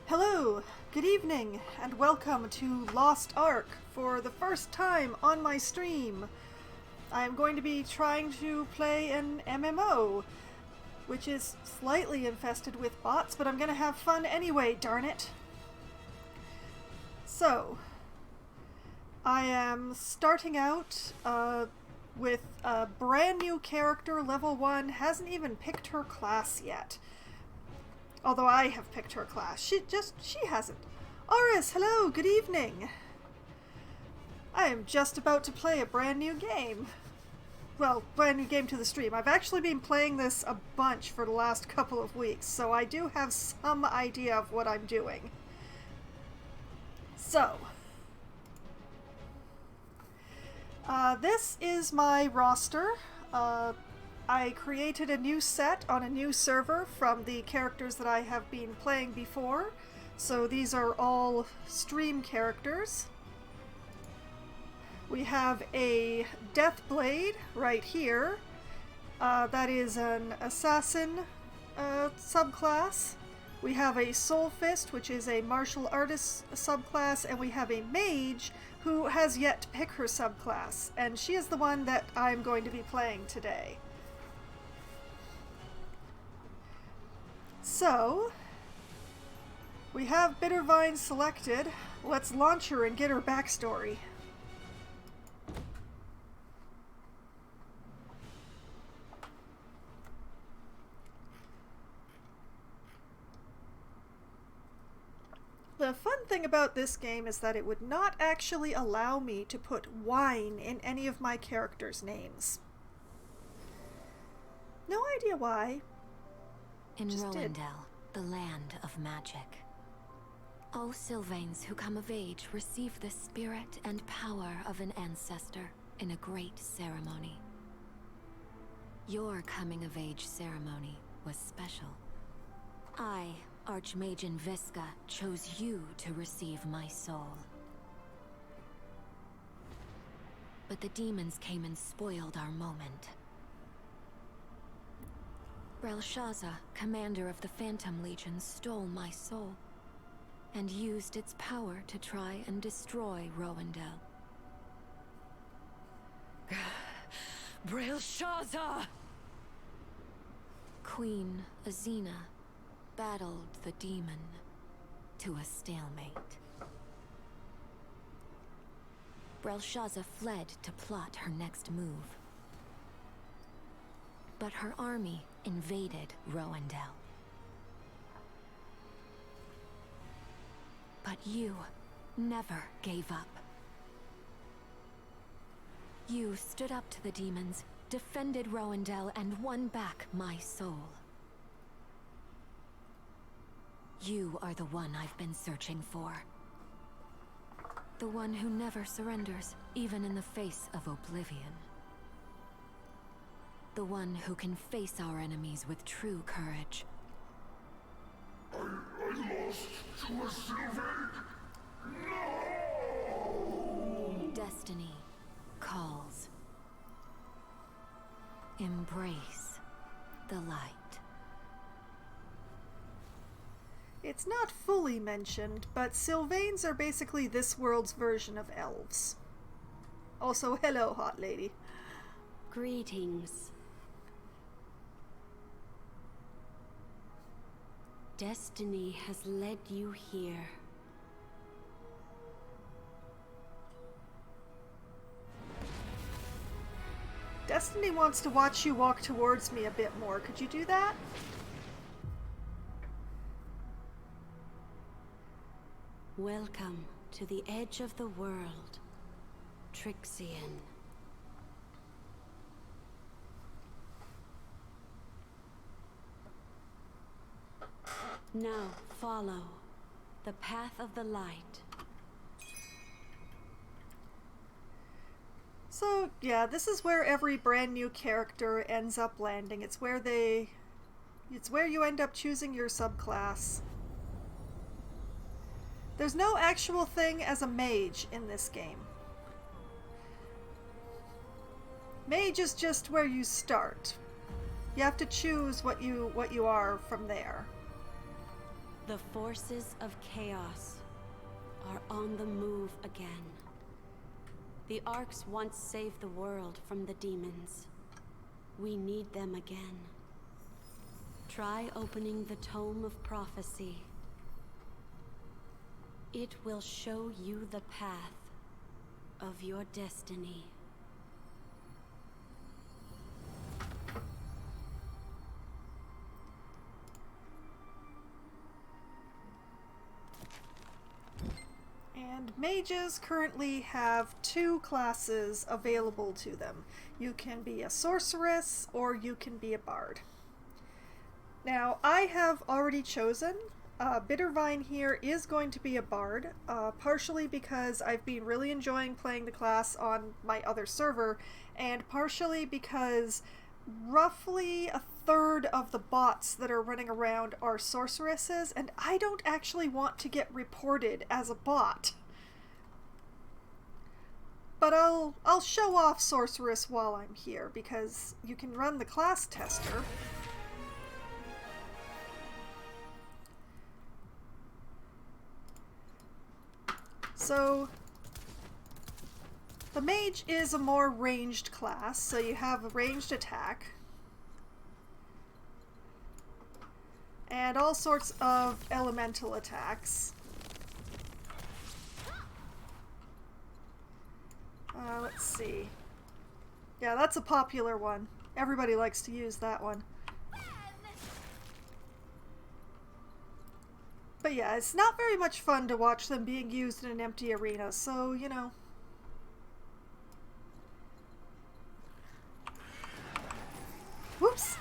Hello, good evening, and welcome to Lost Ark for the first time on my stream. I'm going to be trying to play an MMO, which is slightly infested with bots, but I'm going to have fun anyway, darn it. So, I am starting out with a brand new character, level 1, hasn't even picked her class yet. Although I have picked her class. She hasn't. Oris, hello, good evening. I am just about to play a brand new game. Well, brand new game to the stream. I've actually been playing this a bunch for the last couple of weeks, so I do have some idea of what I'm doing. So, this is my roster. I created a new set on a new server from the characters that I have been playing before. So these are all stream characters. We have a Deathblade right here. That is an assassin subclass. We have a Soul Fist, which is a martial artist subclass, and we have a Mage who has yet to pick her subclass, and she is the one that I'm going to be playing today. So, we have Bittervine selected. Let's launch her and get her backstory. The fun thing about this game is that it would not actually allow me to put wine in any of my characters' names. No idea why. In Rowendell, the land of magic, all Sylvains who come of age receive the spirit and power of an ancestor in a great ceremony. Your coming of age ceremony was special. I, Archmage Visca, chose you to receive my soul. But the demons came and spoiled our moment. Belshazzar, commander of the Phantom Legion, stole my soul and used its power to try and destroy Rowendell. Belshazzar! Queen Azina battled the demon to a stalemate. Belshazzar fled to plot her next move. But her army invaded Rowendell. But you never gave up. You stood up to the demons, defended Rowendell, and won back my soul. You are the one I've been searching for. The one who never surrenders, even in the face of oblivion. The one who can face our enemies with true courage. I lost to a Sylvain? No! Destiny calls. Embrace the light. It's not fully mentioned, but Sylvains are basically this world's version of elves. Also, hello, hot lady. Greetings. Destiny has led you here. Destiny wants to watch you walk towards me a bit more. Could you do that? Welcome to the edge of the world, Trixian. Now follow the path of the light. So, yeah, this is where every brand new character ends up landing. It's where you end up choosing your subclass. There's no actual thing as a mage in this game. Mage is just where you start. You have to choose what you are from there. The forces of chaos are on the move again. The Arks once saved the world from the demons. We need them again. Try opening the Tome of Prophecy. It will show you the path of your destiny. And mages currently have 2 classes available to them. You can be a sorceress or you can be a bard. Now, I have already chosen. Bittervine here is going to be a bard, partially because I've been really enjoying playing the class on my other server, and partially because roughly a third of the bots that are running around are sorceresses, and I don't actually want to get reported as a bot. But I'll show off sorceress while I'm here, because you can run the class tester. So, the mage is a more ranged class, so you have a ranged attack. And all sorts of elemental attacks. Let's see. Yeah, that's a popular one. Everybody likes to use that one. But yeah, it's not very much fun to watch them being used in an empty arena, so, you know. Whoops!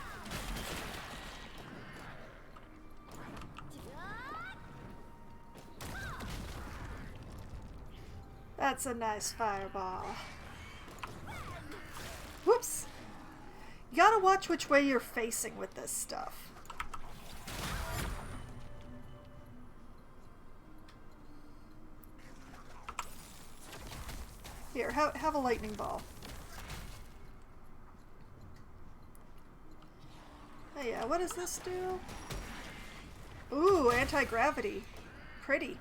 That's a nice fireball. Whoops! You gotta watch which way you're facing with this stuff. Here, have a lightning ball. Oh yeah, what does this do? Ooh, anti-gravity. Pretty.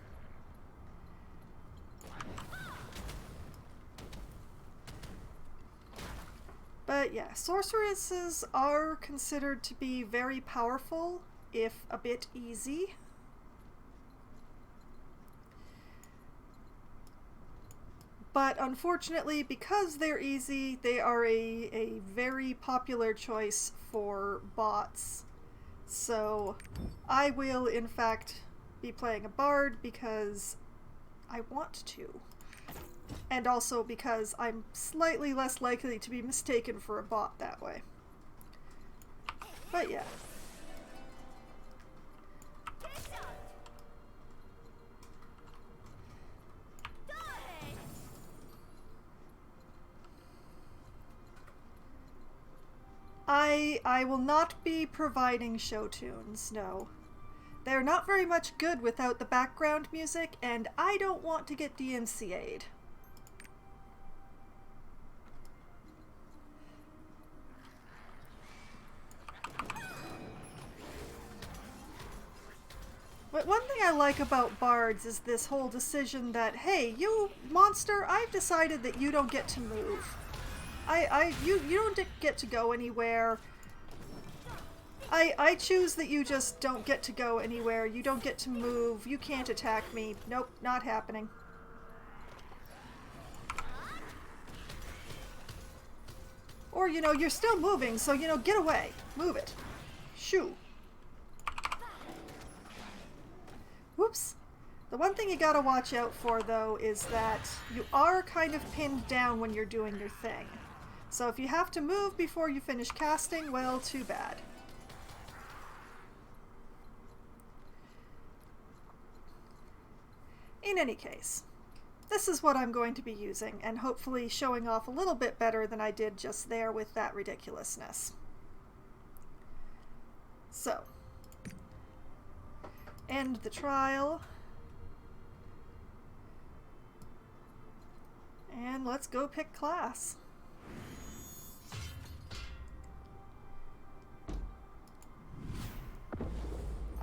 But yeah, sorceresses are considered to be very powerful, if a bit easy. But unfortunately, because they're easy, they are a very popular choice for bots. So I will, in fact, be playing a bard because I want to. And also because I'm slightly less likely to be mistaken for a bot that way. But yeah. I will not be providing show tunes, no. They're not very much good without the background music, and I don't want to get DMCA'd. But one thing I like about bards is this whole decision that, hey, you monster, I've decided that you don't get to move. You don't get to go anywhere. I choose that you just don't get to go anywhere. You don't get to move. You can't attack me. Nope, not happening. Or, you know, you're still moving, so, you know, get away. Move it. Shoo. Whoops. The one thing you gotta watch out for, though, is that you are kind of pinned down when you're doing your thing. So if you have to move before you finish casting, well, too bad. In any case, this is what I'm going to be using, and hopefully showing off a little bit better than I did just there with that ridiculousness. So, end the trial. And let's go pick class.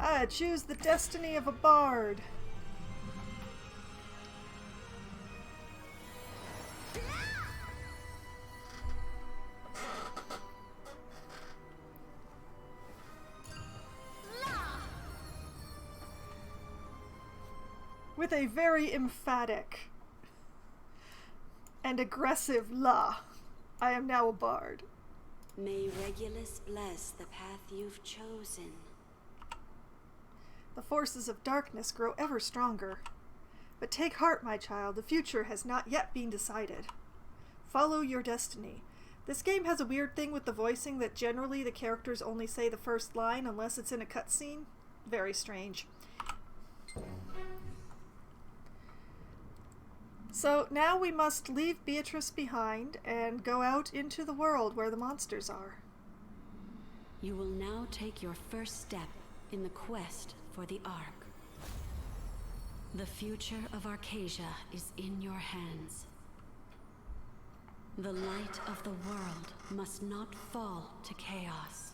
I choose the destiny of a bard. With a very emphatic and aggressive la, I am now a bard. May Regulus bless the path you've chosen. The forces of darkness grow ever stronger. But take heart, my child, the future has not yet been decided. Follow your destiny. This game has a weird thing with the voicing that generally the characters only say the first line unless it's in a cutscene. Very strange. So now we must leave Beatrice behind and go out into the world where the monsters are. You will now take your first step in the quest for the Ark. The future of Arcasia is in your hands. The light of the world must not fall to chaos.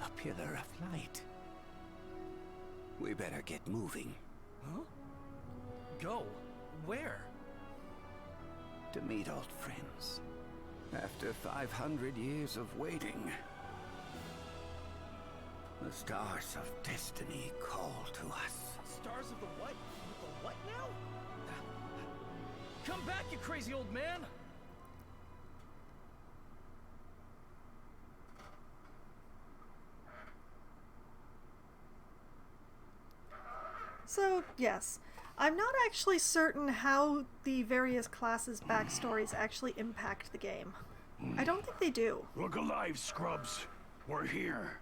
A pillar of light. We better get moving. Huh? Go? Where? To meet old friends. After 500 years of waiting. The stars of destiny call to us. Stars of the what? The what now? Come back, you crazy old man! So, yes, I'm not actually certain how the various classes' backstories actually impact the game. I don't think they do. Look alive, scrubs. We're here.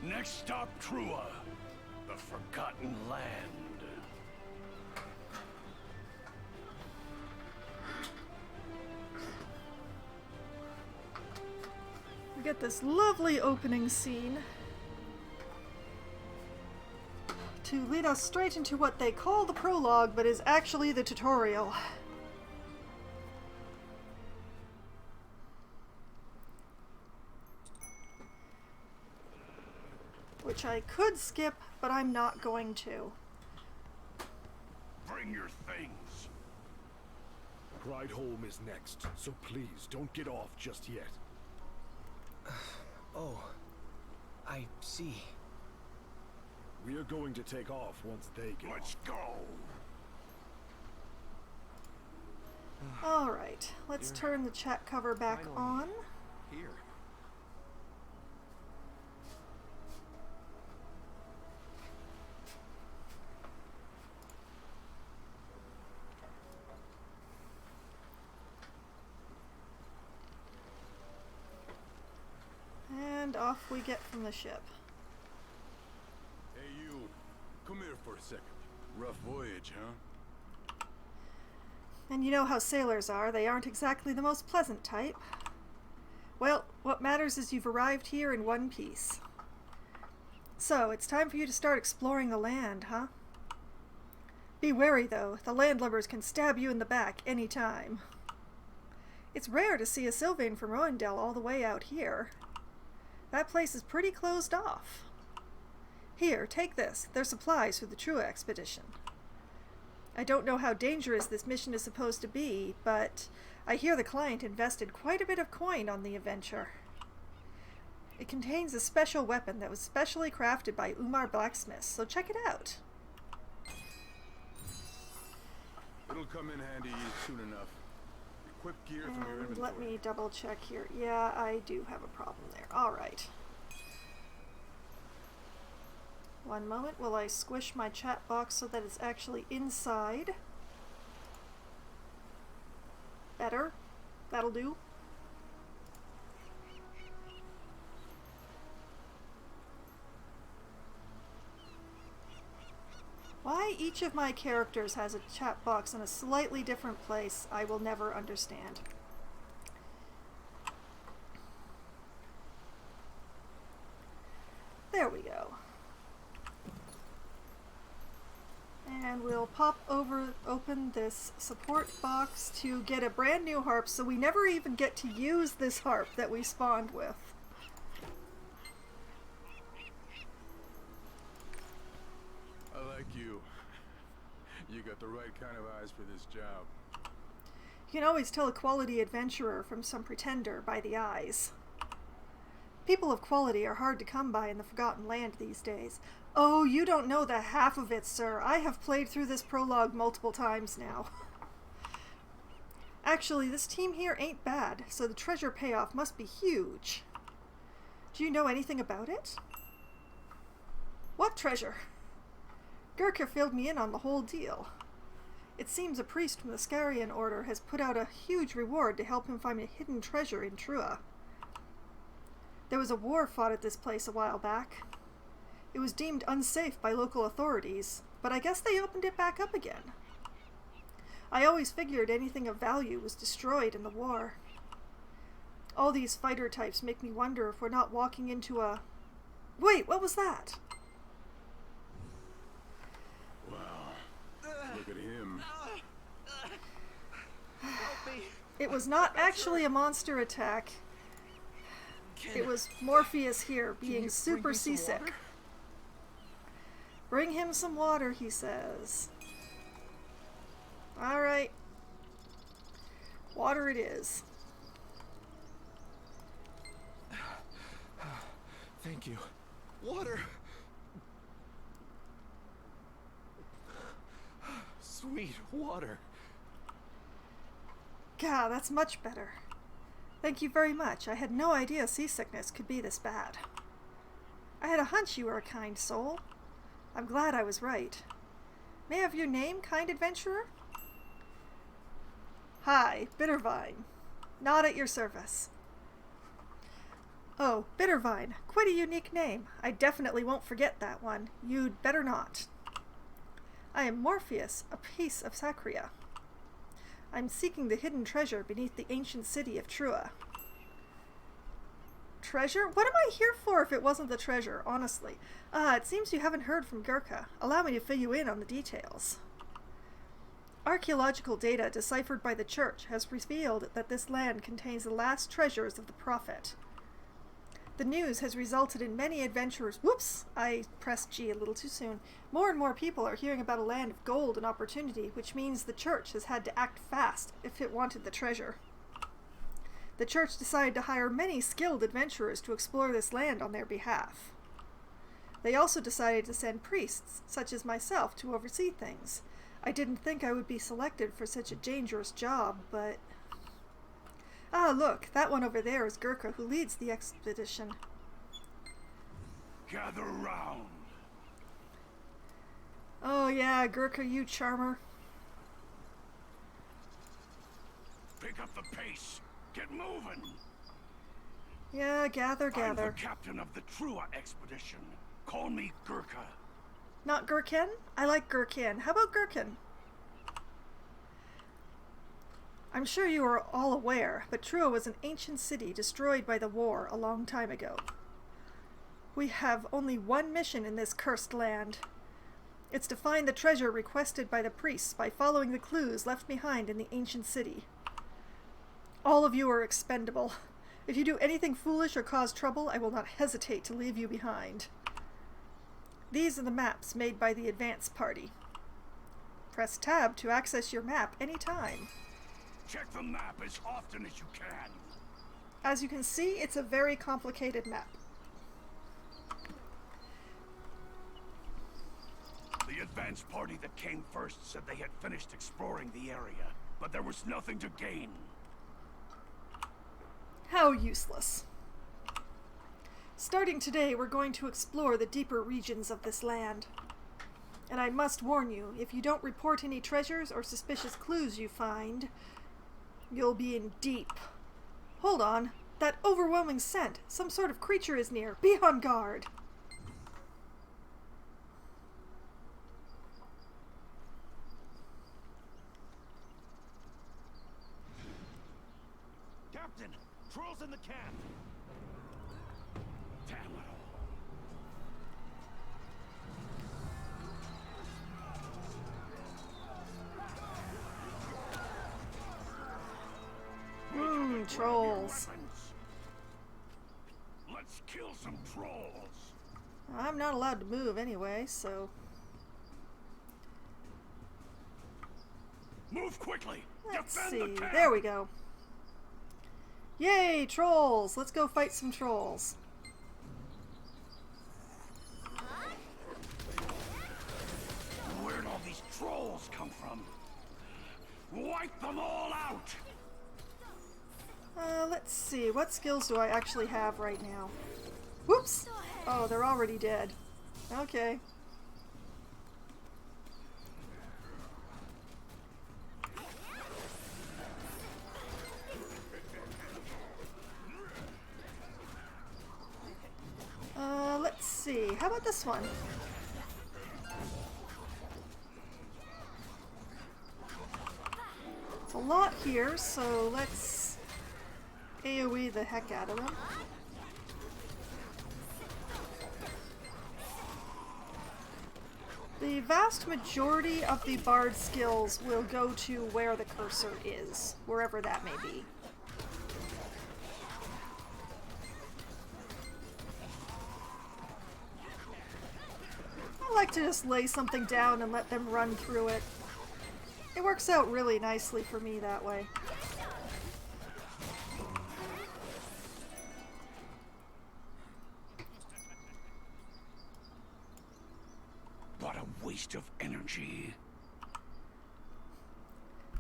Next stop, Trua. The Forgotten Land. We get this lovely opening scene to lead us straight into what they call the prologue, but is actually the tutorial. Which I could skip, but I'm not going to. Bring your things. Pride Home is next, so please don't get off just yet. Oh, I see. We are going to take off once they get Let's off. go. Alright, let's turn the chat cover back on. Here. And off we get from the ship. Hey you, come here for a second. Rough voyage, huh? And you know how sailors are, they aren't exactly the most pleasant type. Well, what matters is you've arrived here in one piece. So, it's time for you to start exploring the land, huh? Be wary though, the landlubbers can stab you in the back any time. It's rare to see a Sylvain from Rowendell all the way out here. That place is pretty closed off. Here, take this. They're supplies for the Trua expedition. I don't know how dangerous this mission is supposed to be, but I hear the client invested quite a bit of coin on the adventure. It contains a special weapon that was specially crafted by Umar Blacksmith, so check it out. It'll come in handy soon enough. Equip gear from your And inventory. let me double check here. Yeah, I do have a problem there. Alright. One moment while I squish my chat box so that it's actually inside. Better. That'll do. Why each of my characters has a chat box in a slightly different place, I will never understand. There we go. And we'll open this support box to get a brand new harp, so we never even get to use this harp that we spawned with. I like you. You got the right kind of eyes for this job. You can always tell a quality adventurer from some pretender by the eyes. People of quality are hard to come by in the Forgotten Land these days. Oh, you don't know the half of it, sir. I have played through this prologue multiple times now. Actually, this team here ain't bad, so the treasure payoff must be huge. Do you know anything about it? What treasure? Gurkha filled me in on the whole deal. It seems a priest from the Scarian Order has put out a huge reward to help him find a hidden treasure in Trua. There was a war fought at this place a while back. It was deemed unsafe by local authorities, but I guess they opened it back up again. I always figured anything of value was destroyed in the war. All these fighter types make me wonder if we're not walking into a... Wait, what was that? Wow. Look at him. It was not actually a monster attack. It was Morpheus here being super seasick. Bring him some water, he says. Alright. Water it is. Thank you. Water! Sweet water. God, that's much better. Thank you very much. I had no idea seasickness could be this bad. I had a hunch you were a kind soul. I'm glad I was right. May I have your name, kind adventurer? Hi, Bittervine. Not at your service. Oh, Bittervine. Quite a unique name. I definitely won't forget that one. You'd better not. I am Morpheus, a piece of Sacria. I'm seeking the hidden treasure beneath the ancient city of Trua. Treasure? What am I here for if it wasn't the treasure, honestly? It seems you haven't heard from Gurkha. Allow me to fill you in on the details. Archaeological data deciphered by the Church has revealed that this land contains the last treasures of the Prophet. The news has resulted in many adventurers... Whoops! I pressed G a little too soon. More and more people are hearing about a land of gold and opportunity, which means the Church has had to act fast if it wanted the treasure. The Church decided to hire many skilled adventurers to explore this land on their behalf. They also decided to send priests, such as myself, to oversee things. I didn't think I would be selected for such a dangerous job, but... Ah, look, that one over there is Gurkha, who leads the expedition. Gather round. Oh yeah, Gurkha, you charmer. Pick up the pace. Get moving. Yeah, gather. I'm the captain of the Trua expedition. Call me Gurkha. Not Gurkhan? I like Gurkhan. How about Gurkhan? I'm sure you are all aware, but Trua was an ancient city destroyed by the war a long time ago. We have only one mission in this cursed land. It's to find the treasure requested by the priests by following the clues left behind in the ancient city. All of you are expendable. If you do anything foolish or cause trouble, I will not hesitate to leave you behind. These are the maps made by the advance party. Press tab to access your map anytime. Check the map as often as you can. As you can see, it's a very complicated map. The advance party that came first said they had finished exploring the area, but there was nothing to gain. How useless. Starting today, we're going to explore the deeper regions of this land. And I must warn you, if you don't report any treasures or suspicious clues you find, you'll be in deep. Hold on. That overwhelming scent. Some sort of creature is near. Be on guard. Captain, trolls in the camp. Damn it all. Trolls. Let's kill some trolls. I'm not allowed to move anyway, so... Move quickly. Let's Defend see. the camp. There we go. Yay, trolls! Let's go fight some trolls. Where'd all these trolls come from? Wipe them all out! Let's see. What skills do I actually have right now? Whoops! Oh, they're already dead. Okay. Let's see. How about this one? It's a lot here, so let's AoE the heck out of them. The vast majority of the bard skills will go to where the cursor is, wherever that may be. I like to just lay something down and let them run through it. It works out really nicely for me that way. What a waste of energy.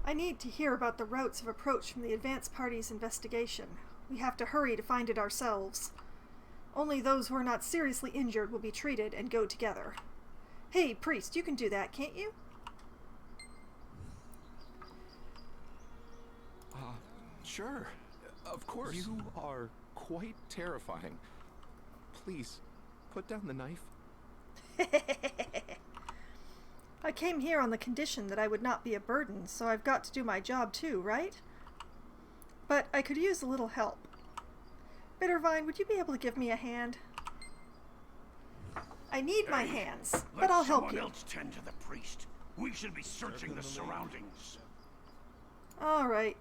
I need to hear about the routes of approach from the advance party's investigation. We have to hurry to find it ourselves. Only those who are not seriously injured will be treated and go together. Hey, priest, you can do that, can't you? Sure. Of course. You are quite terrifying. Please, put down the knife. I came here on the condition that I would not be a burden, so I've got to do my job too, right? But I could use a little help. Bittervine, would you be able to give me a hand? I need my hands, but I'll help you. Let someone else tend to the priest. We should be searching the surroundings. Alright.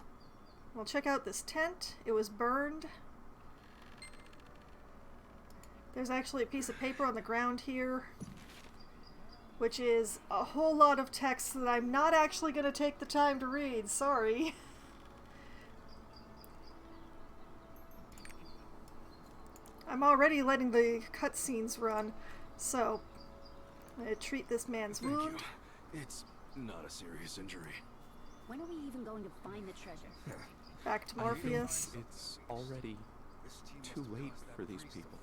Well, check out this tent. It was burned. There's actually a piece of paper on the ground here, which is a whole lot of text that I'm not actually going to take the time to read. Sorry. I'm already letting the cutscenes run, so I'm going to treat this man's wound. Thank you. It's not a serious injury. When are we even going to find the treasure? Back to Morpheus. It's already too late for these people.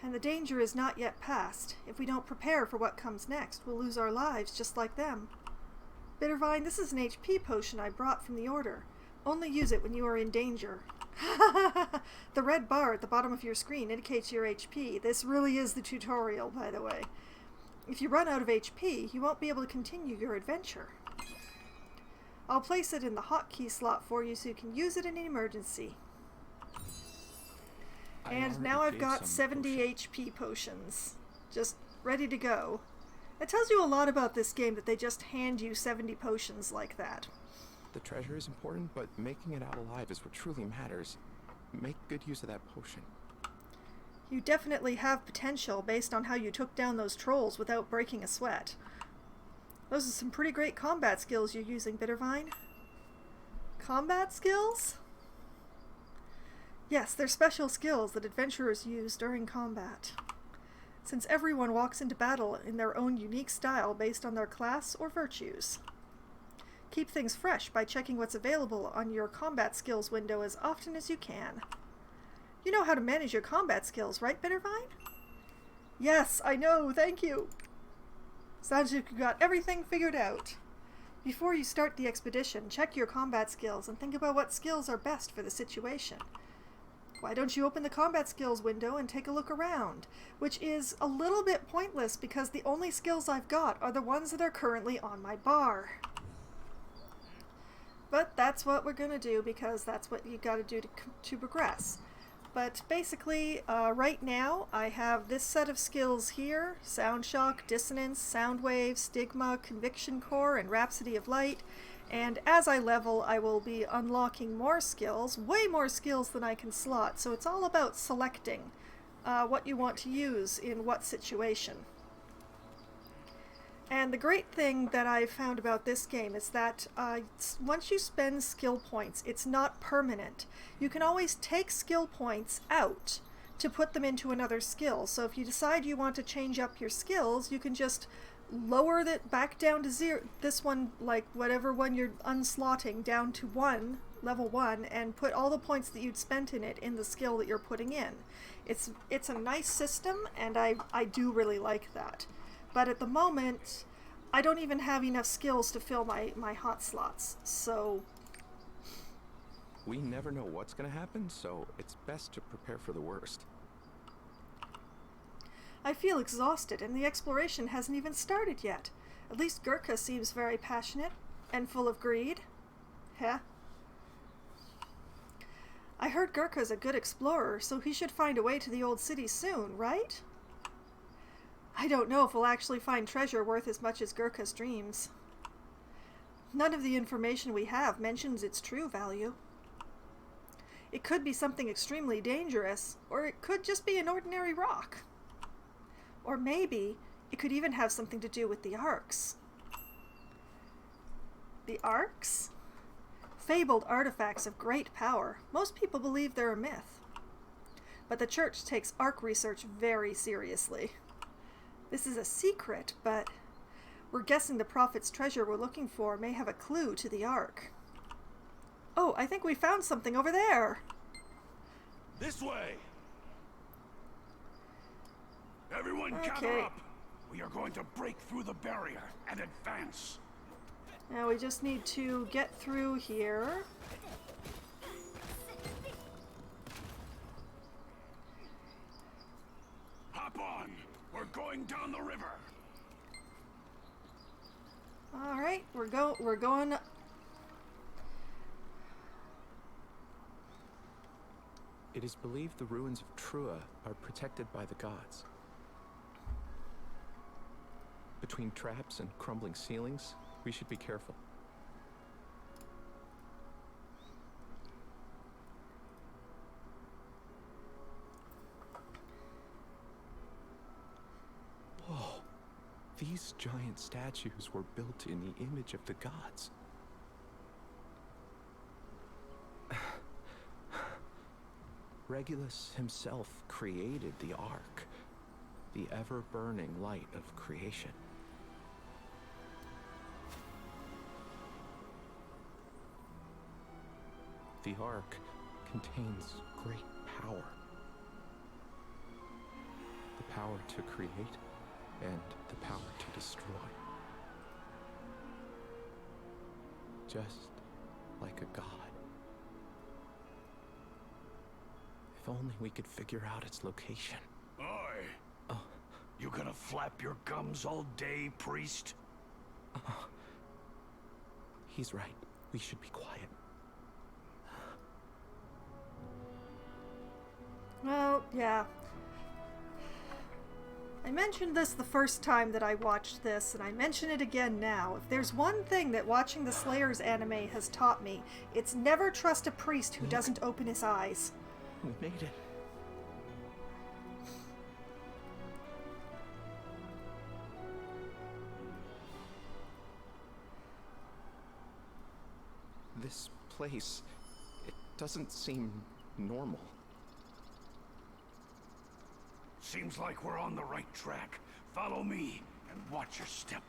And the danger is not yet past. If we don't prepare for what comes next, we'll lose our lives just like them. Bittervine, this is an HP potion I brought from the Order. Only use it when you are in danger. The red bar at the bottom of your screen indicates your HP. This really is the tutorial, by the way. If you run out of HP, you won't be able to continue your adventure. I'll place it in the hotkey slot for you so you can use it in an emergency. And now I've got 70 HP potions. Just ready to go. It tells you a lot about this game that they just hand you 70 potions like that. The treasure is important, but making it out alive is what truly matters. Make good use of that potion. You definitely have potential based on how you took down those trolls without breaking a sweat. Those are some pretty great combat skills you're using, Bittervine. Combat skills? Yes, they're special skills that adventurers use during combat. Since everyone walks into battle in their own unique style based on their class or virtues. Keep things fresh by checking what's available on your combat skills window as often as you can. You know how to manage your combat skills, right, Bittervine? Yes, I know, thank you. Sounds like you got everything figured out. Before you start the expedition, check your combat skills and think about what skills are best for the situation. Why don't you open the combat skills window and take a look around? Which is a little bit pointless because the only skills I've got are the ones that are currently on my bar. But that's what we're going to do because that's what you got to do to progress. But basically, right now, I have this set of skills here: Sound Shock, Dissonance, Sound Wave, Stigma, Conviction Core, and Rhapsody of Light. And as I level, I will be unlocking more skills, way more skills than I can slot. So it's all about selecting what you want to use in what situation. And the great thing that I've found about this game is that once you spend skill points, it's not permanent. You can always take skill points out to put them into another skill. So if you decide you want to change up your skills, you can just lower that back down to 0. This one, like whatever one you're unslotting, down to 1, level 1, and put all the points that you'd spent in it in the skill that you're putting in. It's a nice system, and I do really like that. But at the moment, I don't even have enough skills to fill my hot slots, so... We never know what's gonna happen, so it's best to prepare for the worst. I feel exhausted, and the exploration hasn't even started yet. At least Gurkha seems very passionate and full of greed. Heh. I heard Gurkha's a good explorer, so he should find a way to the old city soon, right? I don't know if we'll actually find treasure worth as much as Gurkha's dreams. None of the information we have mentions its true value. It could be something extremely dangerous, or it could just be an ordinary rock. Or maybe it could even have something to do with the Arks. The Arks? Fabled artifacts of great power. Most people believe they're a myth. But the Church takes Ark research very seriously. This is a secret, but we're guessing the Prophet's treasure we're looking for may have a clue to the Ark. Oh, I think we found something over there! This way! Everyone gather up! We are going to break through the barrier and advance. Now we just need to get through here. Hop on! We're going down the river! Alright, we're going... It is believed the ruins of Trua are protected by the gods. Between traps and crumbling ceilings, we should be careful. Whoa! These giant statues were built in the image of the gods. Regulus himself created the Ark, the ever-burning light of creation. The Ark contains great power. The power to create and the power to destroy. Just like a god. If only we could figure out its location. Oi! Oh. You gonna flap your gums all day, priest? He's right. We should be quiet. Well, yeah. I mentioned this the first time that I watched this, and I mention it again now. If there's one thing that watching the Slayers anime has taught me, it's never trust a priest who doesn't open his eyes. We made it. This place, it doesn't seem normal. Seems like we're on the right track. Follow me and watch your step.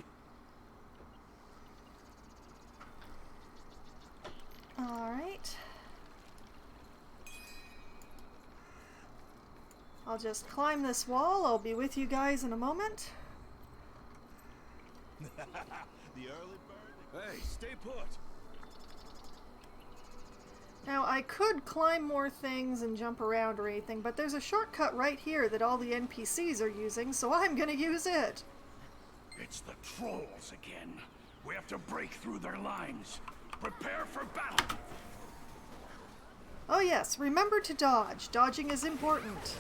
Alright. I'll just climb this wall. I'll be with you guys in a moment. The early bird. Hey, stay put. Now, I could climb more things and jump around or anything, but there's a shortcut right here that all the NPCs are using, so I'm gonna use it. It's the trolls again. We have to break through their lines. Prepare for battle. Oh yes, remember to dodge. Dodging is important.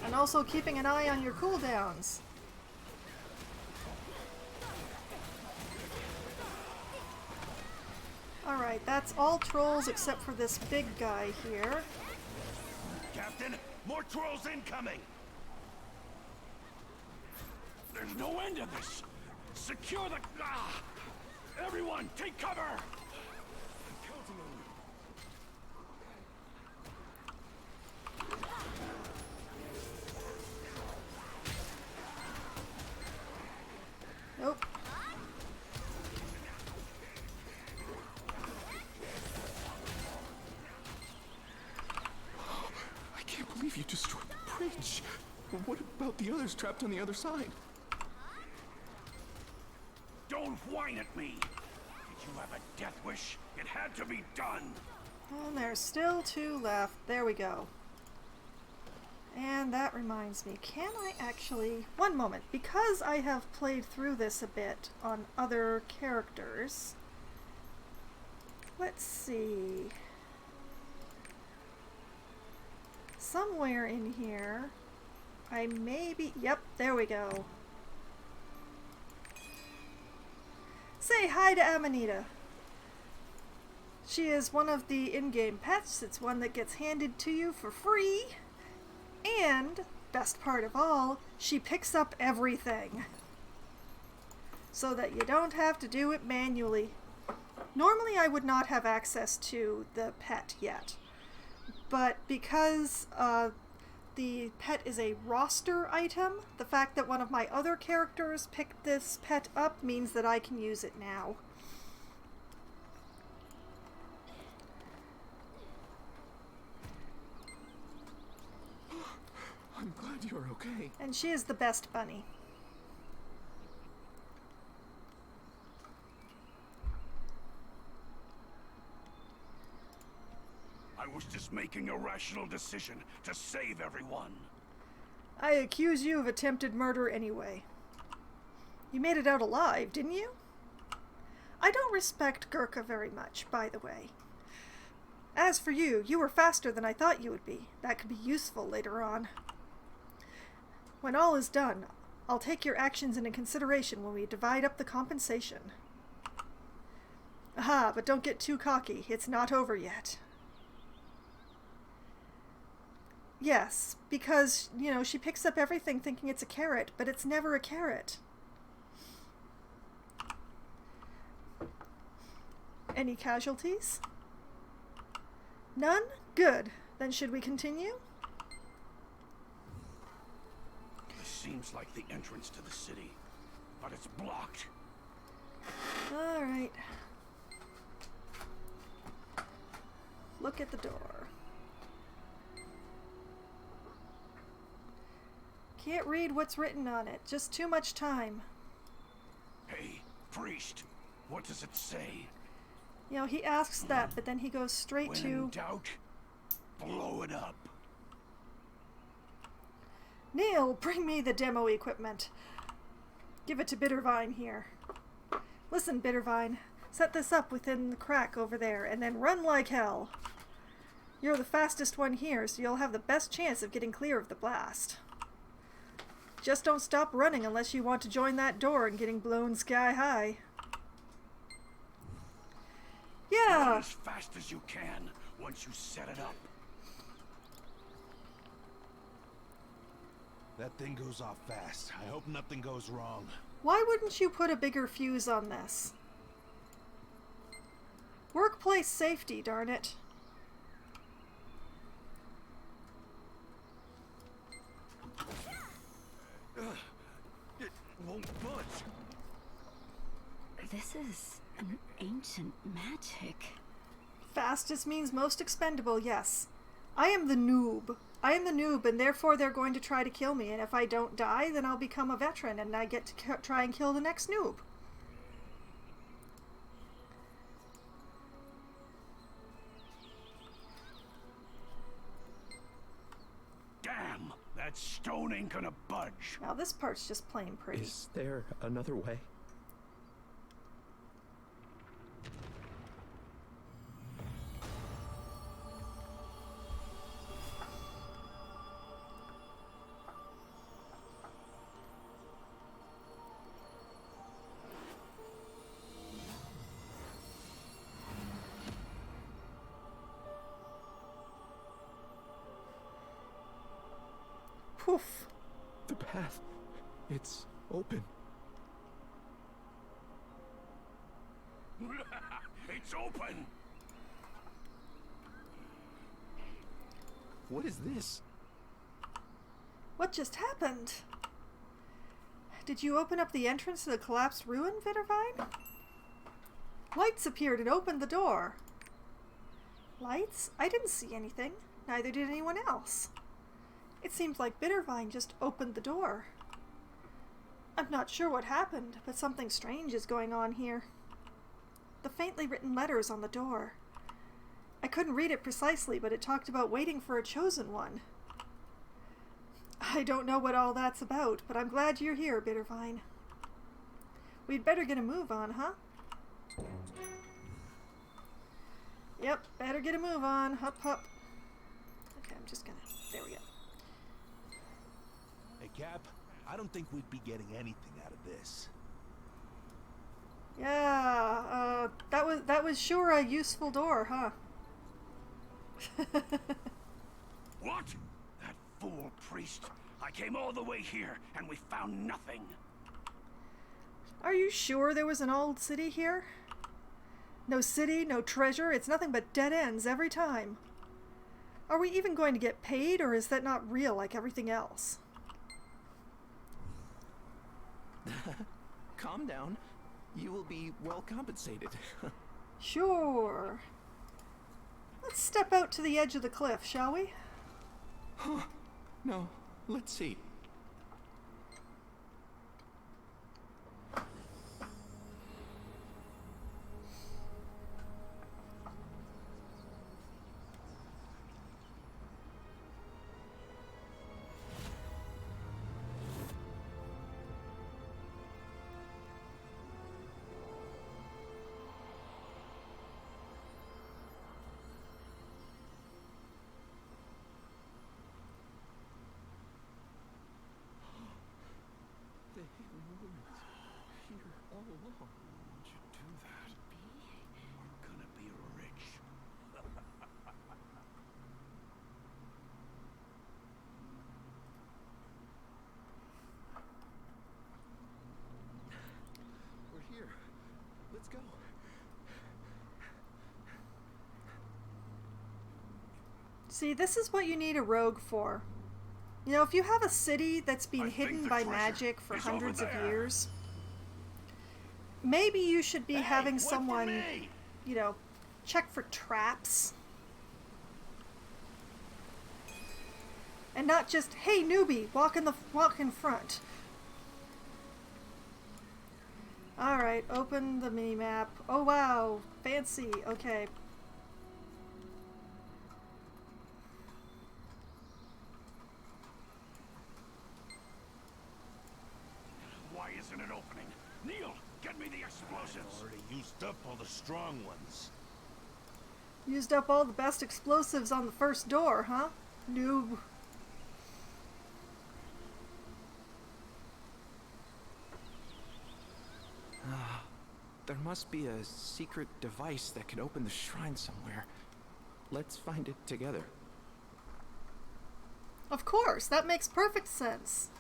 And also keeping an eye on your cooldowns. Alright, that's all trolls except for this big guy here. Captain, more trolls incoming. There's no end to this. Secure the... Everyone, take cover. I'm counting on you. Nope. I can't believe you destroyed the bridge. But what about the others trapped on the other side? Don't whine at me. Did you have a death wish? It had to be done. And there's still 2 left. There we go. And that reminds me, can I actually... One moment. Because I have played through this a bit on other characters... Let's see... Somewhere in here, I maybe... Yep, there we go. Say hi to Amanita. She is one of the in-game pets. It's one that gets handed to you for free. And, best part of all, she picks up everything. So that you don't have to do it manually. Normally I would not have access to the pet yet. But because the pet is a roster item, the fact that one of my other characters picked this pet up means that I can use it now. I'm glad you're okay. And she is the best bunny. I was just making a rational decision to save everyone. I accuse you of attempted murder anyway. You made it out alive, didn't you? I don't respect Gurkha very much, by the way. As for you, you were faster than I thought you would be. That could be useful later on. When all is done, I'll take your actions into consideration when we divide up the compensation. Aha, but don't get too cocky. It's not over yet. Yes, because, you know, she picks up everything thinking it's a carrot, but it's never a carrot. Any casualties? None? Good. Then should we continue? This seems like the entrance to the city, but it's blocked. All right. Look at the door. Can't read what's written on it. Just too much time. Hey, priest, what does it say? You know, he asks that, but then he goes straight When to... in doubt, blow it up. Neil, bring me the demo equipment. Give it to Bittervine here. Listen, Bittervine, set this up within the crack over there, and then run like hell. You're the fastest one here, so you'll have the best chance of getting clear of the blast. Just don't stop running unless you want to join that door and getting blown sky high. Yeah! Run as fast as you can once you set it up. That thing goes off fast. I hope nothing goes wrong. Why wouldn't you put a bigger fuse on this? Workplace safety, darn it. It won't budge. This is an ancient magic. Fastest means most expendable, yes. I am the noob. I am the noob, and therefore they're going to try to kill me, and if I don't die, then I'll become a veteran, and I get to try and kill the next noob. Damn! That stone ain't gonna budge. Now this part's just plain pretty. Is there another way? Poof. The path. It's open. It's open! What is this? What just happened? Did you open up the entrance to the collapsed ruin, Vittervine? Lights appeared and opened the door. Lights? I didn't see anything. Neither did anyone else. It seems like Bittervine just opened the door. I'm not sure what happened, but something strange is going on here. The faintly written letters on the door. I couldn't read it precisely, but it talked about waiting for a chosen one. I don't know what all that's about, but I'm glad you're here, Bittervine. We'd better get a move on, huh? Yep, better get a move on. Hup, hup. Okay, I'm just gonna... There we go. Hey, Cap, I don't think we'd be getting anything out of this. Yeah, that was sure a useful door, huh? What? That fool priest. I came all the way here, and we found nothing. Are you sure there was an old city here? No city, no treasure, it's nothing but dead ends every time. Are we even going to get paid, or is that not real like everything else? Calm down. You will be well compensated. Sure. Let's step out to the edge of the cliff, shall we? No, let's see. Let's go. See, this is what you need a rogue for. You know, if you have a city that's been hidden by magic for hundreds of years, maybe you should be having someone, you know, check for traps. And not just, hey newbie, walk in front. Alright, open the mini-map. Oh wow, fancy, okay. Why isn't it opening? Neil, get me the explosives. I've already used up all the strong ones. Used up all the best explosives on the first door, huh? Noob. There must be a secret device that can open the shrine somewhere. Let's find it together. Of course, that makes perfect sense.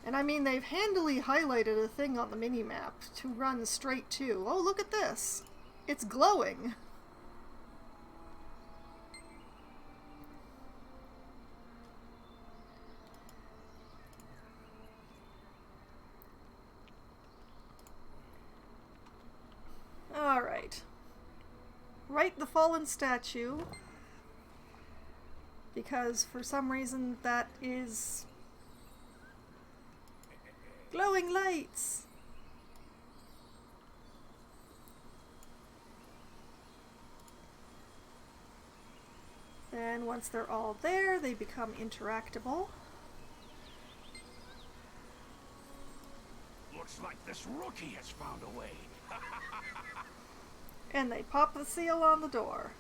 And I mean, they've handily highlighted a thing on the mini-map to run straight to. Oh, look at this. It's glowing. fight the fallen statue. Because for some reason that is glowing lights. And once they're all there, they become interactable. Looks like this rookie has found a way. And they pop the seal on the door.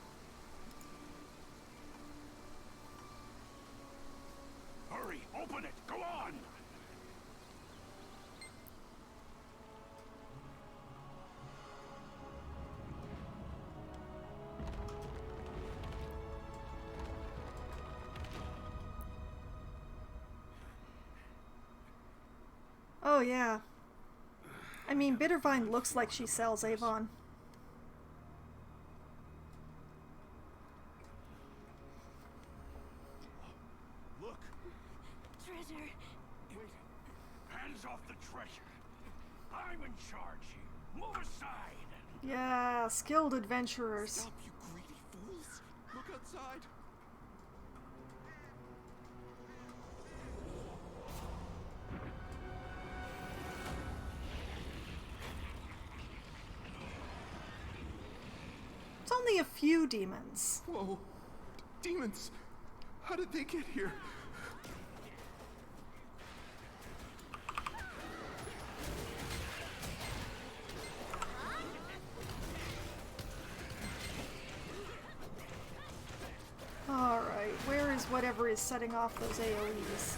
Hurry, open it, go on! Oh yeah. I mean, Bittervine looks like she sells Avon. Look! Treasure. Wait. Hands off the treasure. I'm in charge here. Move aside! Yeah, skilled adventurers. Stop, you greedy fools! Look outside! It's only a few demons. Whoa! Demons! How did they get here? Alright, where is whatever is setting off those AoEs?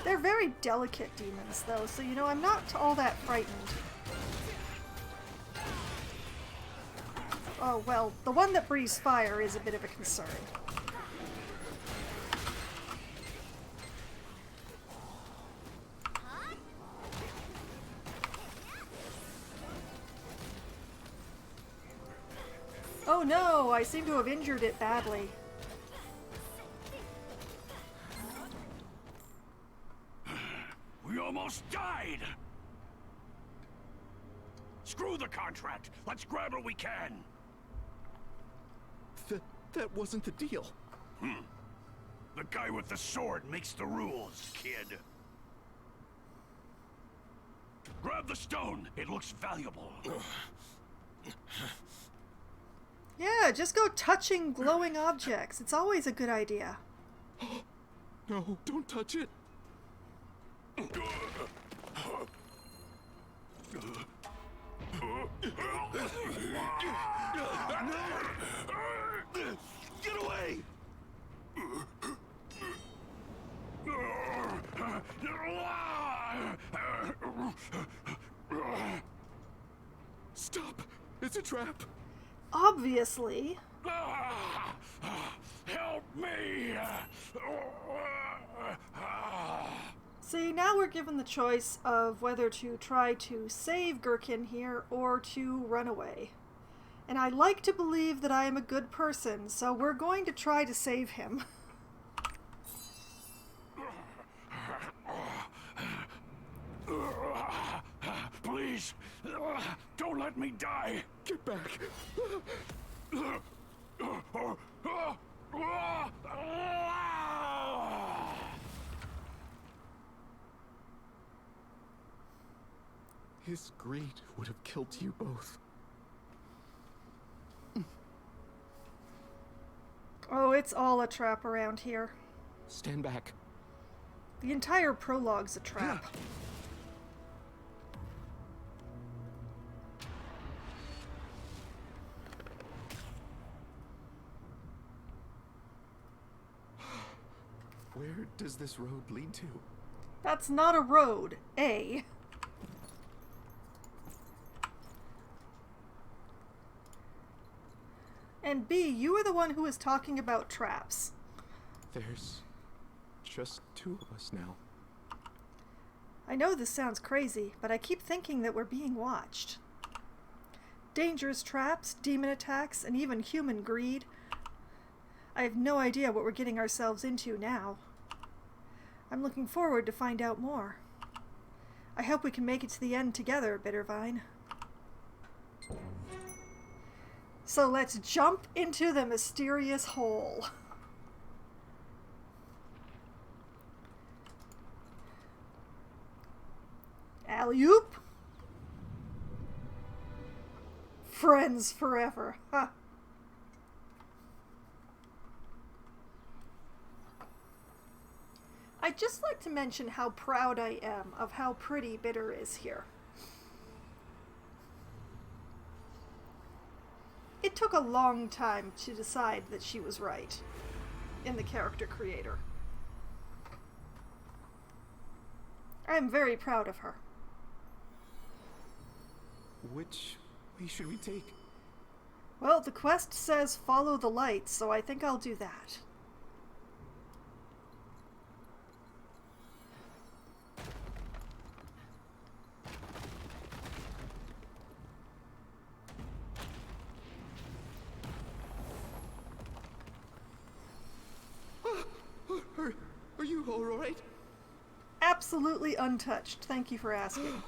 They're very delicate demons, though, so you know, I'm not all that frightened. Oh, well, the one that breathes fire is a bit of a concern. Oh no, I seem to have injured it badly. We almost died! Screw the contract! Let's grab what we can! That wasn't the deal. The guy with the sword makes the rules, kid. Grab the stone. It looks valuable. Yeah, just go touching glowing objects. It's always a good idea. No, don't touch it. Get away! Stop! It's a trap! Obviously. Help me! See, now we're given the choice of whether to try to save Gherkin here or to run away. And I like to believe that I am a good person, so we're going to try to save him. Please, don't let me die! Get back! His greed would have killed you both. Oh, it's all a trap around here. Stand back. The entire prologue's a trap. Where does this road lead to? That's not a road, A. And B, you are the one who is talking about traps. There's just two of us now. I know this sounds crazy, but I keep thinking that we're being watched. Dangerous traps, demon attacks, and even human greed. I have no idea what we're getting ourselves into now. I'm looking forward to find out more. I hope we can make it to the end together, Bittervine. So let's jump into the mysterious hole. Alley-oop. Friends forever. Huh. I'd just like to mention how proud I am of how pretty Bitter is here. It took a long time to decide that she was right in the character creator. I'm very proud of her. Which way should we take? Well, the quest says follow the light, so I think I'll do that. Are you all right? Absolutely untouched. Thank you for asking.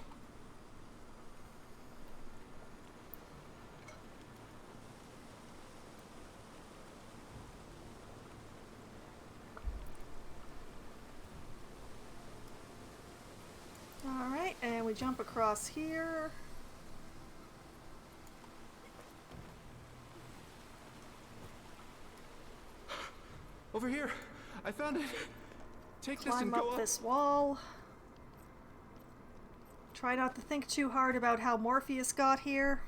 Alright, and we jump across here. Over here! I found it! Take this and Climb go up up this wall. Try not to think too hard about how Morpheus got here.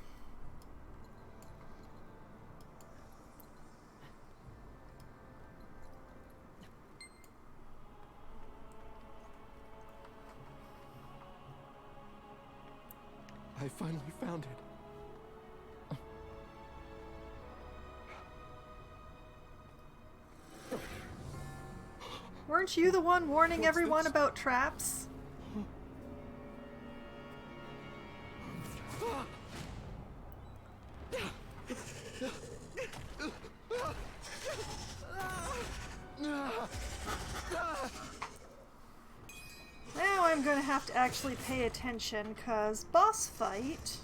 I finally found it. Weren't you the one warning everyone about traps? Now I'm gonna have to actually pay attention, cause boss fight,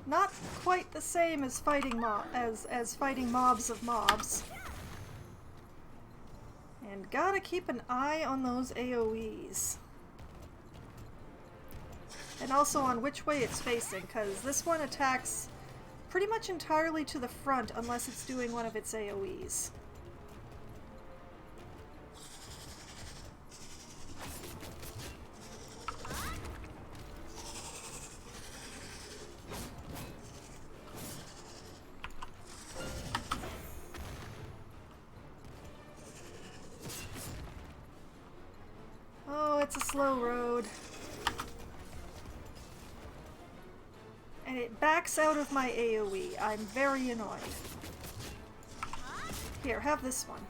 not quite the same as fighting fighting mobs of mobs. And gotta keep an eye on those AoEs. And also on which way it's facing, because this one attacks pretty much entirely to the front unless it's doing one of its AoEs. Oh, it's a slow road. And it backs out of my AoE. I'm very annoyed. Here, have this one.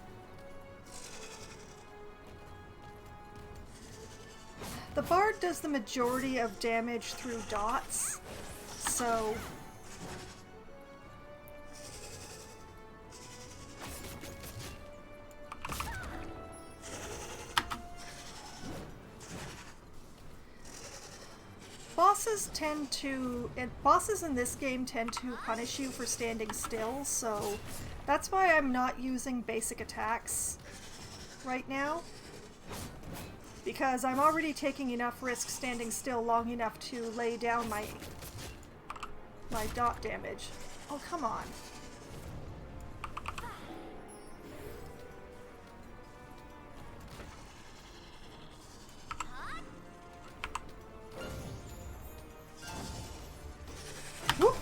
The Bard does the majority of damage through dots, so... Bosses in this game tend to punish you for standing still, so that's why I'm not using basic attacks right now. Because I'm already taking enough risk standing still long enough to lay down my dot damage. Oh, come on. Whoop.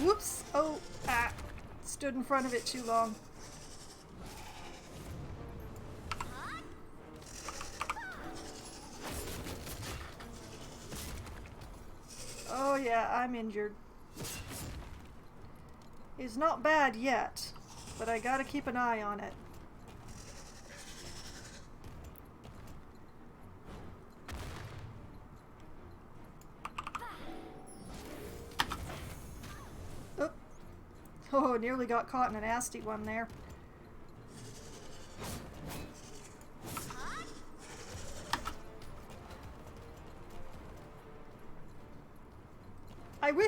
Whoops. Oh, stood in front of it too long. Oh yeah, I'm injured. It's not bad yet, but I gotta keep an eye on it. Oop. Oh, nearly got caught in a nasty one there.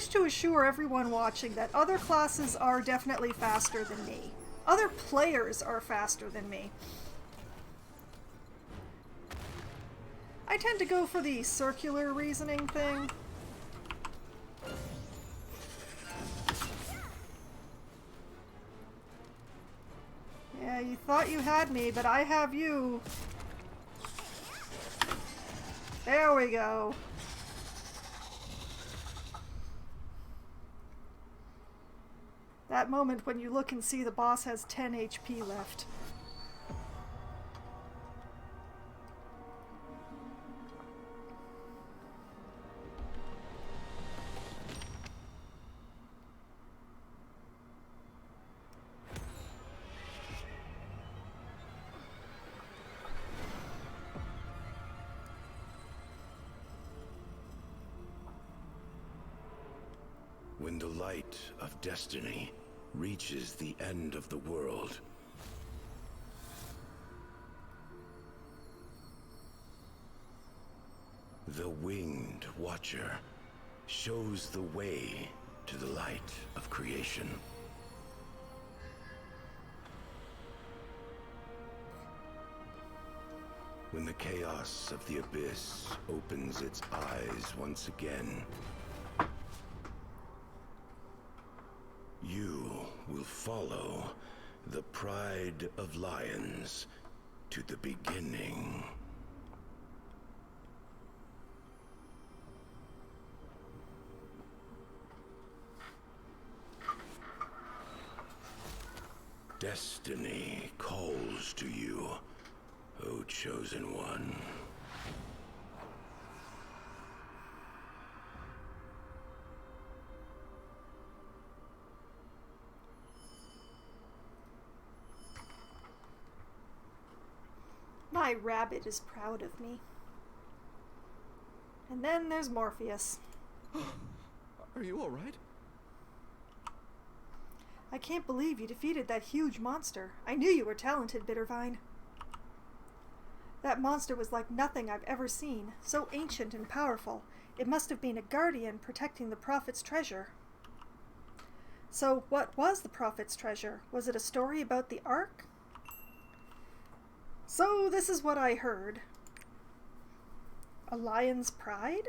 wish to assure everyone watching that other classes are definitely faster than me. Other players are faster than me. I tend to go for the circular reasoning thing. Yeah, you thought you had me, but I have you. There we go. That moment when you look and see the boss has 10 HP left. When the light of destiny reaches the end of the world, the Winged Watcher shows the way to the light of creation. When the chaos of the abyss opens its eyes once again, you will follow the Pride of Lions to the beginning. Destiny calls to you, O Chosen One. My rabbit is proud of me. And then there's Morpheus. Are you all right? I can't believe you defeated that huge monster. I knew you were talented, Bittervine. That monster was like nothing I've ever seen, so ancient and powerful. It must have been a guardian protecting the Prophet's treasure. So what was the Prophet's treasure? Was it a story about the Ark? So this is what I heard. A lion's pride?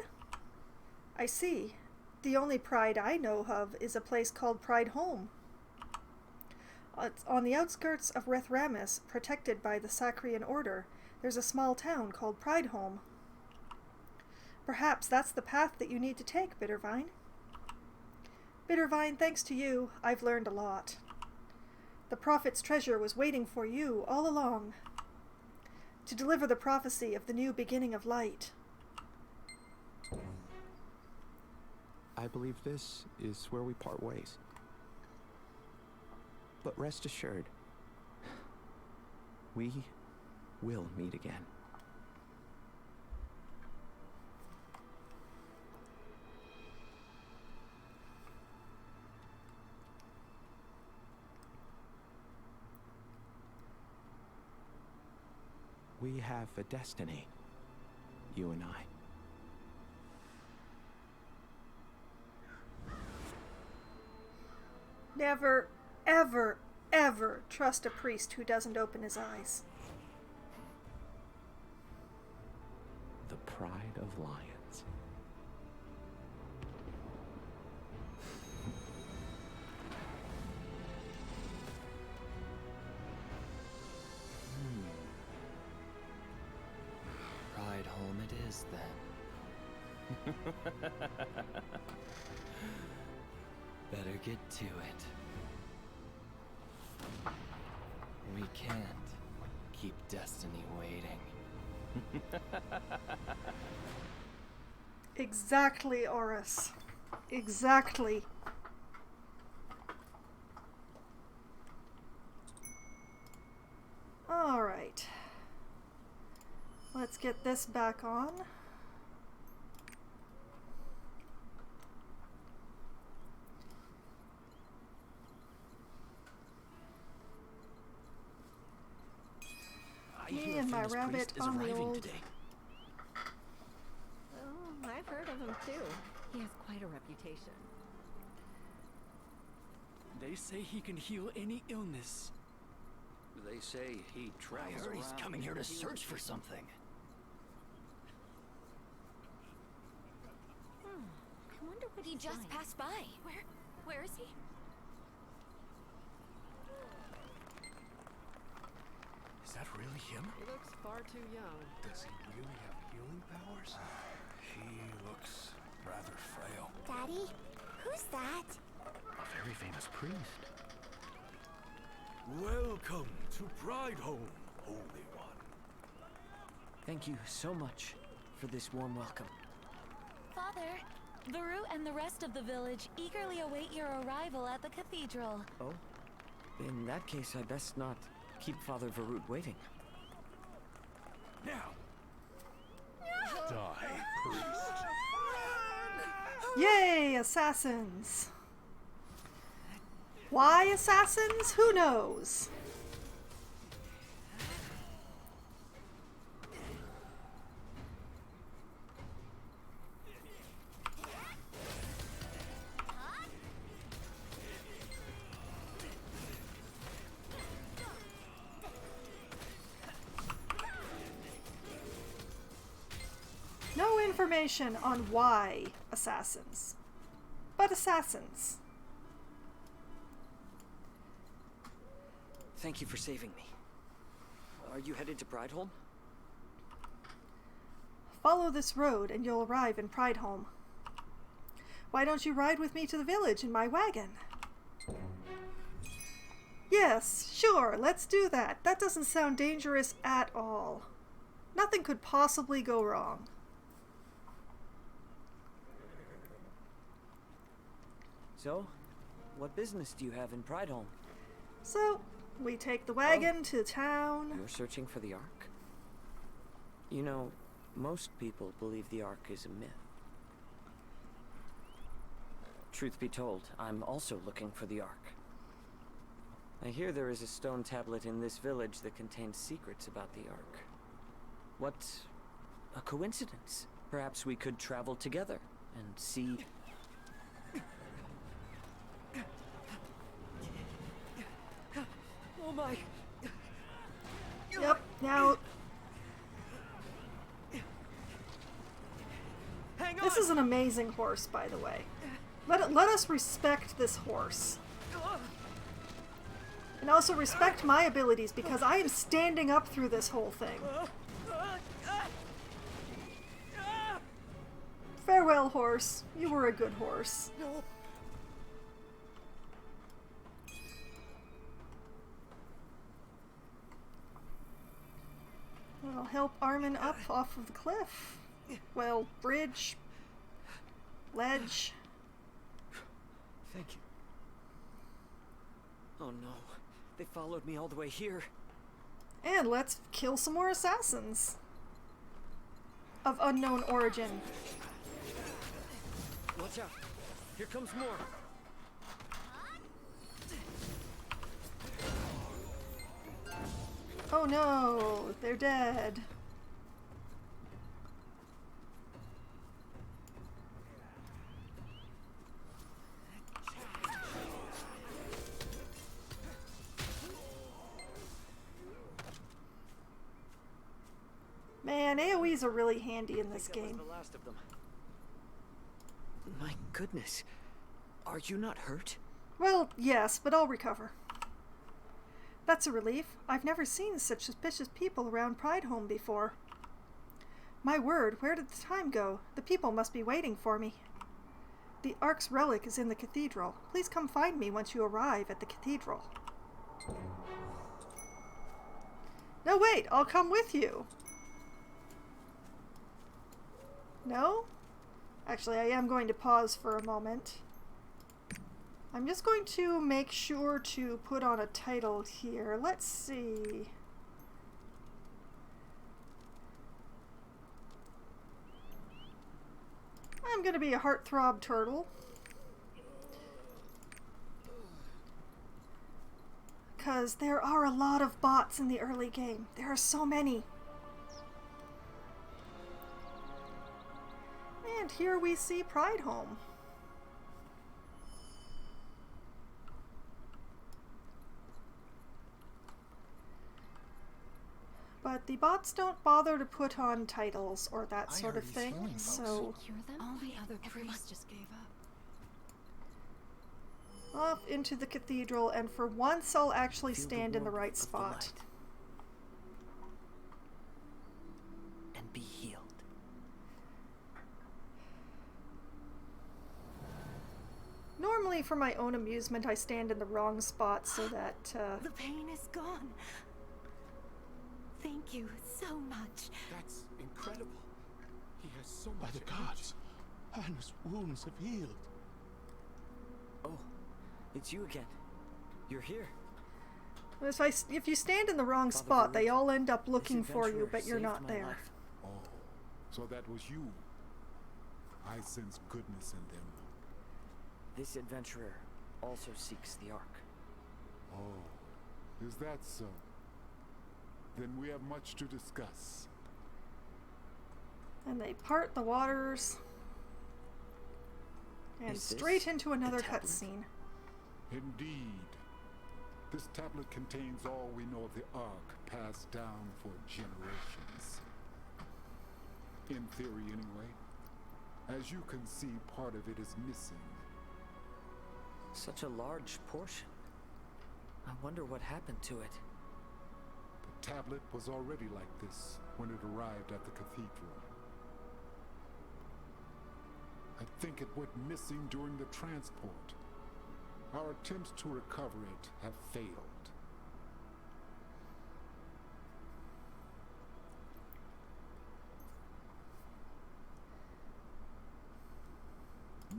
I see. The only pride I know of is a place called Pride Home. It's on the outskirts of Rethramis, protected by the Sacrian Order. There's a small town called Pride Home. Perhaps that's the path that you need to take, Bittervine. Bittervine, thanks to you, I've learned a lot. The Prophet's treasure was waiting for you all along, to deliver the prophecy of the new beginning of light. I believe this is where we part ways. But rest assured, we will meet again. We have a destiny, you and I. Never, ever, ever trust a priest who doesn't open his eyes. The Pride of Lions. Pride Home it is, then. Better get to it. We can't keep destiny waiting. Exactly, Oris. Exactly. Alright. Let's get this back on. Me and my rabbit on the old... Today. Oh, I've heard of him too. He has quite a reputation. They say he can heal any illness. They say he travels I heard he's around coming here to and heals search for people. something. I wonder what he just passed by. Where is he? Is that really him? He looks far too young. Does he really have healing powers? He looks rather frail. Daddy? Who's that? A very famous priest. Welcome to Prideholme, Holy One. Thank you so much for this warm welcome. Father, Varu and the rest of the village eagerly await your arrival at the cathedral. Oh? In that case, I best not keep Father Varut waiting. Now! Die, priest. Yay, assassins! Why assassins? Who knows? No information on why assassins, but assassins. Thank you for saving me. Are you headed to Prideholme? Follow this road and you'll arrive in Prideholme. Why don't you ride with me to the village in my wagon? Yes, sure, let's do that. That doesn't sound dangerous at all. Nothing could possibly go wrong. So, what business do you have in Prideholme? So, we take the wagon to town. You're searching for the Ark? You know, most people believe the Ark is a myth. Truth be told, I'm also looking for the Ark. I hear there is a stone tablet in this village that contains secrets about the Ark. What a coincidence. Perhaps we could travel together and see... Oh my! Yep, now... Hang on! This is an amazing horse, by the way. Let us respect this horse. And also respect my abilities, because I am standing up through this whole thing. Farewell, horse. You were a good horse. No. I'll help Armin up off of the cliff. Well, bridge. Ledge. Thank you. Oh no. They followed me all the way here. And let's kill some more assassins. Of unknown origin. Watch out. Here comes more. Oh no, they're dead. Man, AoEs are really handy in this game. The last of them. My goodness. Are you not hurt? Well, yes, but I'll recover. That's a relief. I've never seen such suspicious people around Prideholme before. My word, where did the time go? The people must be waiting for me. The Ark's relic is in the cathedral. Please come find me once you arrive at the cathedral. No, wait, I'll come with you. No? Actually, I am going to pause for a moment. I'm just going to make sure to put on a title here. Let's see. I'm going to be a heartthrob turtle. Because there are a lot of bots in the early game. There are so many. And here we see Prideholme. But the bots don't bother to put on titles or that sort of thing, so... All the other priests just gave up. Off into the cathedral, and for once I'll actually stand in the right spot. And be healed. Normally, for my own amusement, I stand in the wrong spot so that, The pain is gone. Thank you so much. That's incredible. He has so much By the gods, Anna's wounds have healed. Oh, it's you again. You're here. If you stand in the wrong spot, they all end up looking for you, but you're not there. Life. Oh, so that was you. I sense goodness in them. This adventurer also seeks the Ark. Oh, is that so? Then we have much to discuss. And they part the waters. And straight into another cutscene. Indeed. This tablet contains all we know of the Ark, passed down for generations. In theory, anyway. As you can see, part of it is missing. Such a large portion. I wonder what happened to it. The tablet was already like this when it arrived at the cathedral. I think it went missing during the transport. Our attempts to recover it have failed.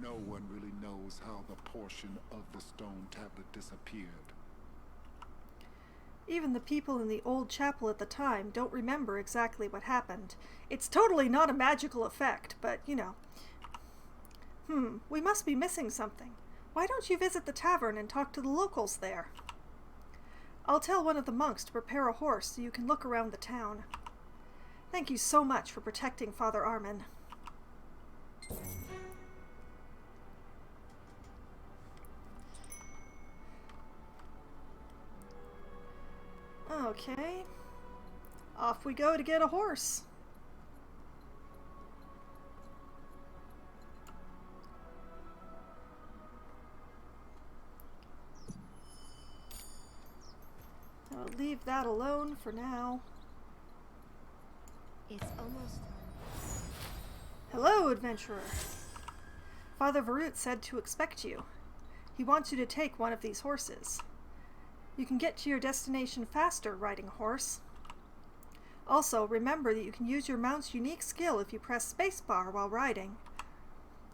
No one really knows how the portion of the stone tablet disappeared. Even the people in the old chapel at the time don't remember exactly what happened. It's totally not a magical effect, but, you know. We must be missing something. Why don't you visit the tavern and talk to the locals there? I'll tell one of the monks to prepare a horse so you can look around the town. Thank you so much for protecting Father Armin. Okay. Off we go to get a horse. I'll leave that alone for now. It's almost time. Hello, adventurer. Father Varut said to expect you. He wants you to take one of these horses. You can get to your destination faster riding a horse. Also, remember that you can use your mount's unique skill if you press spacebar while riding.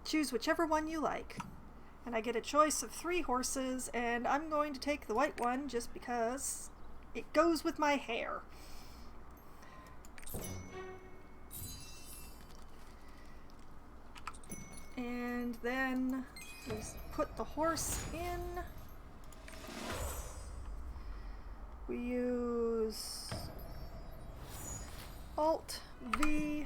Choose whichever one you like. And I get a choice of 3 horses, and I'm going to take the white one just because it goes with my hair. And then just put the horse in. We use Alt V.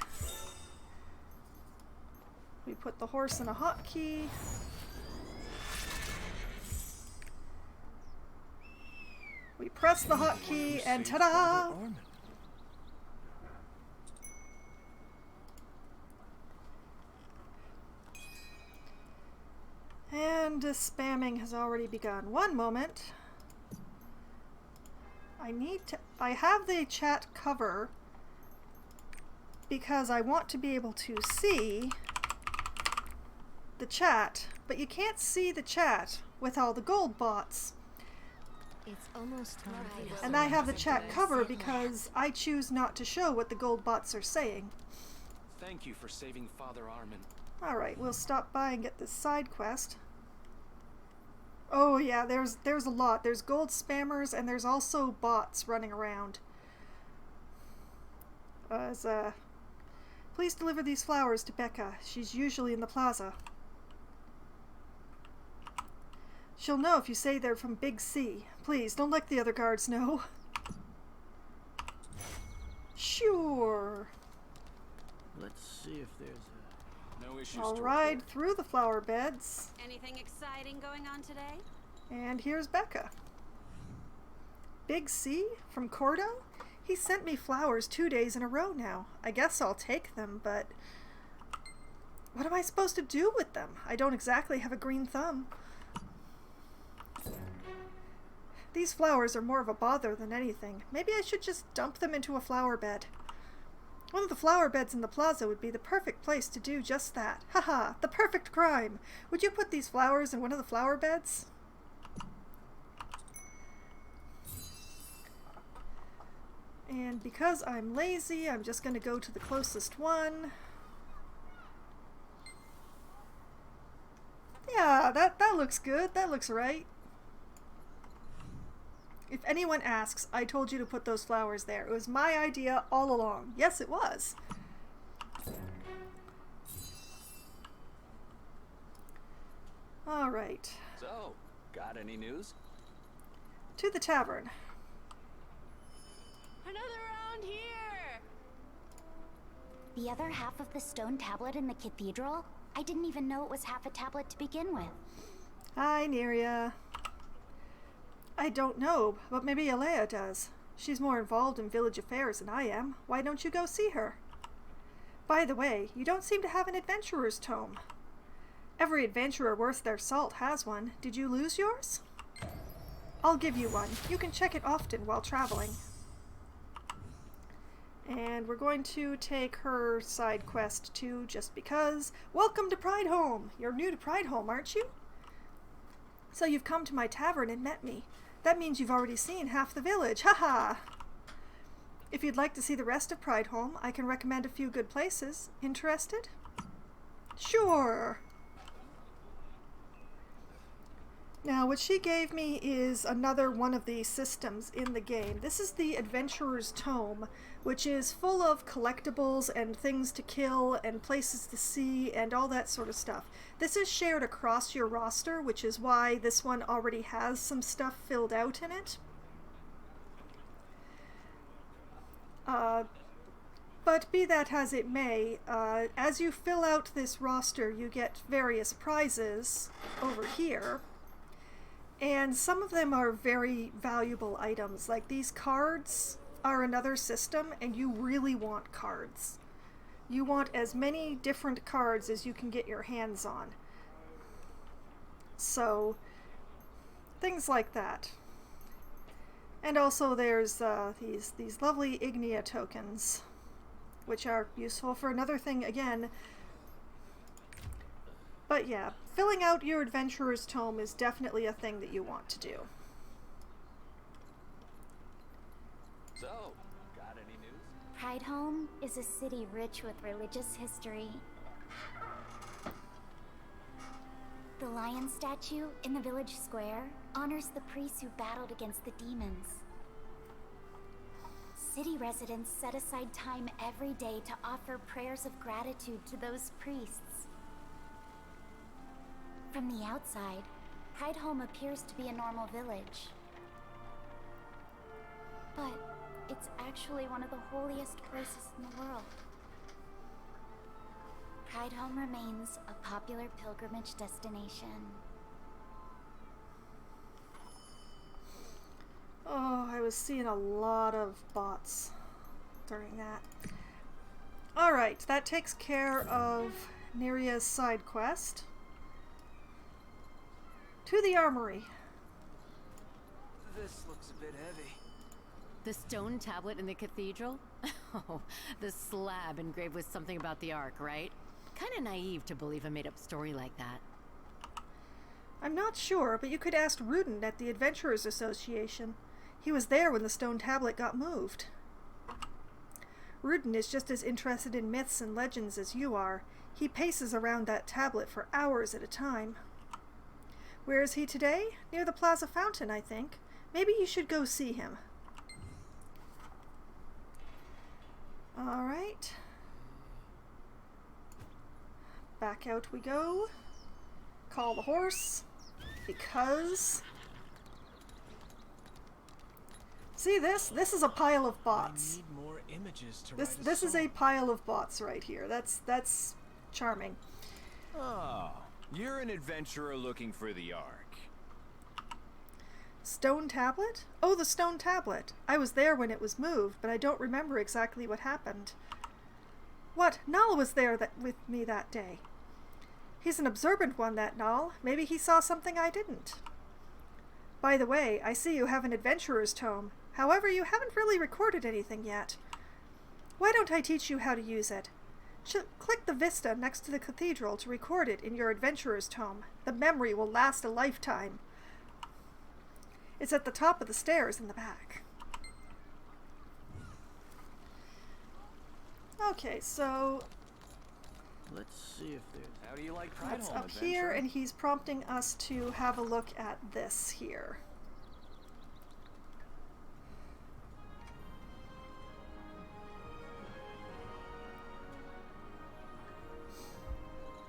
We put the horse in a hotkey. We press the hotkey and ta-da! And spamming has already begun. One moment. I have the chat cover because I want to be able to see the chat, but you can't see the chat with all the gold bots. It's almost time. And I have the chat cover because I choose not to show what the gold bots are saying. Thank you for saving Father Armin. Alright, we'll stop by and get this side quest. Oh yeah, there's a lot. There's gold spammers and there's also bots running around. Please deliver these flowers to Becca. She's usually in the plaza. She'll know if you say they're from Big C. Please, don't let the other guards know. Sure. Let's see if there's no issues. I'll ride through the flower beds. Anything exciting going on today? And here's Becca. Big C from Cordo? He sent me flowers 2 days in a row now. I guess I'll take them, but what am I supposed to do with them? I don't exactly have a green thumb. These flowers are more of a bother than anything. Maybe I should just dump them into a flower bed. One of the flower beds in the plaza would be the perfect place to do just that. Haha, the perfect crime! Would you put these flowers in one of the flower beds? And because I'm lazy, I'm just going to go to the closest one. Yeah, that looks good. That looks right. If anyone asks, I told you to put those flowers there. It was my idea all along. Yes, it was. All right. So, got any news? To the tavern. Another round here! The other half of the stone tablet in the cathedral? I didn't even know it was half a tablet to begin with. Hi, Neria. I don't know, but maybe Alea does. She's more involved in village affairs than I am. Why don't you go see her? By the way, you don't seem to have an adventurer's tome. Every adventurer worth their salt has one. Did you lose yours? I'll give you one. You can check it often while traveling. And we're going to take her side quest too, just because. Welcome to Pridehome! You're new to Pridehome, aren't you? So you've come to my tavern and met me. That means you've already seen half the village. Haha! If you'd like to see the rest of Pridehome, I can recommend a few good places. Interested? Sure! Now, what she gave me is another one of the systems in the game. This is the Adventurer's Tome, which is full of collectibles and things to kill and places to see and all that sort of stuff. This is shared across your roster, which is why this one already has some stuff filled out in it. But be that as it may, as you fill out this roster, you get various prizes over here. And some of them are very valuable items. Like these cards are another system, and you really want cards. You want as many different cards as you can get your hands on. So, things like that. And also there's these lovely Ignia tokens, which are useful for another thing again. But yeah, filling out your Adventurer's Tome is definitely a thing that you want to do. So, got any news? Pridehome is a city rich with religious history. The lion statue in the village square honors the priests who battled against the demons. City residents set aside time every day to offer prayers of gratitude to those priests. From the outside, Pridehome appears to be a normal village. But it's actually one of the holiest places in the world. Pridehome remains a popular pilgrimage destination. Oh, I was seeing a lot of bots during that. Alright, that takes care of Neria's side quest. To the armory. This looks a bit heavy. The stone tablet in the cathedral? Oh, the slab engraved with something about the Ark, right? Kinda naive to believe a made-up story like that. I'm not sure, but you could ask Rudin at the Adventurers Association. He was there when the stone tablet got moved. Rudin is just as interested in myths and legends as you are. He paces around that tablet for hours at a time. Where is he today? Near the Plaza Fountain, I think. Maybe you should go see him. Alright. Back out we go. Call the horse. Because... See this? This is a pile of bots. I need more images to This is a pile of bots right here. That's charming. Oh, you're an adventurer looking for the Ark. Stone tablet? Oh, the stone tablet. I was there when it was moved, but I don't remember exactly what happened. What? Nala was there with me that day. He's an observant one, that Nal. Maybe he saw something I didn't. By the way, I see you have an adventurer's tome. However, you haven't really recorded anything yet. Why don't I teach you how to use it? Click the vista next to the cathedral to record it in your adventurer's tome. The memory will last a lifetime. It's at the top of the stairs in the back. Okay, so let's see if there's... How do you like Pride that's Home up Adventure? here, and he's prompting us to have a look at this here.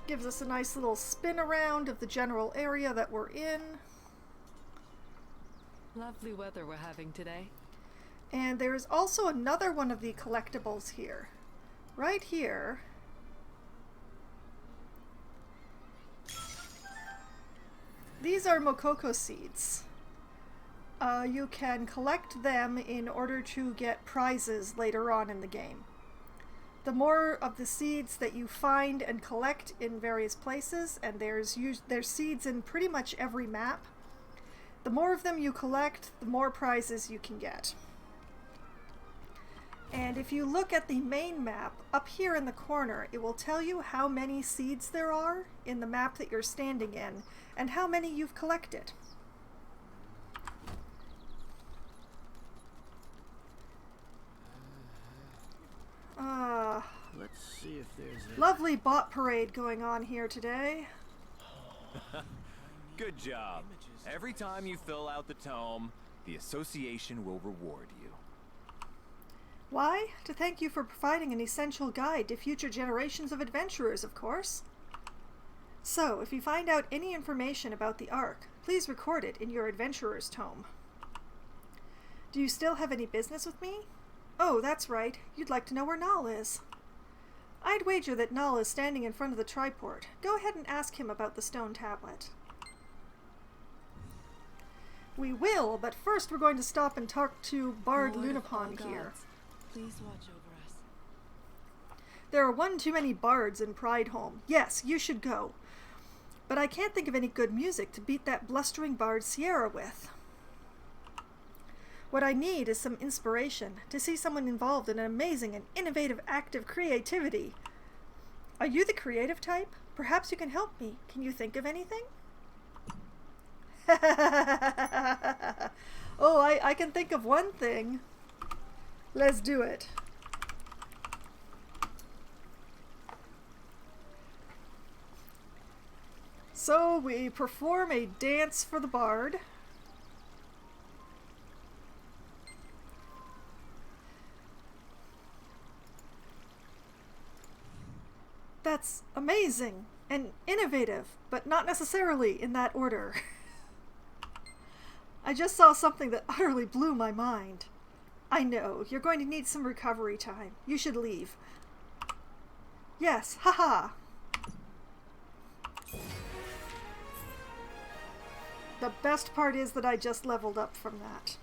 Gives us a nice little spin around of the general area that we're in. Lovely weather we're having today. And there's also another one of the collectibles here. Right here. These are Mokoko seeds. You can collect them in order to get prizes later on in the game. The more of the seeds that you find and collect in various places, and there's seeds in pretty much every map, the more of them you collect, the more prizes you can get. And if you look at the main map, up here in the corner, it will tell you how many seeds there are in the map that you're standing in, and how many you've collected. Let's see if there's a... Lovely bot parade going on here today. Good job. Every time you fill out the tome, the association will reward you. Why? To thank you for providing an essential guide to future generations of adventurers, of course. So, if you find out any information about the Ark, please record it in your adventurer's tome. Do you still have any business with me? Oh, that's right. You'd like to know where Nal is. I'd wager that Nal is standing in front of the triport. Go ahead and ask him about the stone tablet. We will, but first we're going to stop and talk to Bard Lunapon here. Please watch over us. There are one too many bards in Prideholme. Yes, you should go. But I can't think of any good music to beat that blustering bard Sierra with. What I need is some inspiration, to see someone involved in an amazing and innovative act of creativity. Are you the creative type? Perhaps you can help me. Can you think of anything? Oh, I can think of one thing. Let's do it. So we perform a dance for the bard. That's amazing and innovative, but not necessarily in that order. I just saw something that utterly blew my mind. I know, you're going to need some recovery time. You should leave. Yes, haha. The best part is that I just leveled up from that.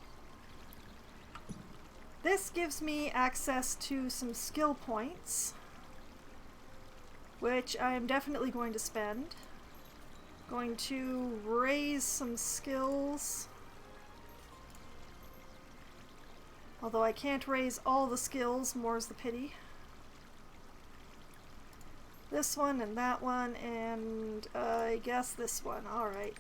This gives me access to some skill points, which I am definitely going to spend. Going to raise some skills. Although I can't raise all the skills, more's the pity. This one and that one, and I guess this one. Alright.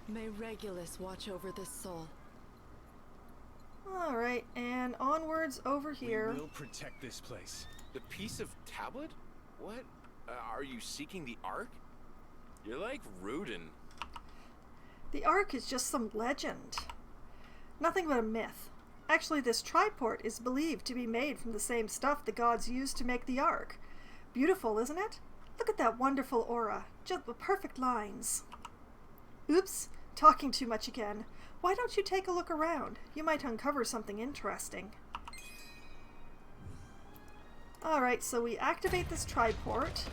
May Regulus watch over this soul. Alright, and onwards over here. We will protect this place. The piece of tablet? What? Are you seeking the Ark? You're like Rudin. The Ark is just some legend. Nothing but a myth. Actually, this triport is believed to be made from the same stuff the gods used to make the Ark. Beautiful, isn't it? Look at that wonderful aura. Just the perfect lines. Oops, talking too much again. Why don't you take a look around? You might uncover something interesting. Alright, so we activate this triport.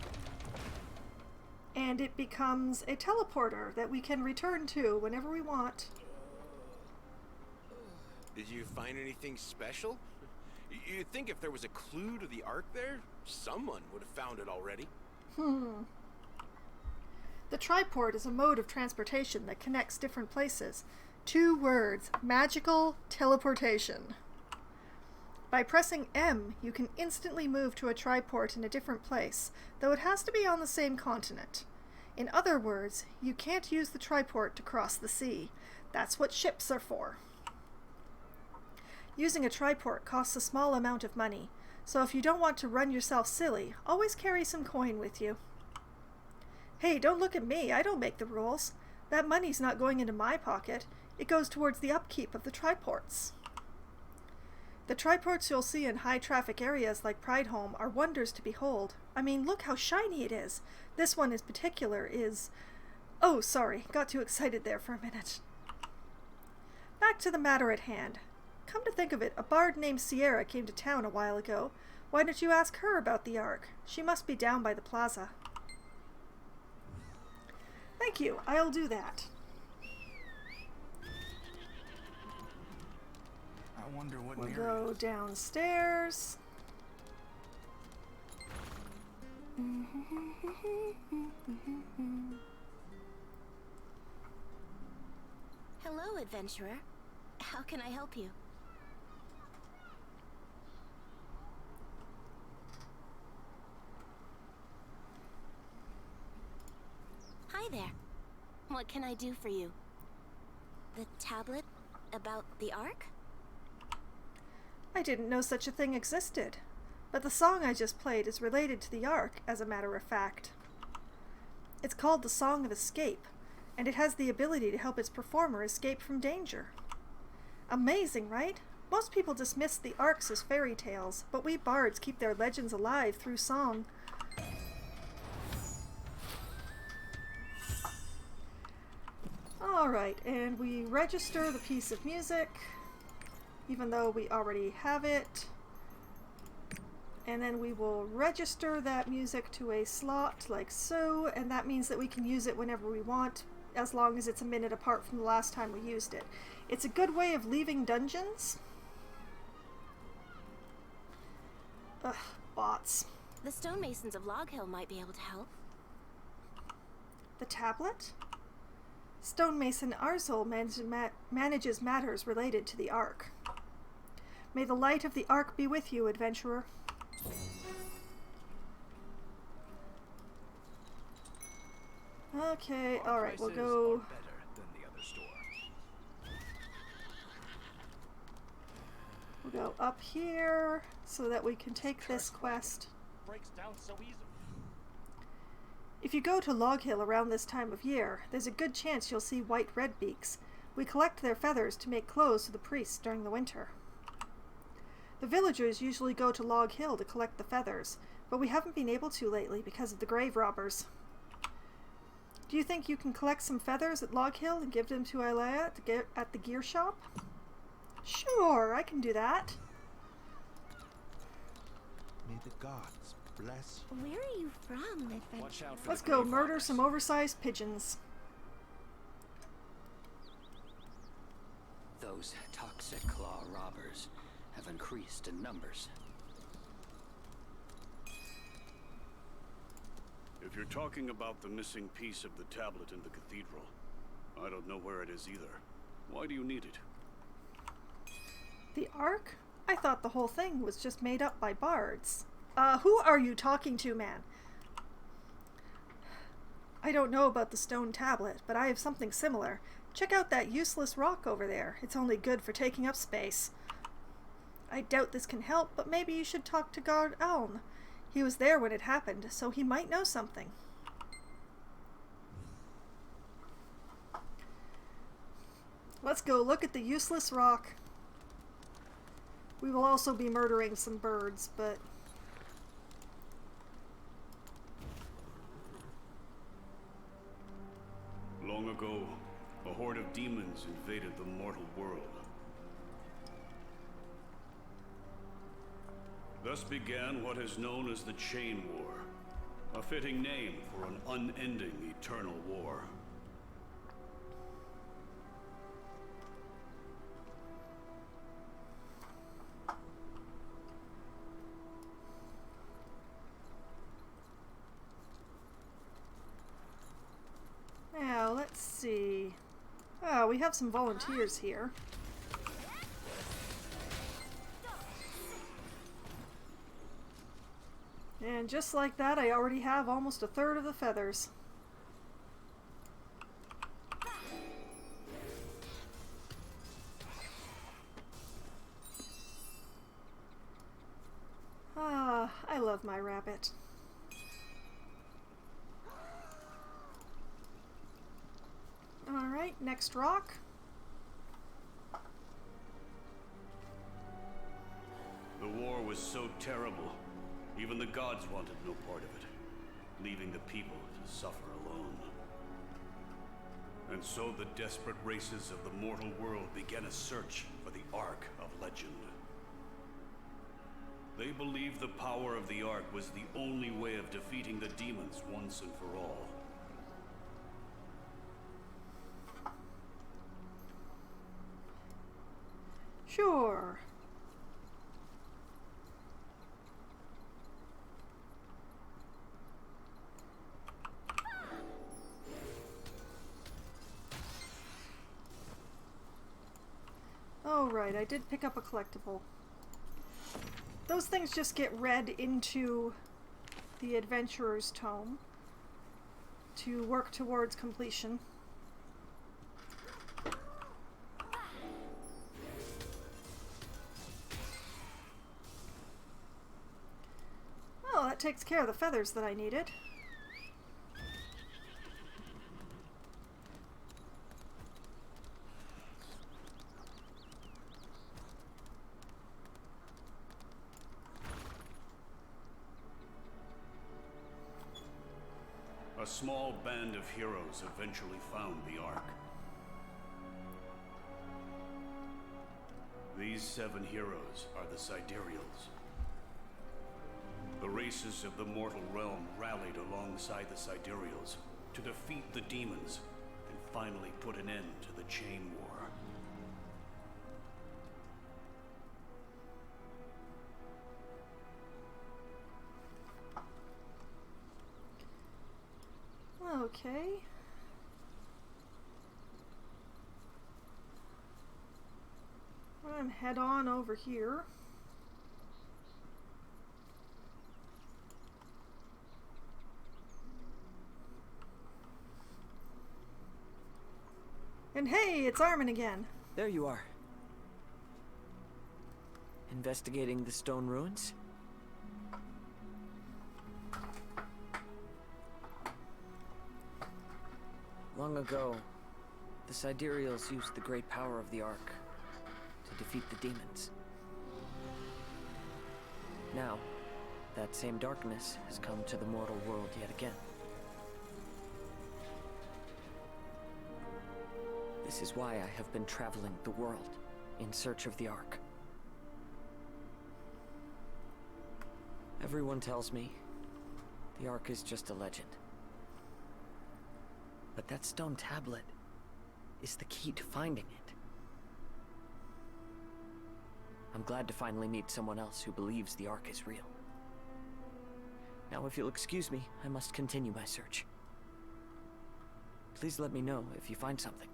And and it becomes a teleporter that we can return to whenever we want. Did you find anything special? You'd think if there was a clue to the Ark there, someone would have found it already. The triport is a mode of transportation that connects different places. 2 words: magical teleportation. By pressing M, you can instantly move to a triport in a different place, though it has to be on the same continent. In other words, you can't use the triport to cross the sea. That's what ships are for. Using a triport costs a small amount of money, so if you don't want to run yourself silly, always carry some coin with you. Hey, don't look at me, I don't make the rules. That money's not going into my pocket. It goes towards the upkeep of the triports. The triports you'll see in high-traffic areas like Prideholme are wonders to behold. I mean, look how shiny it is. This one in particular is... Oh, sorry, got too excited there for a minute. Back to the matter at hand. Come to think of it, a bard named Sierra came to town a while ago. Why don't you ask her about the Ark? She must be down by the plaza. Thank you, I'll do that. I wonder what We'll go downstairs. Hello, adventurer. How can I help you? Hi there. What can I do for you? The tablet about the Ark? I didn't know such a thing existed, but the song I just played is related to the Ark, as a matter of fact. It's called the Song of Escape, and it has the ability to help its performer escape from danger. Amazing, right? Most people dismiss the Arks as fairy tales, but we bards keep their legends alive through song. Alright, and we register the piece of music, even though we already have it. And then we will register that music to a slot like so, and that means that we can use it whenever we want, as long as it's a minute apart from the last time we used it. It's a good way of leaving dungeons. Ugh, bots. The stonemasons of Log Hill might be able to help. The tablet? Stonemason Arzul manages matters related to the Ark. May the light of the Ark be with you, adventurer. Okay, alright, we'll go... We'll go up here so that we can take this quest. Breaks down so easily. If you go to Log Hill around this time of year, there's a good chance you'll see white redbeaks. We collect their feathers to make clothes for the priests during the winter. The villagers usually go to Log Hill to collect the feathers, but we haven't been able to lately because of the grave robbers. Do you think you can collect some feathers at Log Hill and give them to Ilea at the gear shop? Sure, I can do that. May the gods bless you. Where are you from, adventurer? Watch out for Let's go murder some oversized pigeons. Those toxic claw robbers have increased in numbers. If you're talking about the missing piece of the tablet in the cathedral, I don't know where it is either. Why do you need it? The Ark? I thought the whole thing was just made up by bards. Who are you talking to, man? I don't know about the stone tablet, but I have something similar. Check out that useless rock over there. It's only good for taking up space. I doubt this can help, but maybe you should talk to Guard Elm. He was there when it happened, so he might know something. Let's go look at the useless rock. We will also be murdering some birds, but... Long ago, a horde of demons invaded the mortal world. Thus began what is known as the Chain War. A fitting name for an unending eternal war. Now, let's see. Oh, we have some volunteers here. And just like that, I already have almost a third of the feathers. Ah, I love my rabbit. Alright, next rock. The war was so terrible. Even the gods wanted no part of it, leaving the people to suffer alone. And so the desperate races of the mortal world began a search for the Ark of Legend. They believed the power of the Ark was the only way of defeating the demons once and for all. Sure. Oh, right, I did pick up a collectible. Those things just get read into the Adventurer's Tome to work towards completion. Well, that takes care of the feathers that I needed. A small band of heroes eventually found the Ark. These 7 heroes are the Sidereals. The races of the mortal realm rallied alongside the Sidereals to defeat the demons and finally put an end to the Chain War. Okay. I'm head on over here. And hey, it's Armin again. There you are. Investigating the stone ruins? Long ago, the Sidereals used the great power of the Ark to defeat the demons. Now, that same darkness has come to the mortal world yet again. This is why I have been traveling the world in search of the Ark. Everyone tells me the Ark is just a legend. But that stone tablet is the key to finding it. I'm glad to finally meet someone else who believes the Ark is real. Now, if you'll excuse me, I must continue my search. Please let me know if you find something.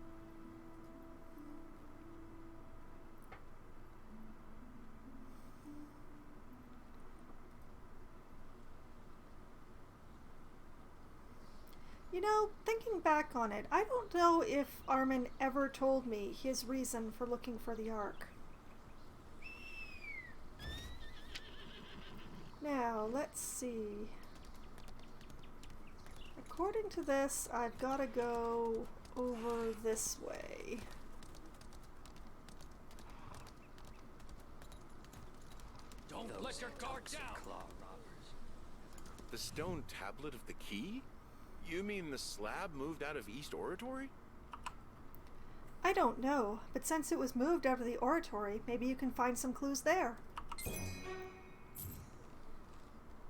You know, thinking back on it, I don't know if Armin ever told me his reason for looking for the Ark. Now, let's see. According to this, I've got to go over this way. Don't let your guard down! The stone tablet of the key? You mean the slab moved out of East Oratory? I don't know, but since it was moved out of the oratory, maybe you can find some clues there.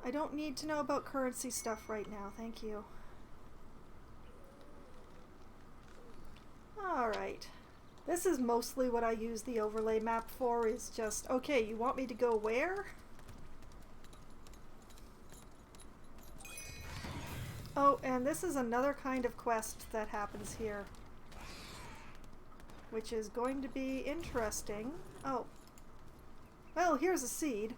I don't need to know about currency stuff right now, thank you. Alright. This is mostly what I use the overlay map for, is just, okay, you want me to go where? Oh, and this is another kind of quest that happens here, which is going to be interesting. Oh. Well, here's a seed.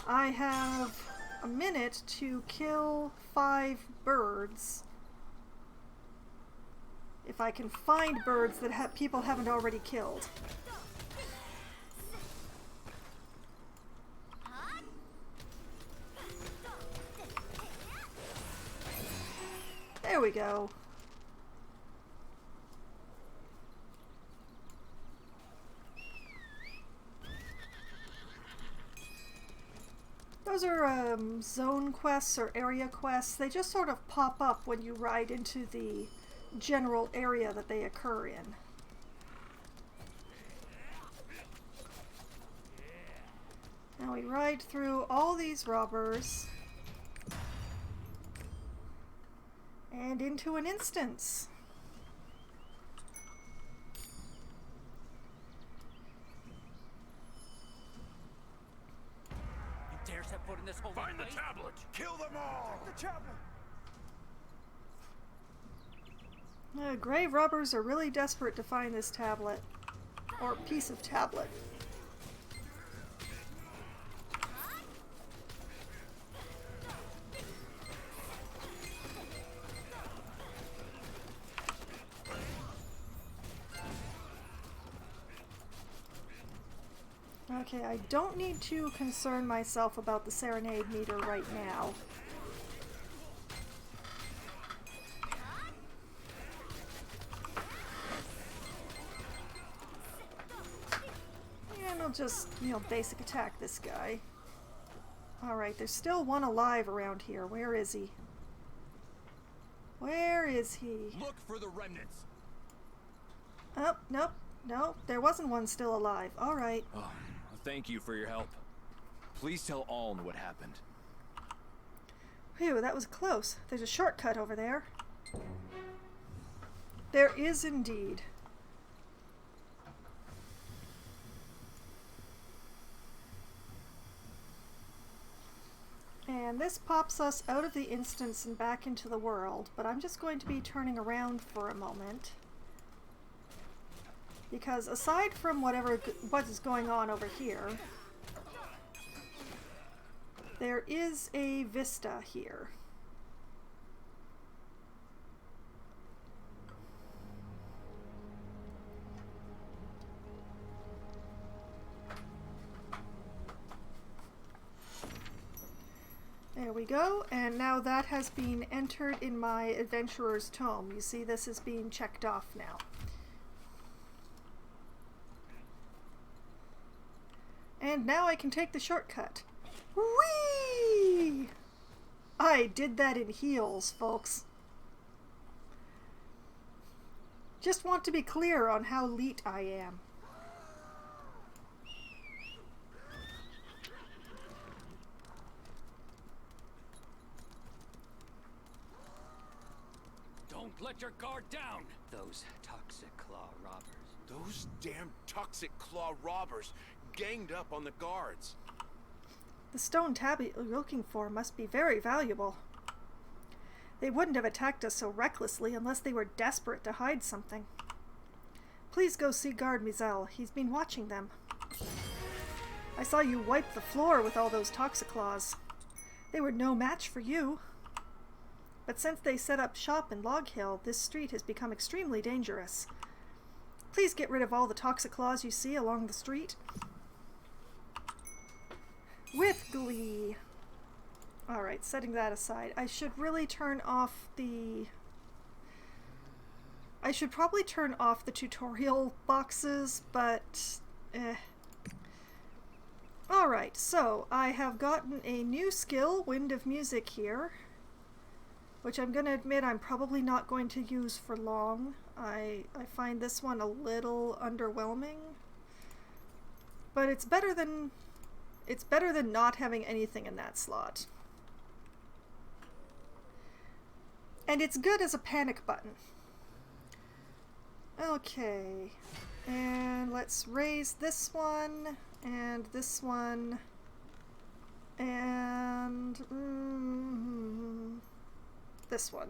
I have a minute to kill 5 birds. If I can find birds that people haven't already killed. There we go. Those are zone quests or area quests. They just sort of pop up when you ride into the general area that they occur in. Now we ride through all these robbers and into an instance. You dare set foot in this holy Find the place? tablet! Kill them all! The tablet! Grave robbers are really desperate to find this tablet, or piece of tablet. Okay, I don't need to concern myself about the serenade meter right now. And I'll just, basic attack this guy. Alright, there's still one alive around here. Where is he? Where is he? Look for the remnants. Oh, nope. No, there wasn't one still alive. Alright. Oh, thank you for your help. Please tell Aln what happened. Phew, that was close. There's a shortcut over there. There is indeed. And this pops us out of the instance and back into the world, but I'm just going to be turning around for a moment. Because aside from what is going on over here, there is a vista here. There we go, and now that has been entered in my adventurer's tome. You see, this is being checked off now. And now I can take the shortcut. Whee! I did that in heels, folks. Just want to be clear on how elite I am. Don't let your guard down! Those toxic claw robbers. Those damn toxic claw robbers ganged up on the guards. The stone tablet you're looking for must be very valuable. They wouldn't have attacked us so recklessly unless they were desperate to hide something. Please go see Guard Mizell. He's been watching them. I saw you wipe the floor with all those toxiclaws. They were no match for you. But since they set up shop in Log Hill, this street has become extremely dangerous. Please get rid of all the toxiclaws you see along the street. With glee. Alright, setting that aside. I should really turn off the... I should probably turn off the tutorial boxes, but... Alright, so I have gotten a new skill, Wind of Music here, which I'm going to admit I'm probably not going to use for long. I find this one a little underwhelming, but it's better than It's better than not having anything in that slot. And it's good as a panic button. Okay. And let's raise this one, and this one, and this one.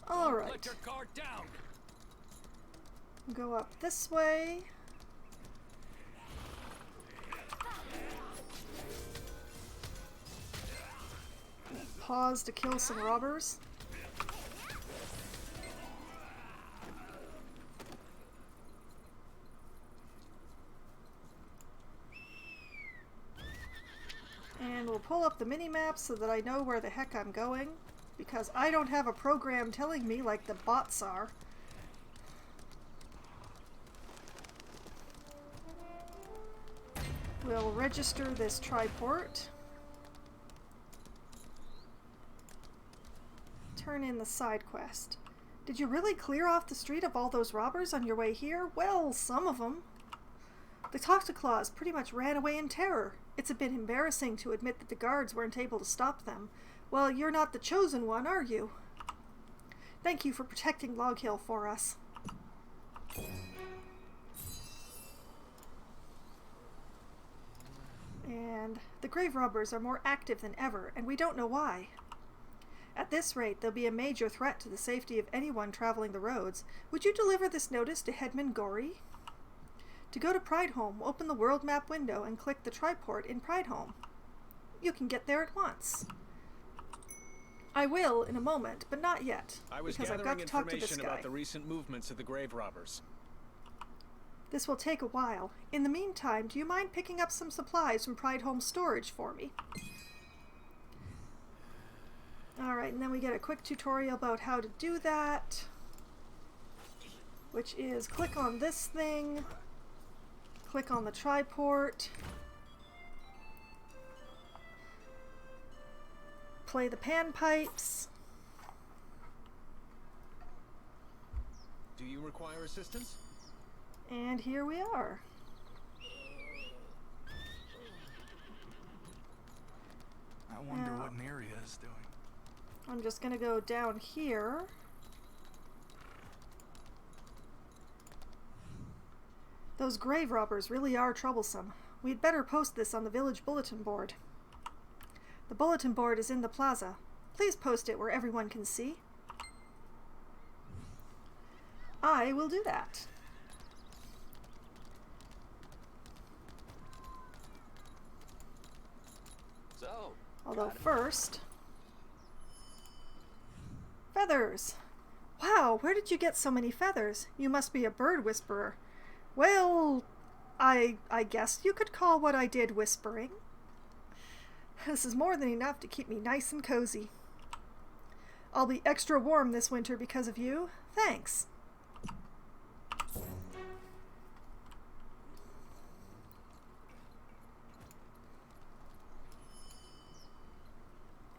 All right. Let your guard down. Go up this way. Pause to kill some robbers. And we'll pull up the mini-map so that I know where the heck I'm going, because I don't have a program telling me like the bots are. We'll register this triport. Turn in the side quest. Did you really clear off the street of all those robbers on your way here? Well, some of them. The Toxiclaws pretty much ran away in terror. It's a bit embarrassing to admit that the guards weren't able to stop them. Well, you're not the chosen one, are you? Thank you for protecting Log Hill for us. And the grave robbers are more active than ever, and we don't know why. At this rate, they'll be a major threat to the safety of anyone traveling the roads. Would you deliver this notice to Headman Gory? To go to Prideholme, open the world map window and click the triport in Prideholme. You can get there at once. I will in a moment, but not yet, because I've got to talk to this information guy. about the recent movements of the grave robbers. This will take a while. In the meantime, do you mind picking up some supplies from Prideholme storage for me? Alright, and then we get a quick tutorial about how to do that, which is click on this thing, click on the triport, play the panpipes. Do you require assistance? And here we are. I wonder what Neria is doing. I'm just gonna go down here. Those grave robbers really are troublesome. We'd better post this on the village bulletin board. The bulletin board is in the plaza. Please post it where everyone can see. I will do that. So, although first... Feathers! Wow, where did you get so many feathers? You must be a bird whisperer. Well, I guess you could call what I did whispering. This is more than enough to keep me nice and cozy. I'll be extra warm this winter because of you. Thanks.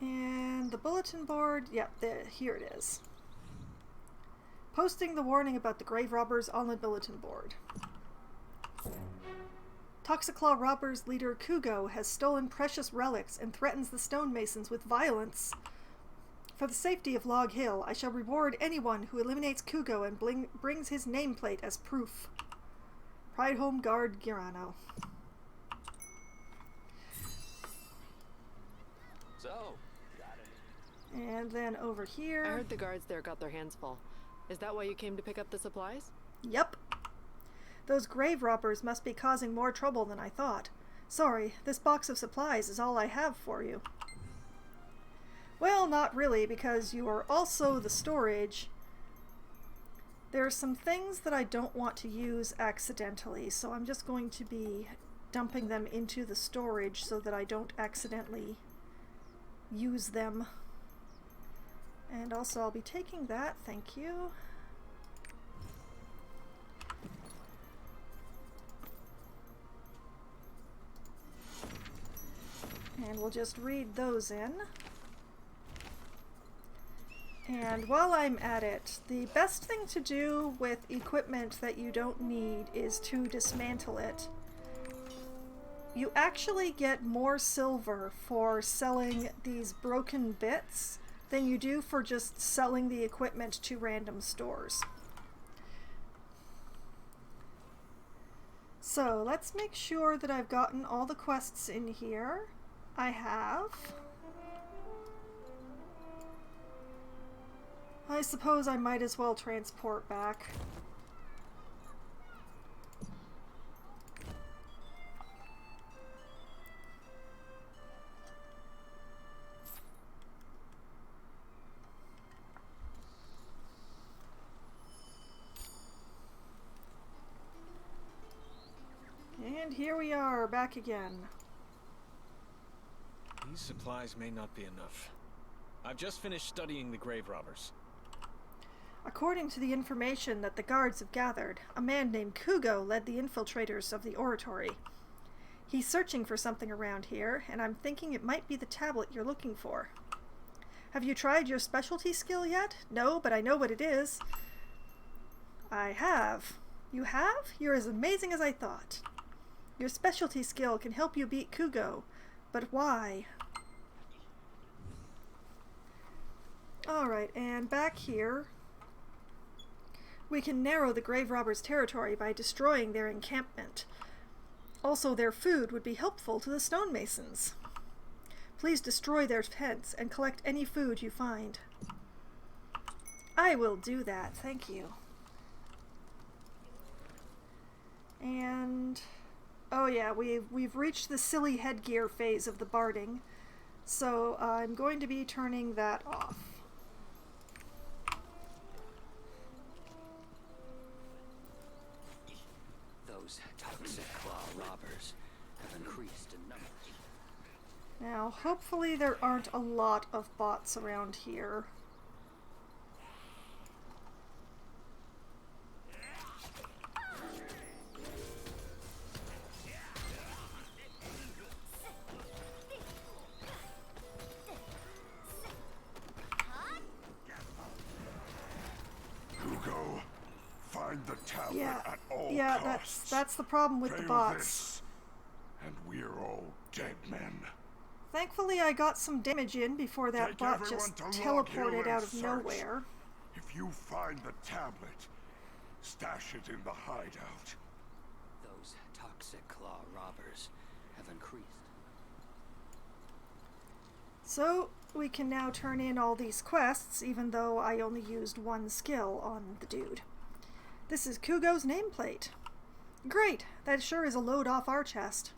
And the bulletin board, yep, here it is. Posting the warning about the grave robbers on the bulletin board. Toxiclaw robbers leader Kugo has stolen precious relics and threatens the stonemasons with violence. For the safety of Log Hill, I shall reward anyone who eliminates Kugo and brings his nameplate as proof. Prideholme Guard Girano. So, and then over here... I heard the guards there got their hands full. Is that why you came to pick up the supplies? Yep. Those grave robbers must be causing more trouble than I thought. Sorry, this box of supplies is all I have for you. Well, not really, because you are also the storage. There are some things that I don't want to use accidentally, so I'm just going to be dumping them into the storage so that I don't accidentally use them. And also I'll be taking that, thank you. And we'll just read those in. And while I'm at it, the best thing to do with equipment that you don't need is to dismantle it. You actually get more silver for selling these broken bits than you do for just selling the equipment to random stores. So let's make sure that I've gotten all the quests in here. I have. I suppose I might as well transport back. And here we are, back again. These supplies may not be enough. I've just finished studying the grave robbers. According to the information that the guards have gathered, a man named Kugo led the infiltrators of the oratory. He's searching for something around here, and I'm thinking it might be the tablet you're looking for. Have you tried your specialty skill yet? No, but I know what it is. I have. You have? You're as amazing as I thought. Your specialty skill can help you beat Kugo, but why? Alright, and back here, we can narrow the grave robbers' territory by destroying their encampment. Also, their food would be helpful to the stonemasons. Please destroy their tents and collect any food you find. I will do that, thank you. And oh yeah, we've reached the silly headgear phase of the barding, so I'm going to be turning that off. Those toxic claw robbers have increased in numbers. Now, hopefully there aren't a lot of bots around here. Hugo, find the tablet at all costs. that's the problem with the Fail bots. this, and we're all dead men. Thankfully, I got some damage in before that Take bot everyone just to Log teleported Hill and out of search. nowhere. If you find the tablet, stash it in the hideout. Those toxic claw robbers have increased. So, we can now turn in all these quests, even though I only used one skill on the dude. This is Kugo's nameplate. Great! That sure is a load off our chest.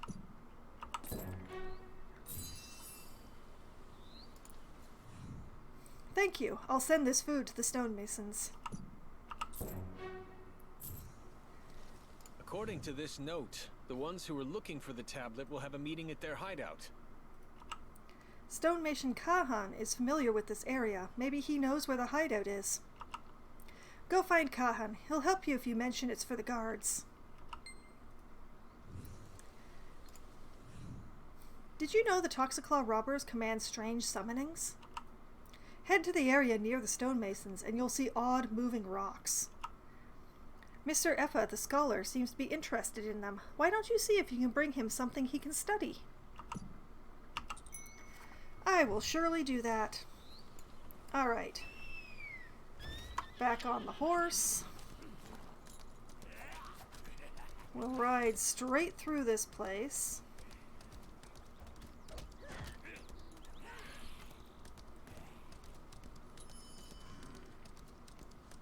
Thank you. I'll send this food to the stonemasons. According to this note, the ones who are looking for the tablet will have a meeting at their hideout. Stonemason Kahan is familiar with this area. Maybe he knows where the hideout is. Go find Kahan. He'll help you if you mention it's for the guards. Did you know the Toxiclaw robbers command strange summonings? Head to the area near the stonemasons and you'll see odd moving rocks. Mr. Effa, the scholar, seems to be interested in them. Why don't you see if you can bring him something he can study? I will surely do that. Alright. Back on the horse. We'll ride straight through this place.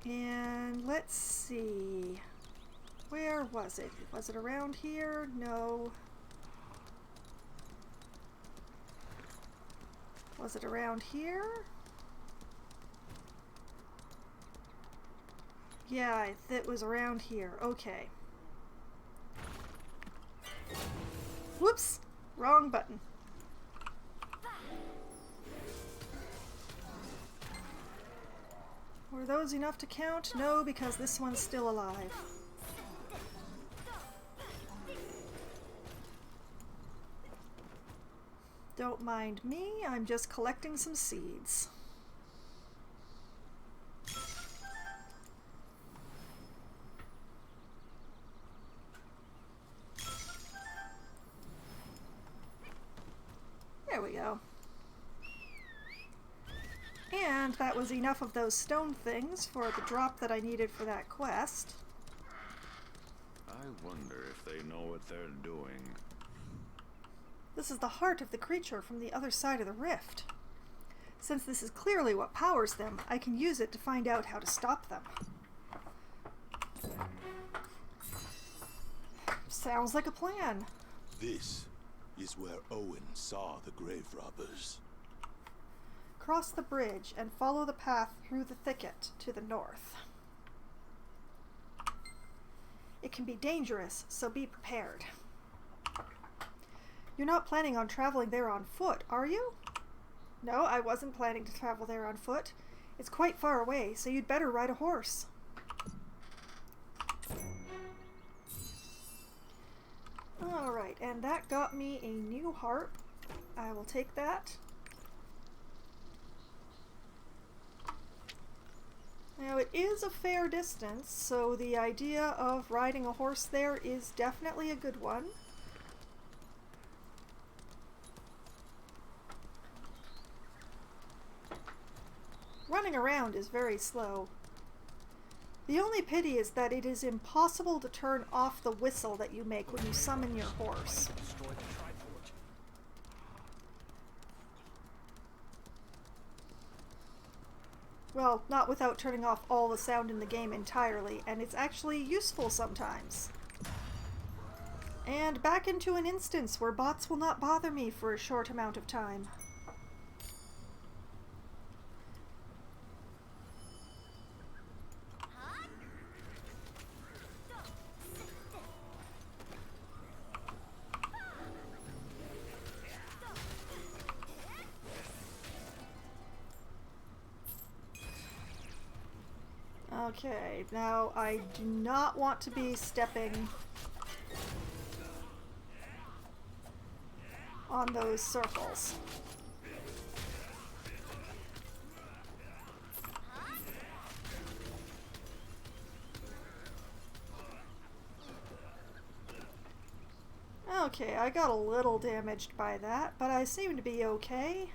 And let's see. Where was it? Was it around here? No. Was it around here? Yeah, it was around here. Okay. Whoops! Wrong button. Were those enough to count? No, because this one's still alive. Don't mind me, I'm just collecting some seeds. And that was enough of those stone things for the drop that I needed for that quest. I wonder if they know what they're doing. This is the heart of the creature from the other side of the rift. Since this is clearly what powers them, I can use it to find out how to stop them. Sounds like a plan. This is where Owen saw the grave robbers. Cross the bridge and follow the path through the thicket to the north. It can be dangerous, so be prepared. You're not planning on traveling there on foot, are you? No, I wasn't planning to travel there on foot. It's quite far away, so you'd better ride a horse. Alright, and that got me a new harp. I will take that. Now, it is a fair distance, so the idea of riding a horse there is definitely a good one. Running around is very slow. The only pity is that it is impossible to turn off the whistle that you make when you summon your horse. Well, not without turning off all the sound in the game entirely, and it's actually useful sometimes. And back into an instance where bots will not bother me for a short amount of time. Okay, now I do not want to be stepping on those circles. Okay, I got a little damaged by that, but I seem to be okay.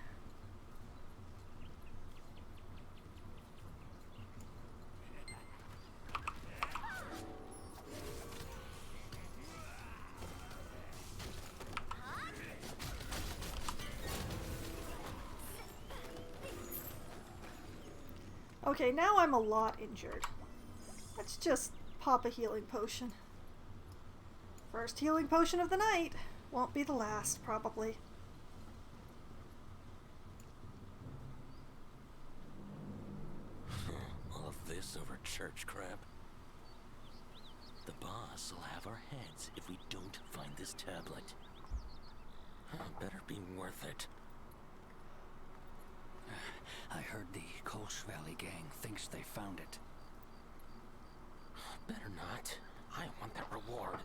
Okay, now I'm a lot injured. Let's just pop a healing potion. First healing potion of the night. Won't be the last, probably. All of this over church crap. The boss will have our heads if we don't find this tablet. Better be worth it. I heard the Kolsch Valley gang thinks they found it. Better not. I want that reward.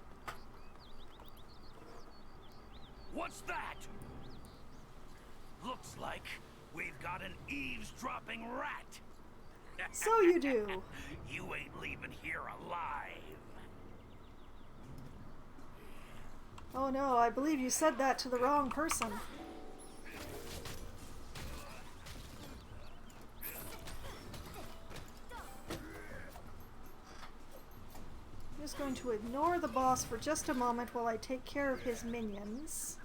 What's that? Looks like we've got an eavesdropping rat. So you do. You ain't leaving here alive. Oh no, I believe you said that to the wrong person. I'm just going to ignore the boss for just a moment while I take care of his minions.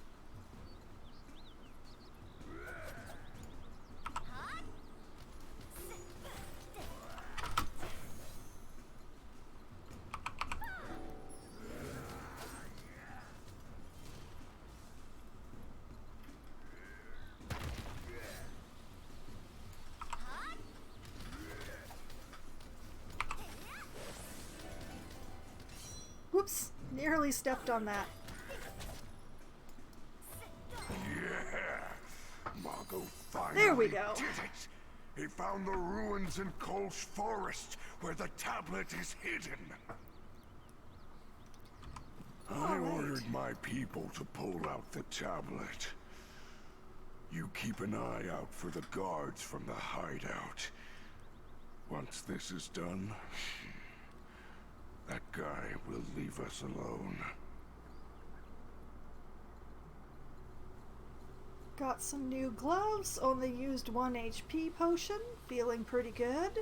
Whoops, nearly stepped on that. Yeah, Margot finally There we go. did it. He found the ruins in Kolsch Forest where the tablet is hidden. I ordered my people to pull out the tablet. You keep an eye out for the guards from the hideout. Once this is done, that guy will leave us alone. Got some new gloves, only used 1 HP potion, feeling pretty good.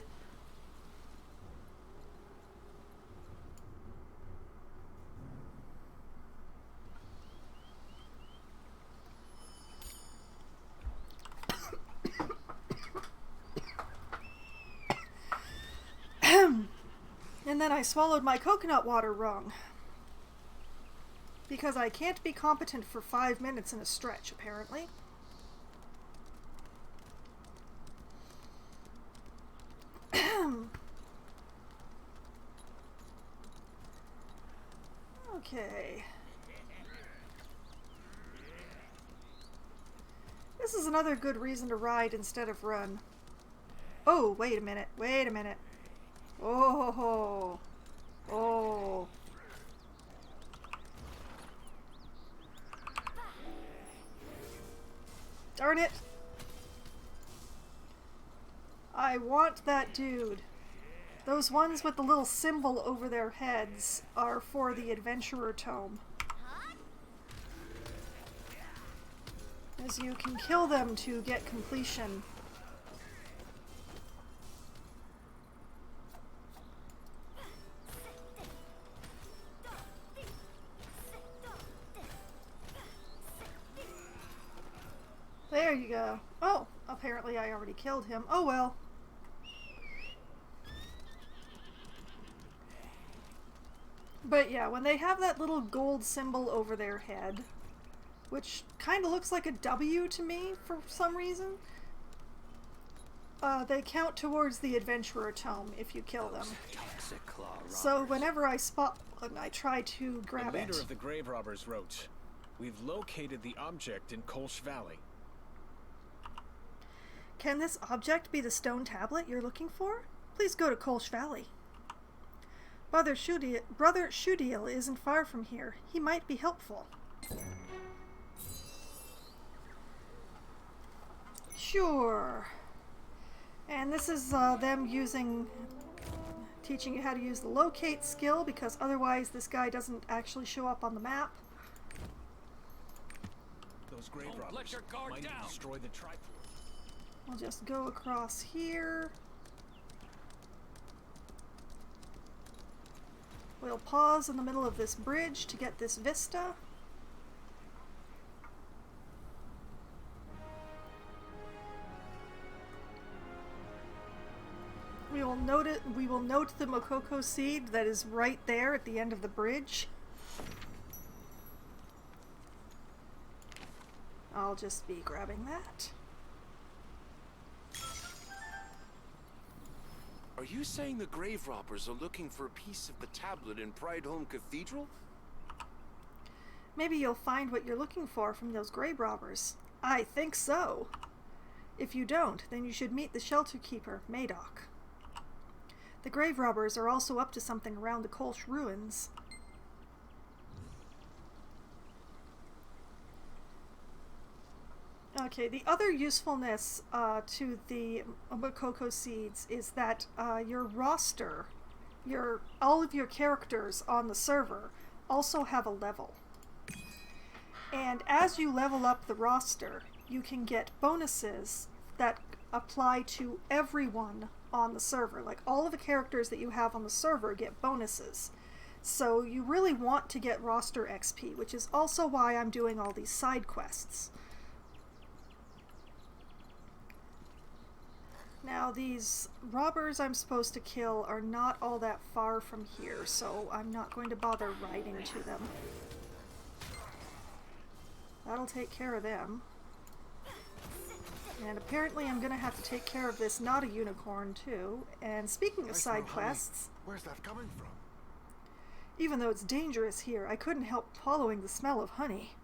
And then I swallowed my coconut water wrong. Because I can't be competent for 5 minutes in a stretch, apparently. Okay. This is another good reason to ride instead of run. Oh, wait a minute. Wait a minute. Oh. Oh. Darn it. I want that dude. Those ones with the little symbol over their heads are for the Adventurer Tome. As you can kill them to get completion. There you go. Oh, apparently I already killed him. Oh well. But yeah, when they have that little gold symbol over their head, which kind of looks like a W to me for some reason, they count towards the Adventurer Tome if you kill them. So whenever I spot one, I try to grab it. The leader of the grave robbers wrote, "We've located the object in Kolsch Valley." Can this object be the stone tablet you're looking for? Please go to Kolsch Valley. Brother Shudiel isn't far from here. He might be helpful. Sure. And this is them teaching you how to use the locate skill, because otherwise this guy doesn't actually show up on the map. Those grave robbers might destroy the tripod. I'll just go across here. We'll pause in the middle of this bridge to get this vista. We will note the Mokoko seed that is right there at the end of the bridge. I'll just be grabbing that. Are you saying the grave robbers are looking for a piece of the tablet in Prideholm Cathedral? Maybe you'll find what you're looking for from those grave robbers. I think so. If you don't, then you should meet the shelter keeper, Madoc. The grave robbers are also up to something around the Kolsch ruins. Okay, the other usefulness to the Mokoko seeds is that your roster, all of your characters on the server also have a level. And as you level up the roster, you can get bonuses that apply to everyone on the server. Like, all of the characters that you have on the server get bonuses. So you really want to get roster XP, which is also why I'm doing all these side quests. Now, these robbers I'm supposed to kill are not all that far from here, so I'm not going to bother riding to them. That'll take care of them. And apparently I'm going to have to take care of this not a unicorn too. And speaking of side quests... Where's that coming from? Even though it's dangerous here, I couldn't help following the smell of honey.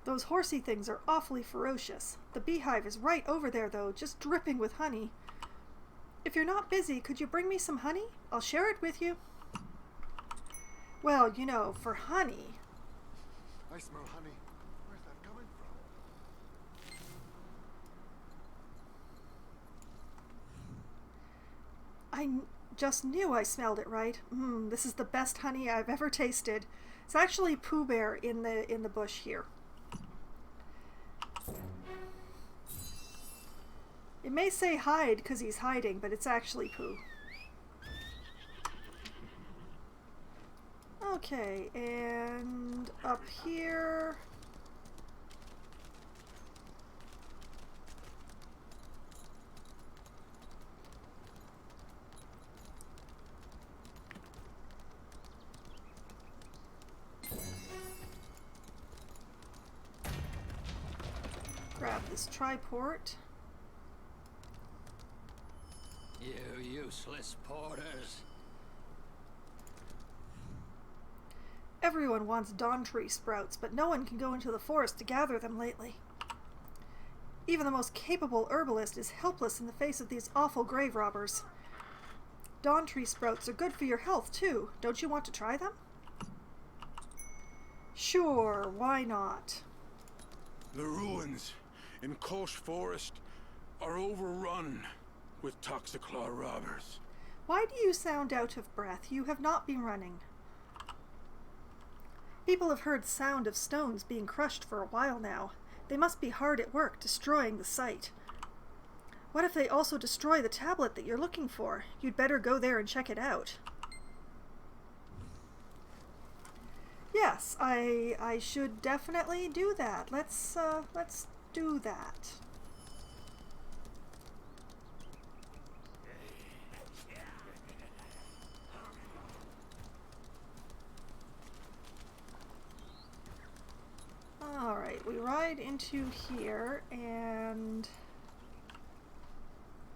Those horsey things are awfully ferocious. The beehive is right over there though, just dripping with honey. If you're not busy, could you bring me some honey? I'll share it with you. Well, you know, for honey... I smell honey. Where's that coming from? I just knew I smelled it right. This is the best honey I've ever tasted. It's actually Pooh Bear in the bush here. It may say hide because he's hiding, but it's actually poo. Okay, and up here... Grab this triport. You useless porters. Everyone wants dawn tree sprouts, but no one can go into the forest to gather them lately. Even the most capable herbalist is helpless in the face of these awful grave robbers. Dawn tree sprouts are good for your health, too. Don't you want to try them? Sure, why not? The ruins in Kolsch Forest are overrun with Toxiclaw robbers. Why do you sound out of breath? You have not been running. People have heard sound of stones being crushed for a while now. They must be hard at work destroying the site. What if they also destroy the tablet that you're looking for? You'd better go there and check it out. Yes, I should definitely do that. Let's do that. Alright, we ride into here and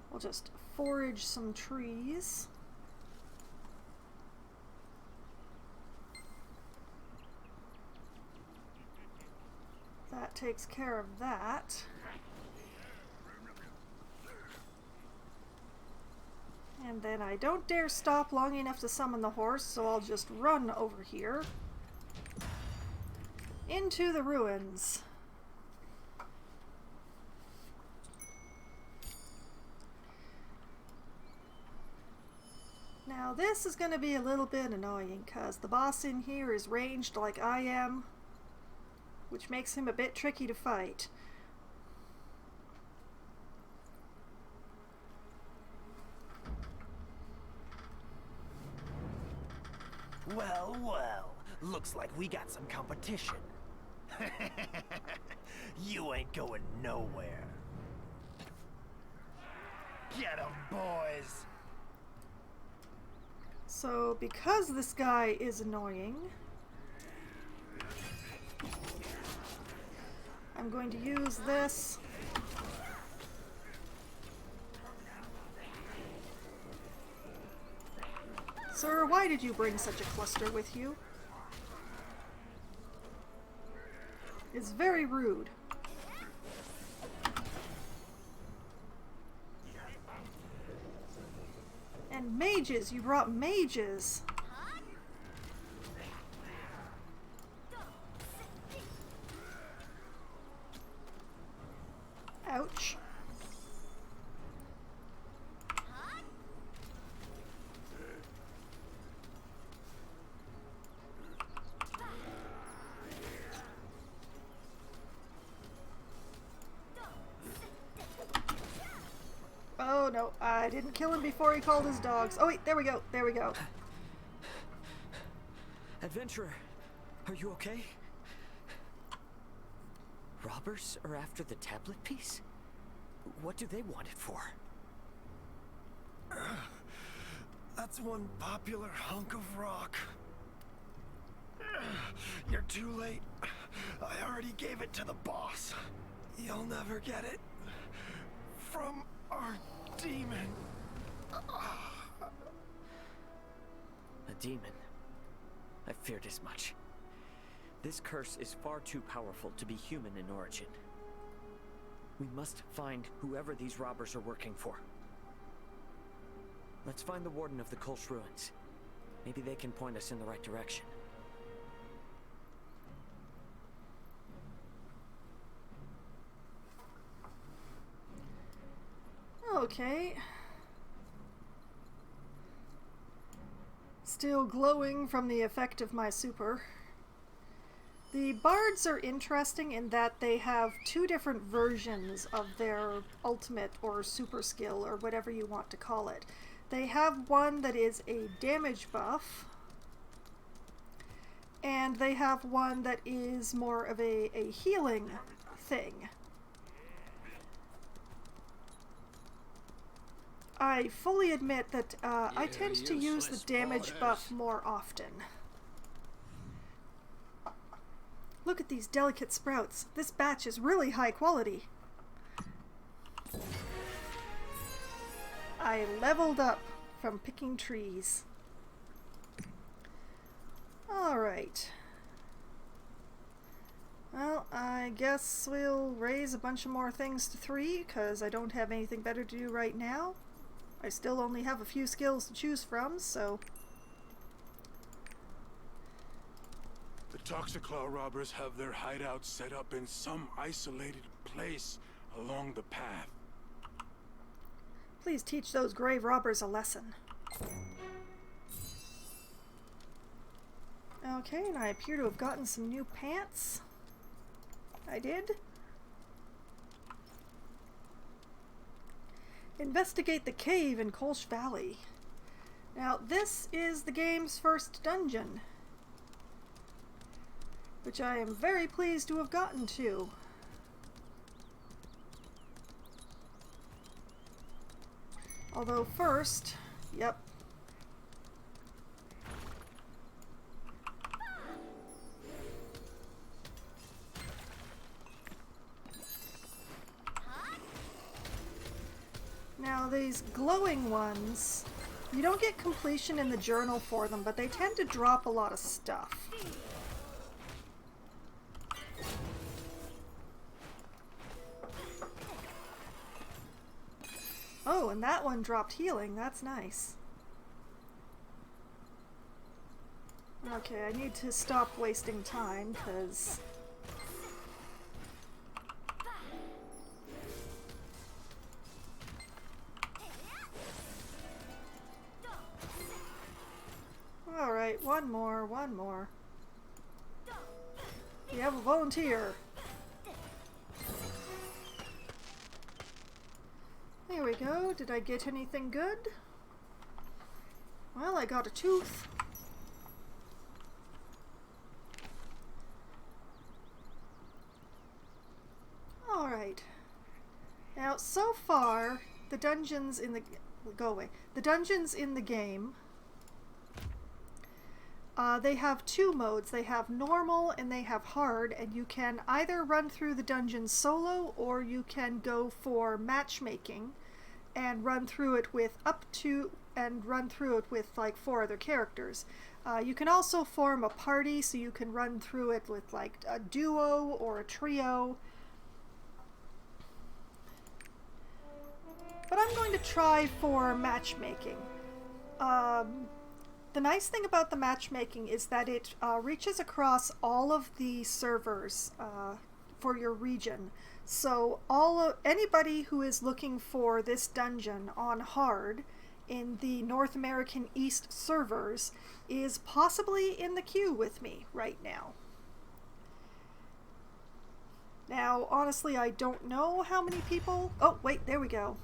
we'll just forage some trees. That takes care of that. And then I don't dare stop long enough to summon the horse, so I'll just run over here into the ruins. Now this is going to be a little bit annoying because the boss in here is ranged like I am, which makes him a bit tricky to fight. Well, well, looks like we got some competition. You ain't going nowhere. Get 'em, boys! So, because this guy is annoying, I'm going to use this. Sir, why did you bring such a cluster with you? It's very rude. And mages, you brought mages. Ouch. Oh no, I didn't kill him before he called his dogs. Oh wait, there we go, there we go. Adventurer, are you okay? Robbers are after the tablet piece? What do they want it for? That's one popular hunk of rock. You're too late. I already gave it to the boss. You'll never get it. From our demon. A demon? I feared as much. This curse is far too powerful to be human in origin. We must find whoever these robbers are working for. Let's find the warden of the Kolsch ruins. Maybe they can point us in the right direction. Okay. Still glowing from the effect of my super. The bards are interesting in that they have two different versions of their ultimate or super skill or whatever you want to call it. They have one that is a damage buff, and they have one that is more of a healing thing. I fully admit that I tend to use the damage buff more often. Look at these delicate sprouts. This batch is really high quality. I leveled up from picking trees. Alright. Well, I guess we'll raise a bunch of more things to 3, because I don't have anything better to do right now. I still only have a few skills to choose from, so... The Toxiclaw robbers have their hideout set up in some isolated place along the path. Please teach those grave robbers a lesson. Okay, and I appear to have gotten some new pants. I did. Investigate the cave in Kolsch Valley. Now, this is the game's first dungeon, which I am very pleased to have gotten to. Although first, yep. Now these glowing ones, you don't get completion in the journal for them, but they tend to drop a lot of stuff. Oh, and that one dropped healing. That's nice. Okay, I need to stop wasting time, because... Alright, one more. We have a volunteer. There we go. Did I get anything good? Well, I got a tooth. Alright. Now, so far, the dungeons in the... Go away. The dungeons in the game, they have two modes. They have normal and they have hard, and you can either run through the dungeon solo, or you can go for matchmaking and run through it with like 4 other characters. You can also form a party, so you can run through it with like a duo or a trio. But I'm going to try for matchmaking. The nice thing about the matchmaking is that it reaches across all of the servers for your region. So anybody who is looking for this dungeon on hard in the North American East servers is possibly in the queue with me right now. Now, honestly, I don't know how many people... Oh, wait, there we go.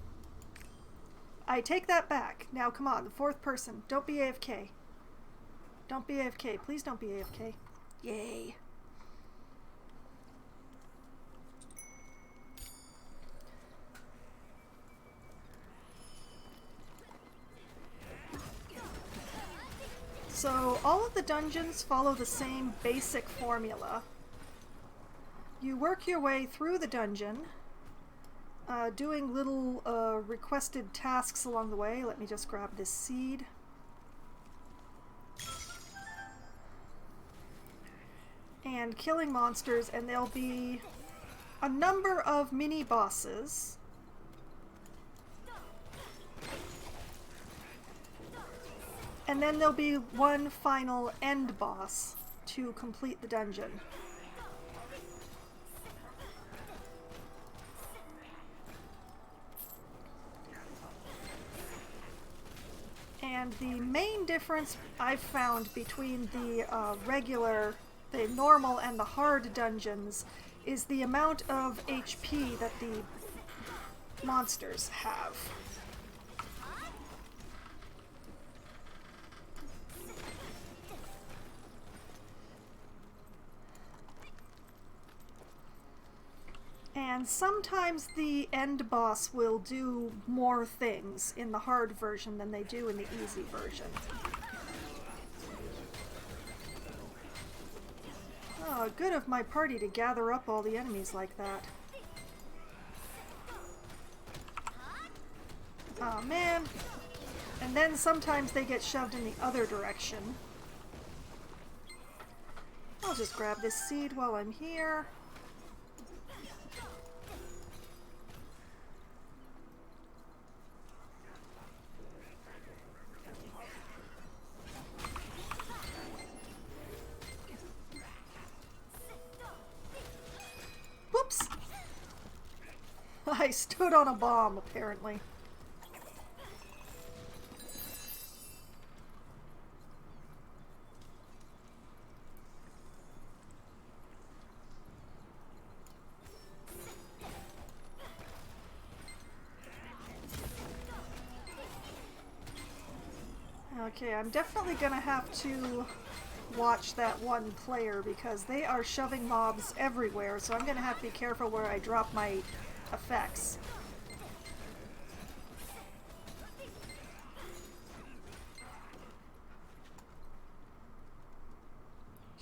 I take that back. Now, come on, the 4th person. Don't be AFK. Don't be AFK. Please don't be AFK. Yay. So, all of the dungeons follow the same basic formula. You work your way through the dungeon, doing little requested tasks along the way. Let me just grab this seed. And killing monsters, and there'll be a number of mini bosses. And then there'll be one final end boss to complete the dungeon. And the main difference I've found between the regular the normal and the hard dungeons is the amount of HP that the monsters have. And sometimes the end boss will do more things in the hard version than they do in the easy version. Oh, good of my party to gather up all the enemies like that. Oh man. And then sometimes they get shoved in the other direction. I'll just grab this seed while I'm here. Whoops! I stood on a bomb, apparently. Okay, I'm definitely gonna have to watch that one player because they are shoving mobs everywhere, so I'm gonna have to be careful where I drop my effects.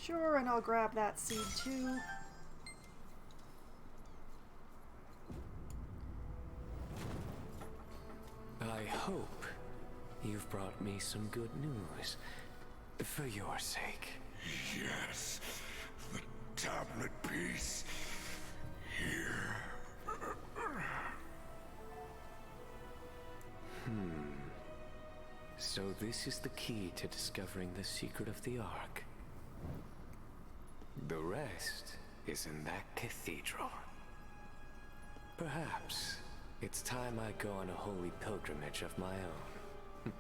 Sure, and I'll grab that seed too. I hope you've brought me some good news. For your sake. Yes. The tablet piece. Here. So this is the key to discovering the secret of the Ark. The rest is in that cathedral. Perhaps it's time I go on a holy pilgrimage of my own.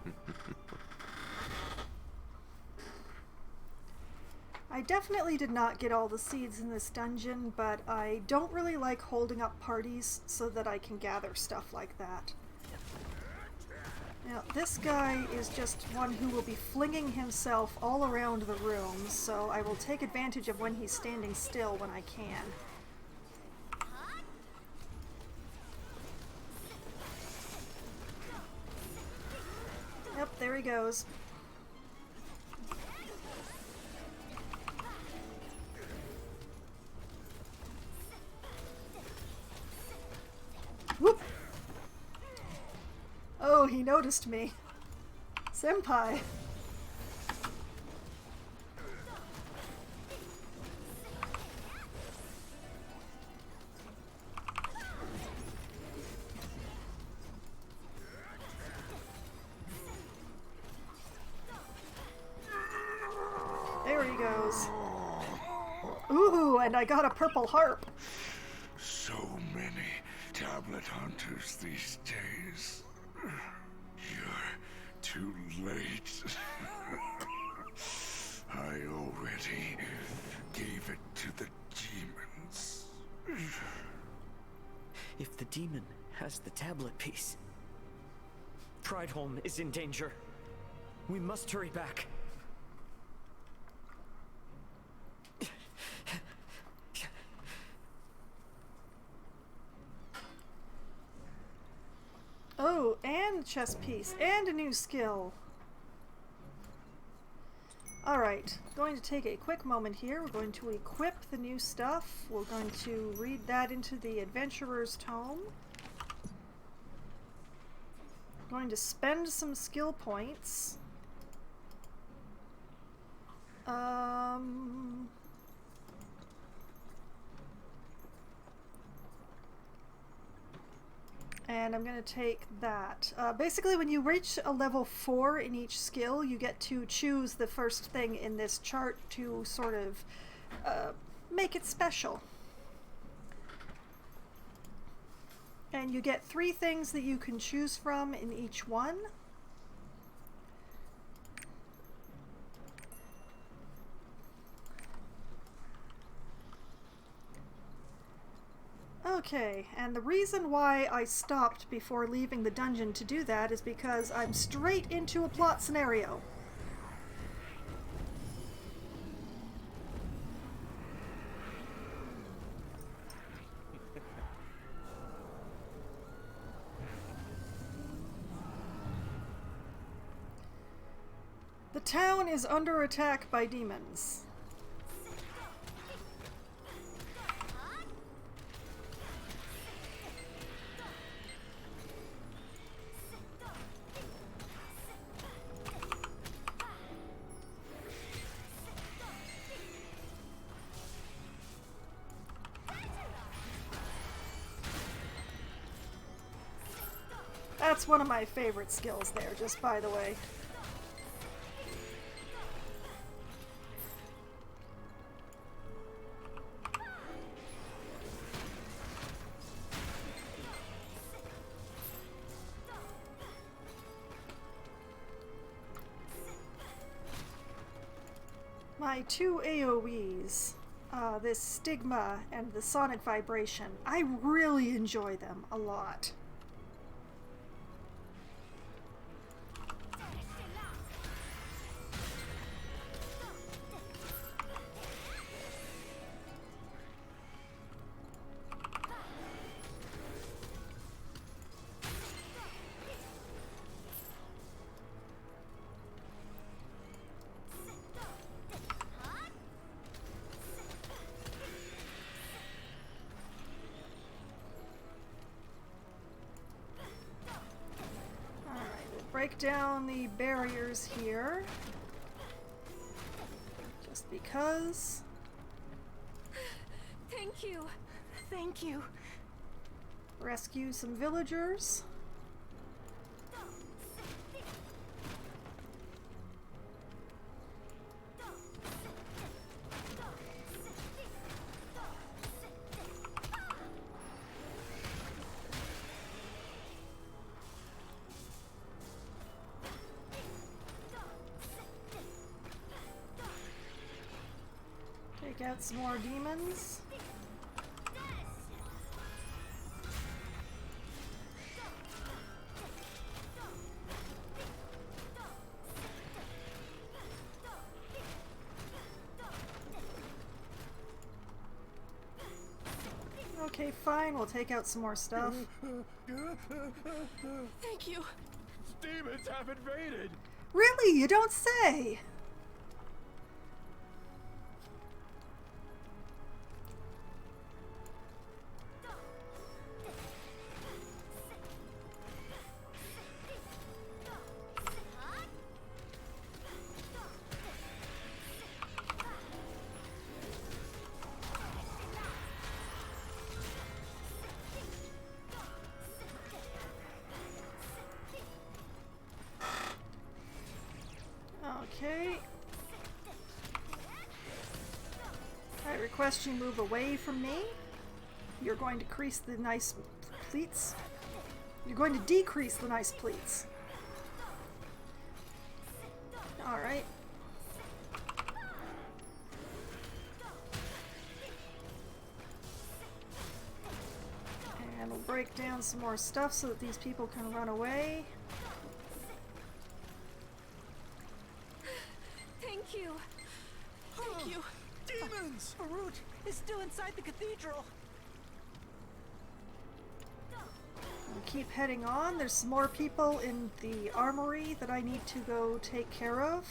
I definitely did not get all the seeds in this dungeon, but I don't really like holding up parties so that I can gather stuff like that. Now, this guy is just one who will be flinging himself all around the room, so I will take advantage of when he's standing still when I can. Yep, there he goes. Whoop! Oh, he noticed me. Senpai. There he goes. Ooh, and I got a purple harp. So many tablet hunters these days. You're too late. I already gave it to the demons. If the demon has the tablet piece, Prideholm is in danger. We must hurry back. Oh, and chess piece, and a new skill. Alright, going to take a quick moment here. We're going to equip the new stuff. We're going to read that into the Adventurer's Tome. Going to spend some skill points. And I'm going to take that. Basically, when you reach a level 4 in each skill, you get to choose the first thing in this chart to sort of make it special. And you get 3 things that you can choose from in each one. Okay, and the reason why I stopped before leaving the dungeon to do that is because I'm straight into a plot scenario. The town is under attack by demons. That's one of my favorite skills there, just by the way. My two AoEs, this Stigma and the Sonic Vibration, I really enjoy them a lot. Break down the barriers here. Just because. Thank you. Thank you. Rescue some villagers. Take out some more demons. Okay, fine, we'll take out some more stuff. Thank you. Demons have invaded! Really? You don't say! Okay. I request you move away from me. You're going to decrease the nice pleats. You're going to decrease the nice pleats. Alright. And we'll break down some more stuff so that these people can run away. Thank you. Thank you. Demons! Farouk is still inside the cathedral. We'll keep heading on. There's some more people in the armory that I need to go take care of.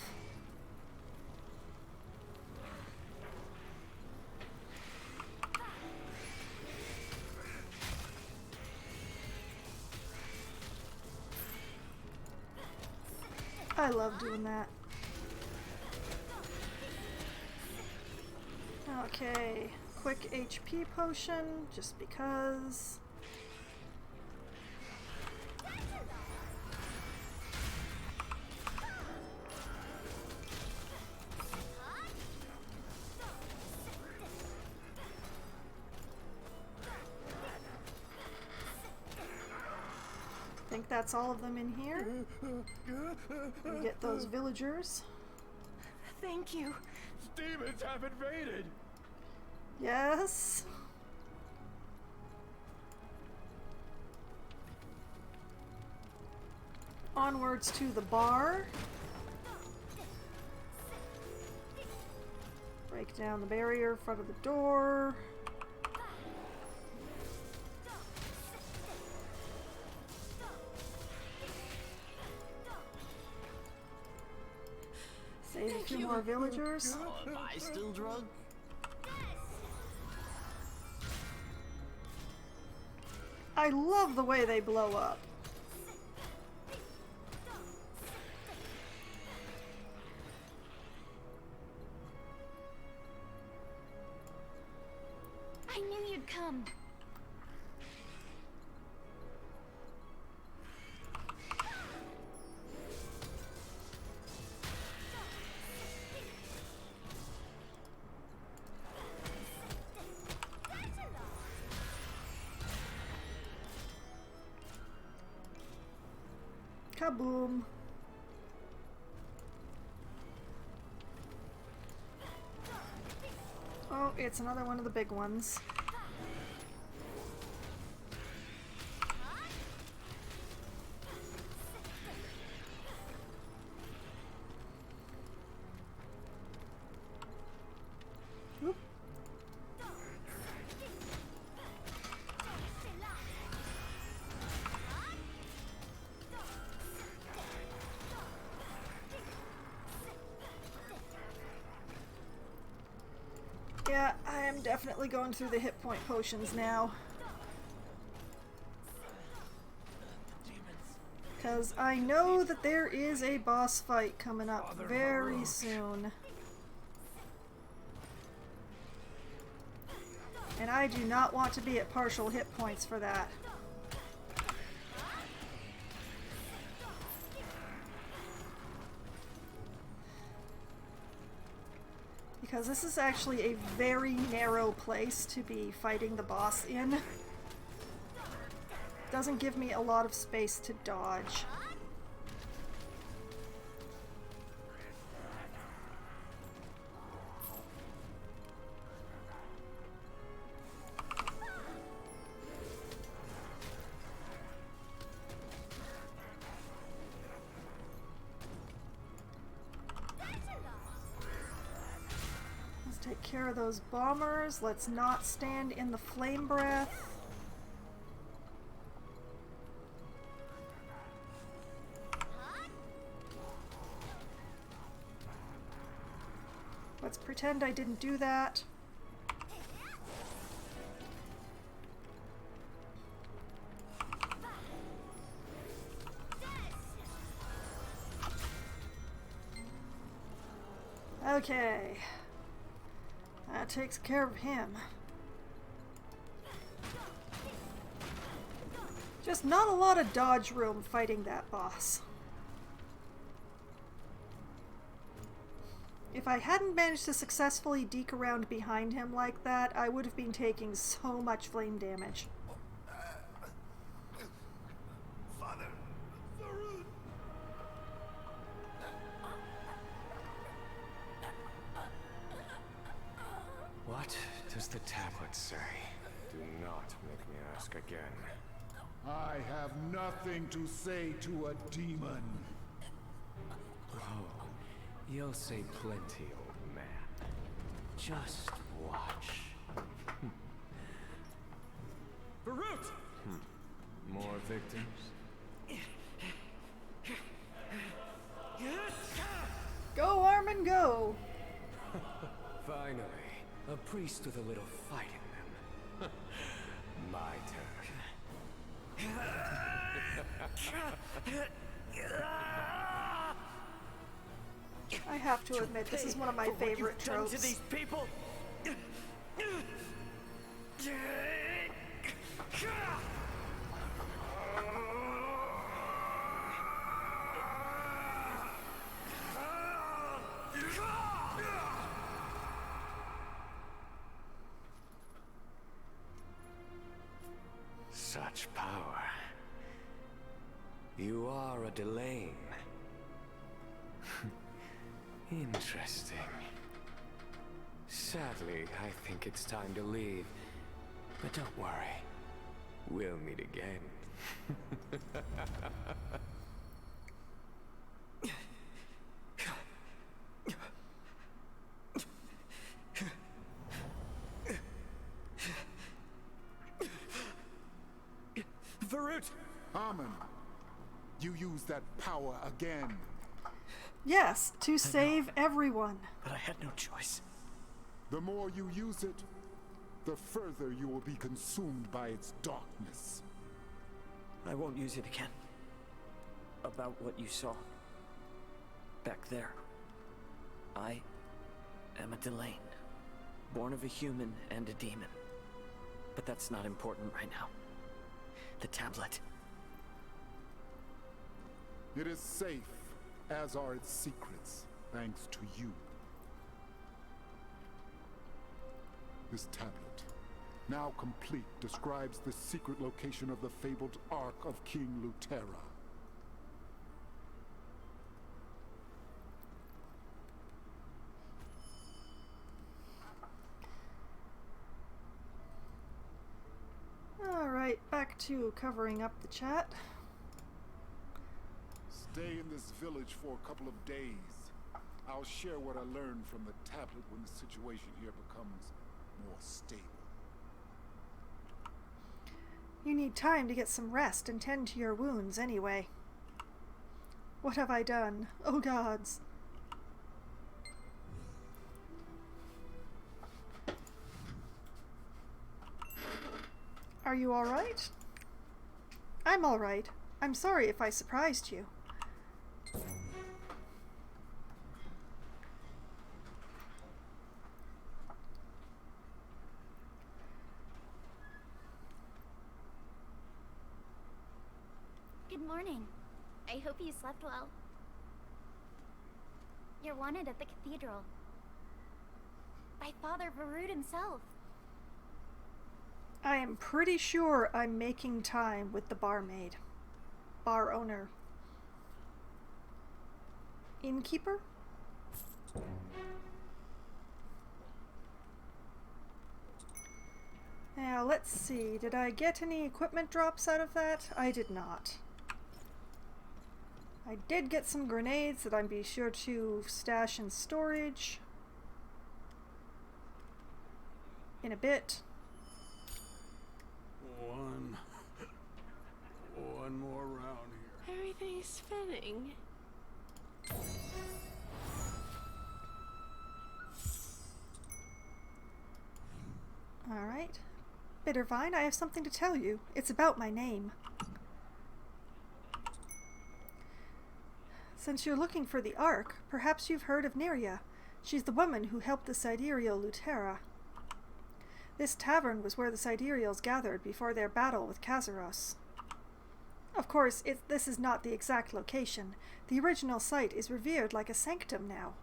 I love doing that. Okay, quick HP potion, just because. I think that's all of them in here. We get those villagers. Thank you. Demons have invaded! Yes. Onwards to the bar. Break down the barrier in front of the door. Save a few more villagers. Am I still drunk? I love the way they blow up. I knew you'd come. Kaboom. Oh, it's another one of the big ones. Oop. Yeah, I am definitely going through the hit point potions now. Because I know that there is a boss fight coming up very soon. And I do not want to be at partial hit points for that. Because this is actually a very narrow place to be fighting the boss in. Doesn't give me a lot of space to dodge. Take care of those bombers. Let's not stand in the flame breath. Let's pretend I didn't do that. Okay. That takes care of him. Just not a lot of dodge room fighting that boss. If I hadn't managed to successfully deke around behind him like that, I would have been taking so much flame damage. What does the tablet say? Do not make me ask again. I have nothing to say to a demon. Oh, you'll say plenty, old man. Just watch. Barut! More victims? Go, Armin, go! Finally, a priest with a little fight in them. My turn. I have to admit, this is one of my favorite tropes. To these people. Such power. You are a Delane. Interesting. Sadly, I think it's time to leave. But don't worry. We'll meet again. Varut! Amen. You use that power again. Yes, to save everyone. But I had no choice. The more you use it, the further you will be consumed by its darkness. I won't use it again. About what you saw. Back there. I am a Delane. Born of a human and a demon. But that's not important right now. The tablet. It is safe, as are its secrets, thanks to you. This tablet, now complete, describes the secret location of the fabled Ark of King Lutera. Alright, back to covering up the chat. Stay in this village for a couple of days. I'll share what I learned from the tablet when the situation here becomes more stable. You need time to get some rest and tend to your wounds anyway. What have I done? Oh gods. Are you alright? I'm alright. I'm sorry if I surprised you. Good morning. I hope you slept well. You're wanted at the cathedral. By Father Varut himself. I am pretty sure I'm making time with the barmaid. Bar owner. Innkeeper? Now, let's see. Did I get any equipment drops out of that? I did not. I did get some grenades that I'd be sure to stash in storage. In a bit. One more round here. Everything's spinning. Alright. Bittervine, I have something to tell you. It's about my name. Since you're looking for the Ark, perhaps you've heard of Neria. She's the woman who helped the Sidereal Lutera. This tavern was where the Sidereals gathered before their battle with Kazaros. Of course, this is not the exact location. The original site is revered like a sanctum now.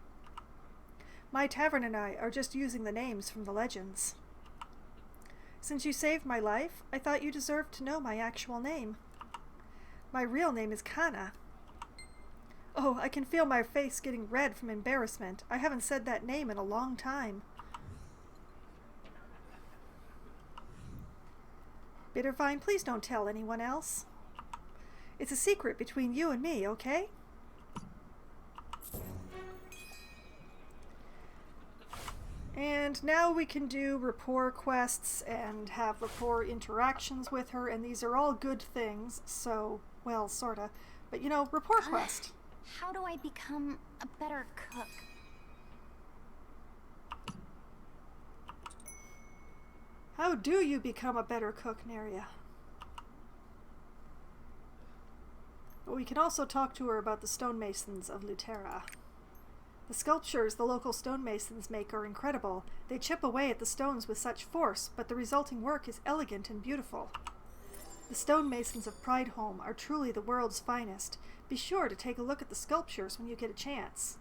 My tavern and I are just using the names from the legends. Since you saved my life, I thought you deserved to know my actual name. My real name is Kana. Oh, I can feel my face getting red from embarrassment. I haven't said that name in a long time. Bittervine, please don't tell anyone else. It's a secret between you and me, okay? And now we can do rapport quests and have rapport interactions with her, and these are all good things, so, well, sorta. But, you know, rapport quest. How do I become a better cook? How do you become a better cook, Neria? But we can also talk to her about the stonemasons of Lutera. The sculptures the local stonemasons make are incredible. They chip away at the stones with such force, but the resulting work is elegant and beautiful. The stonemasons of Prideholm are truly the world's finest. Be sure to take a look at the sculptures when you get a chance.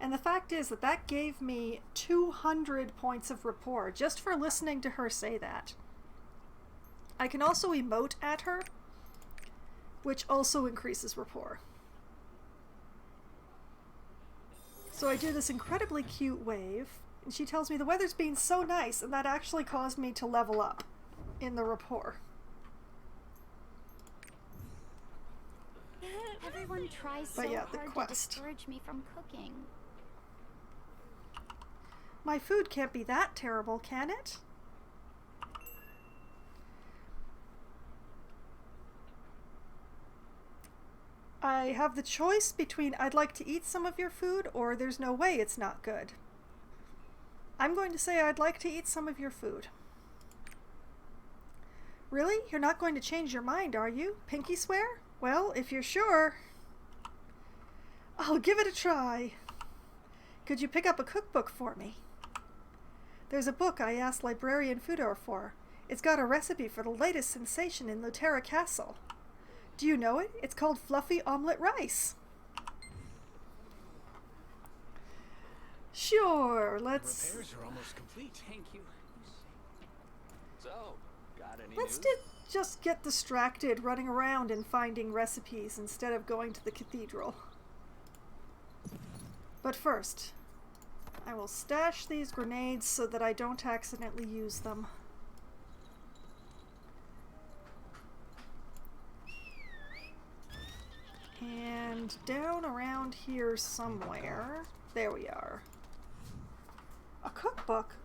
And the fact is that gave me 200 points of rapport just for listening to her say that. I can also emote at her, which also increases rapport. So I do this incredibly cute wave, and she tells me the weather's been so nice, and that actually caused me to level up in the rapport. Everyone tries so hard to discourage me from cooking. My food can't be that terrible, can it? I have the choice between I'd like to eat some of your food or there's no way it's not good. I'm going to say I'd like to eat some of your food. Really? You're not going to change your mind, are you? Pinky swear? Well, if you're sure, I'll give it a try. Could you pick up a cookbook for me? There's a book I asked librarian Fudor for. It's got a recipe for the latest sensation in Lutera Castle. Do you know it? It's called Fluffy Omelette Rice. Sure, let's... The repairs are almost complete. Thank you. So, got any Let's news? just get distracted running around and finding recipes instead of going to the cathedral. But first, I will stash these grenades so that I don't accidentally use them. And down around here somewhere, there we are. A cookbook?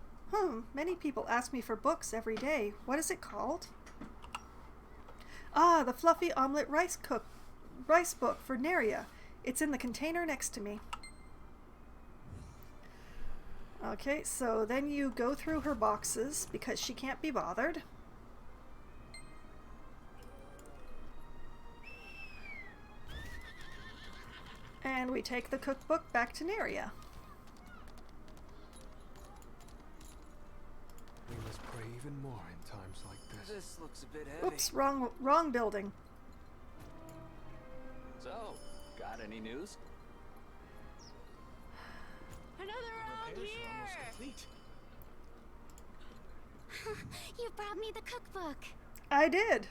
Many people ask me for books every day. What is it called? Ah, the Fluffy Omelette Rice book for Neria. It's in the container next to me. Okay, so then you go through her boxes because she can't be bothered. And we take the cookbook back to Neria. We must pray even more in times like this. This looks a bit heavy. Oops, wrong building. So, got any news? Another round Repairs here! are almost complete. You brought me the cookbook. I did.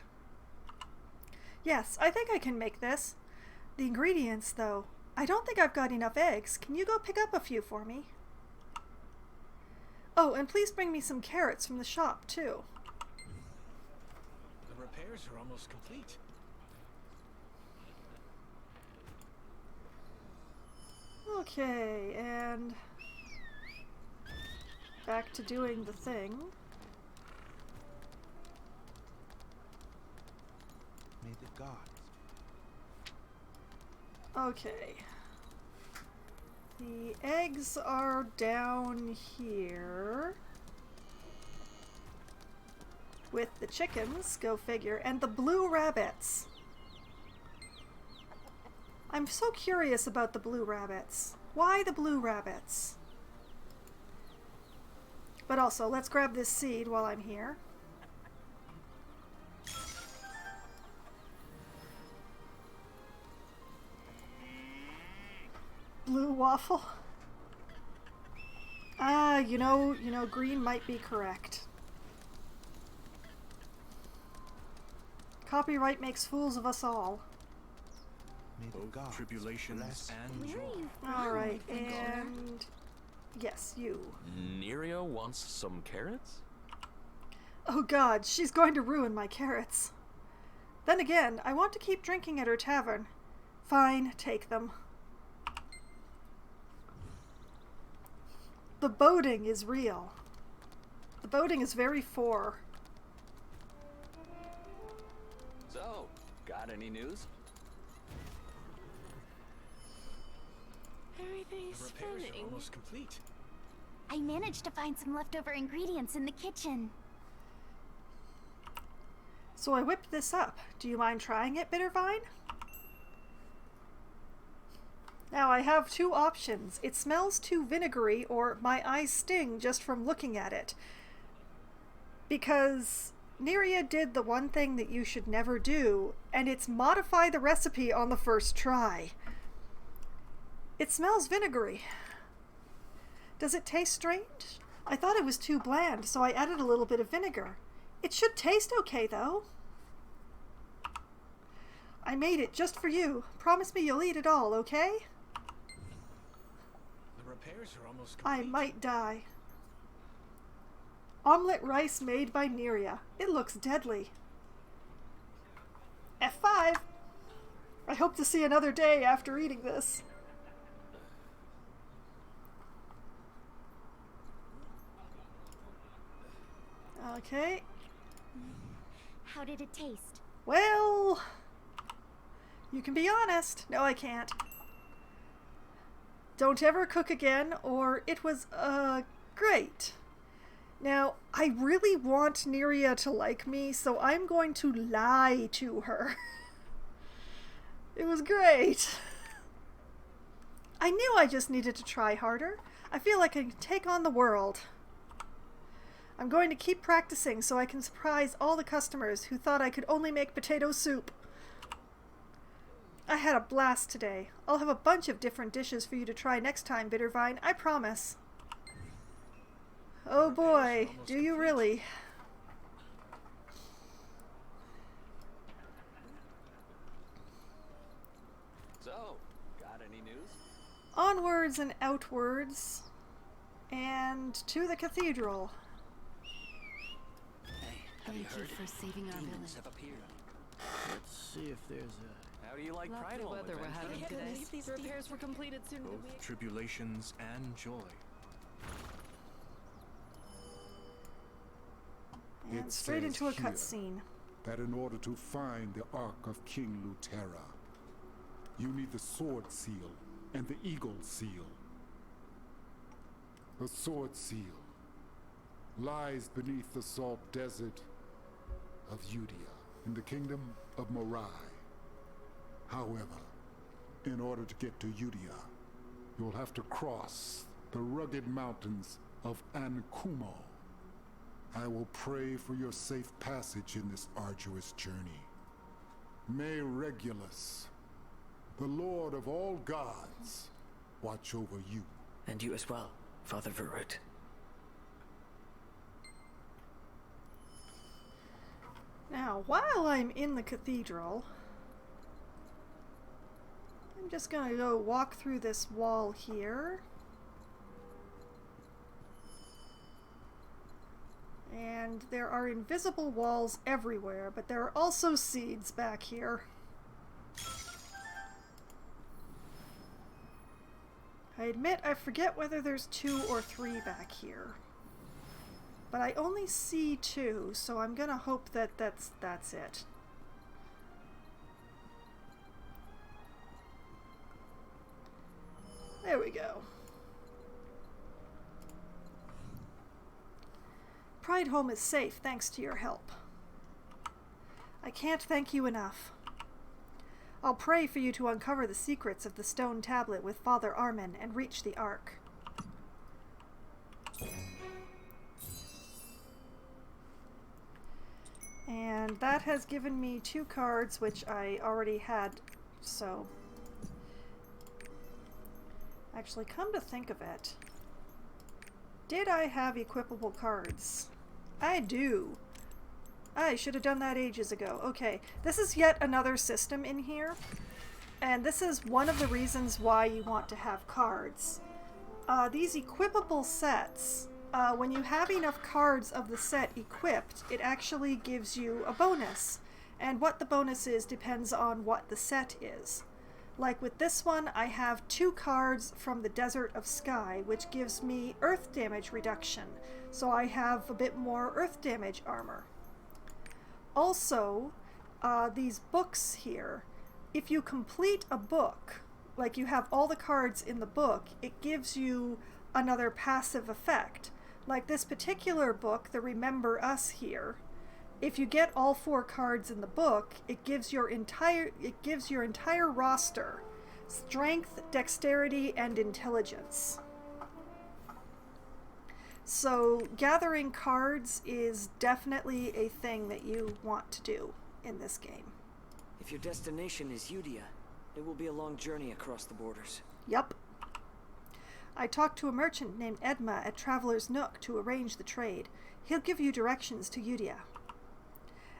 Yes, I think I can make this. The ingredients, though. I don't think I've got enough eggs. Can you go pick up a few for me? Oh, and please bring me some carrots from the shop, too. The repairs are almost complete. Okay, and back to doing the thing. May the gods. Okay. The eggs are down here. With the chickens, go figure, and the blue rabbits. I'm so curious about the blue rabbits. Why the blue rabbits? But also, let's grab this seed while I'm here. Blue waffle. Ah, you know, green might be correct. Copyright makes fools of us all. Both tribulations and joy. Alright, and... yes, you. Neria wants some carrots? Oh god, she's going to ruin my carrots. Then again, I want to keep drinking at her tavern. Fine, take them. The boating is real. The boating is very 4. So, got any news? Everything's The repairs spinning. are almost complete. I managed to find some leftover ingredients in the kitchen. So I whipped this up. Do you mind trying it, Bittervine? Now I have 2 options. It smells too vinegary, or my eyes sting just from looking at it. Because Neria did the one thing that you should never do, and it's modify the recipe on the first try. It smells vinegary. Does it taste strange? I thought it was too bland, so I added a little bit of vinegar. It should taste okay, though. I made it just for you. Promise me you'll eat it all, okay? The repairs are almost complete. I might die. Omelette rice made by Neria. It looks deadly. F5. I hope to see another day after eating this. Okay. How did it taste? Well, You can be honest. No, I can't. Don't ever cook again, or it was, great. Now, I really want Neria to like me, so I'm going to lie to her. It was great. I knew I just needed to try harder. I feel like I can take on the world. I'm going to keep practicing so I can surprise all the customers who thought I could only make potato soup. I had a blast today. I'll have a bunch of different dishes for you to try next time, Bittervine, I promise. Oh boy, do you really? So, got any news? Onwards and outwards, and to the cathedral. Thank you for saving our village. Let's see if there's a... How do you like Pride Lovely Home weather we're Adventure? having today. These repairs were completed soon. Both tribulations and joy. And It straight says into a here cutscene. that in order to find the Ark of King Luterra, you need the Sword Seal and the Eagle Seal. The Sword Seal lies beneath the salt desert of Udia in the kingdom of Morai. However, in order to get to Udia, you'll have to cross the rugged mountains of Ankumo. I will pray for your safe passage in this arduous journey. May Regulus, the Lord of all gods, watch over you. And you as well, Father Verut. Now, while I'm in the cathedral, I'm just gonna go walk through this wall here. And there are invisible walls everywhere, but there are also seeds back here. I admit I forget whether there's 2 or 3 back here. But I only see 2, so I'm gonna hope that that's it. There we go. Pride Home is safe thanks to your help. I can't thank you enough. I'll pray for you to uncover the secrets of the stone tablet with Father Armin and reach the Ark. And that has given me 2 cards, which I already had, so... Actually, come to think of it, did I have equipable cards? I do. I should have done that ages ago. Okay, this is yet another system in here, and this is one of the reasons why you want to have cards. These equipable sets, when you have enough cards of the set equipped, it actually gives you a bonus, and what the bonus is depends on what the set is. Like with this one, I have 2 cards from the Desert of Sky, which gives me earth damage reduction, so I have a bit more earth damage armor. Also, these books here, if you complete a book, like you have all the cards in the book, it gives you another passive effect. Like this particular book, the Remember Us here, if you get all 4 cards in the book, it gives your entire roster strength, dexterity, and intelligence. So gathering cards is definitely a thing that you want to do in this game. If your destination is Udia, it will be a long journey across the borders. Yup. I talked to a merchant named Edma at Traveler's Nook to arrange the trade. He'll give you directions to Udia.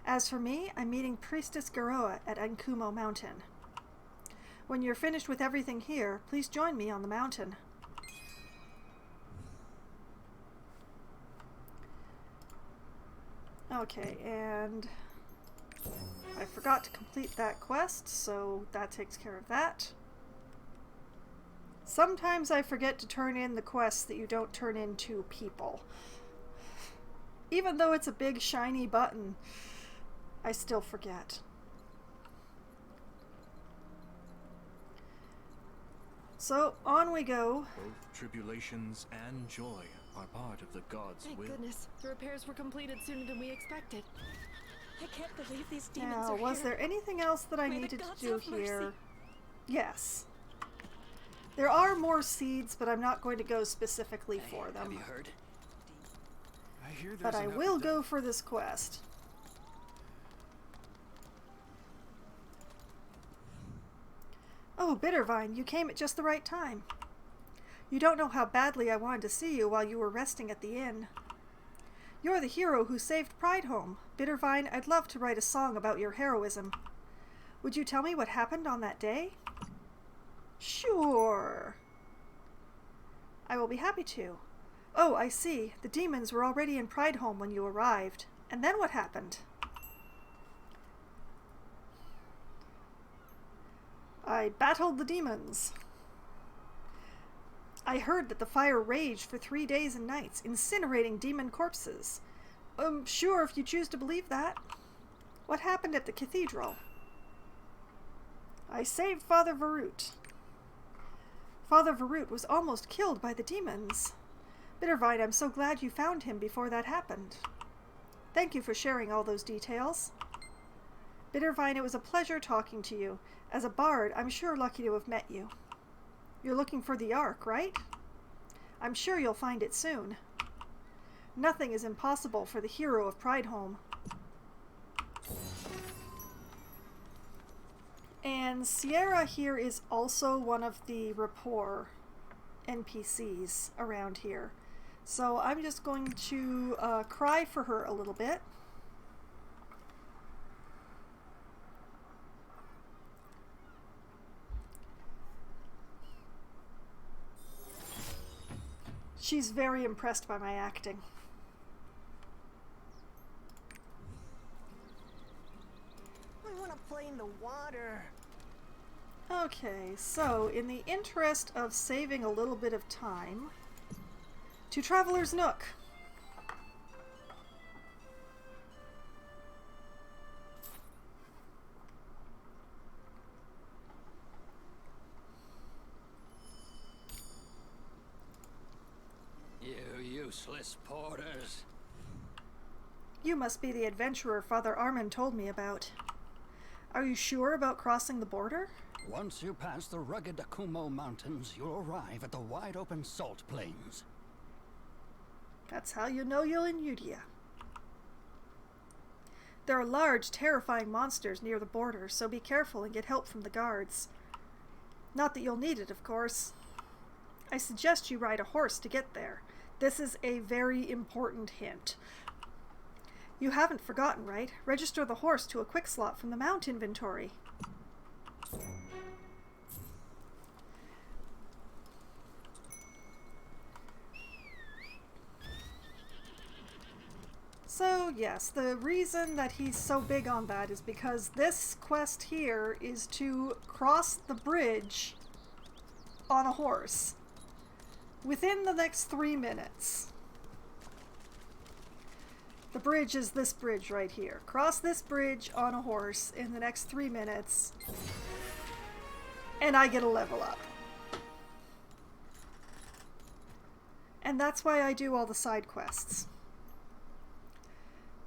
As for me, I'm meeting Priestess Garoa at Ankumo Mountain. When you're finished with everything here, please join me on the mountain. Okay, and I forgot to complete that quest, so that takes care of that. Sometimes I forget to turn in the quests that you don't turn into people. Even though it's a big shiny button, I still forget. So, on we go. Both tribulations and joy are part of the gods' Thank will. goodness. The repairs were completed sooner than we expected. I can't believe these demons Now, are was here. there anything else that I May the needed to gods do have mercy. here? Yes. There are more seeds, but I'm not going to go specifically for them. Have you heard? I hear But there's I an will go for this quest. Oh, Bittervine, you came at just the right time. You don't know how badly I wanted to see you while you were resting at the inn. You're the hero who saved Pridehome. Bittervine, I'd love to write a song about your heroism. Would you tell me what happened on that day? Sure. I will be happy to. Oh, I see. The demons were already in Pridehome when you arrived. And then what happened? I battled the demons. I heard that the fire raged for 3 days and nights, incinerating demon corpses. Sure, if you choose to believe that. What happened at the cathedral? I saved Father Varut. Father Varut was almost killed by the demons. Bittervine, I'm so glad you found him before that happened. Thank you for sharing all those details. Bittervine, it was a pleasure talking to you. As a bard, I'm sure lucky to have met you. You're looking for the Ark, right? I'm sure you'll find it soon. Nothing is impossible for the hero of Pridehome. And Sierra here is also one of the Rapport NPCs around here. So I'm just going to cry for her a little bit. She's very impressed by my acting. I want to play in the water. Okay, so in the interest of saving a little bit of time, to Traveler's Nook. You useless porters. You must be the adventurer Father Armin told me about. Are you sure about crossing the border? Once you pass the rugged Akumo Mountains, you'll arrive at the wide-open salt plains. That's how you know you're in Udia. There are large, terrifying monsters near the border, so be careful and get help from the guards. Not that you'll need it, of course. I suggest you ride a horse to get there. This is a very important hint. You haven't forgotten, right? Register the horse to a quick slot from the mount inventory. So, yes, the reason that he's so big on that is because this quest here is to cross the bridge on a horse within the next 3 minutes. The bridge is this bridge right here. Cross this bridge on a horse in the next 3 minutes, and I get a level up. And that's why I do all the side quests.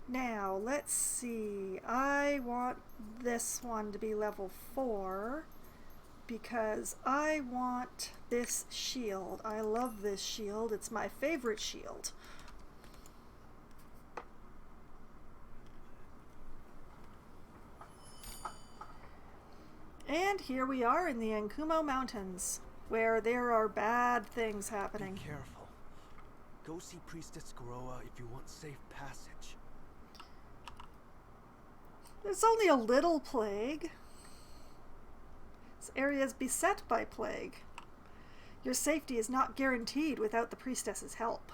Now, let's see. I want this one to be level 4 because I want this shield. I love this shield. It's my favorite shield. And here we are in the Ankumo Mountains, where there are bad things happening. Be careful. Go see Priestess Garoa if you want safe passage. There's only a little plague. This area is beset by plague. Your safety is not guaranteed without the priestess's help.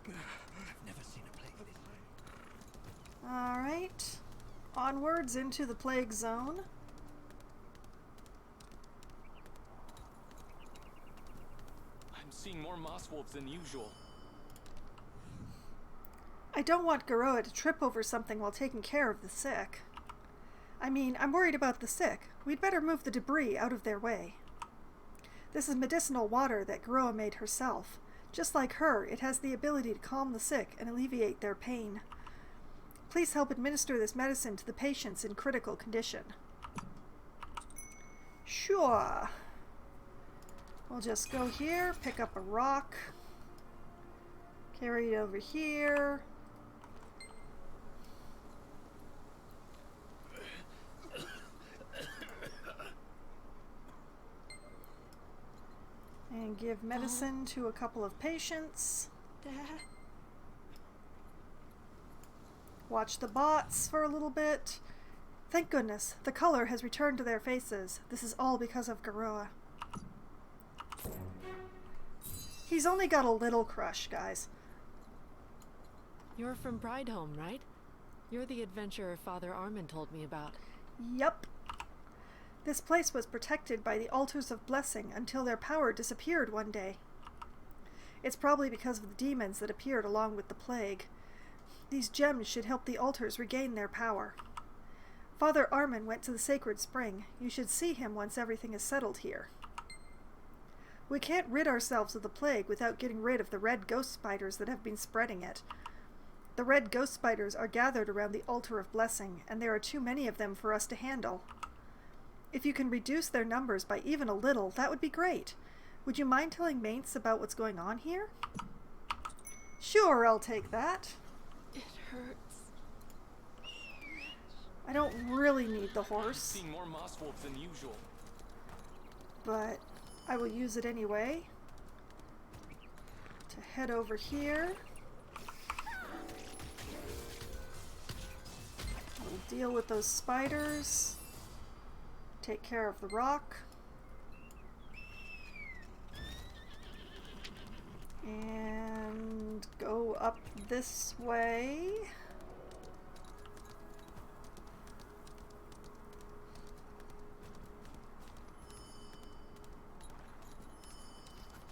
I've never seen a plague this way. Alright. Onwards into the plague zone. I'm seeing more moss wolves than usual. I don't want Garoa to trip over something while taking care of the sick. I mean, I'm worried about the sick. We'd better move the debris out of their way. This is medicinal water that Garoa made herself. Just like her, it has the ability to calm the sick and alleviate their pain. Please help administer this medicine to the patients in critical condition. Sure. We'll just go here, pick up a rock, carry it over here. And give medicine to a couple of patients. Watch the bots for a little bit. Thank goodness, the color has returned to their faces. This is all because of Garoa. He's only got a little crush, guys. You're from Brideholm, right? You're the adventurer Father Armin told me about. Yup. This place was protected by the Altars of Blessing until their power disappeared one day. It's probably because of the demons that appeared along with the plague. These gems should help the altars regain their power. Father Armin went to the sacred spring. You should see him once everything is settled here. We can't rid ourselves of the plague without getting rid of the red ghost spiders that have been spreading it. The red ghost spiders are gathered around the Altar of Blessing, and there are too many of them for us to handle. If you can reduce their numbers by even a little, that would be great. Would you mind telling Mates about what's going on here? Sure, I'll take that. It hurts. I don't really need the horse. Seeing more moss wolves than usual. But I will use it anyway. To head over here. We'll deal with those spiders. Take care of the rock. And go up this way.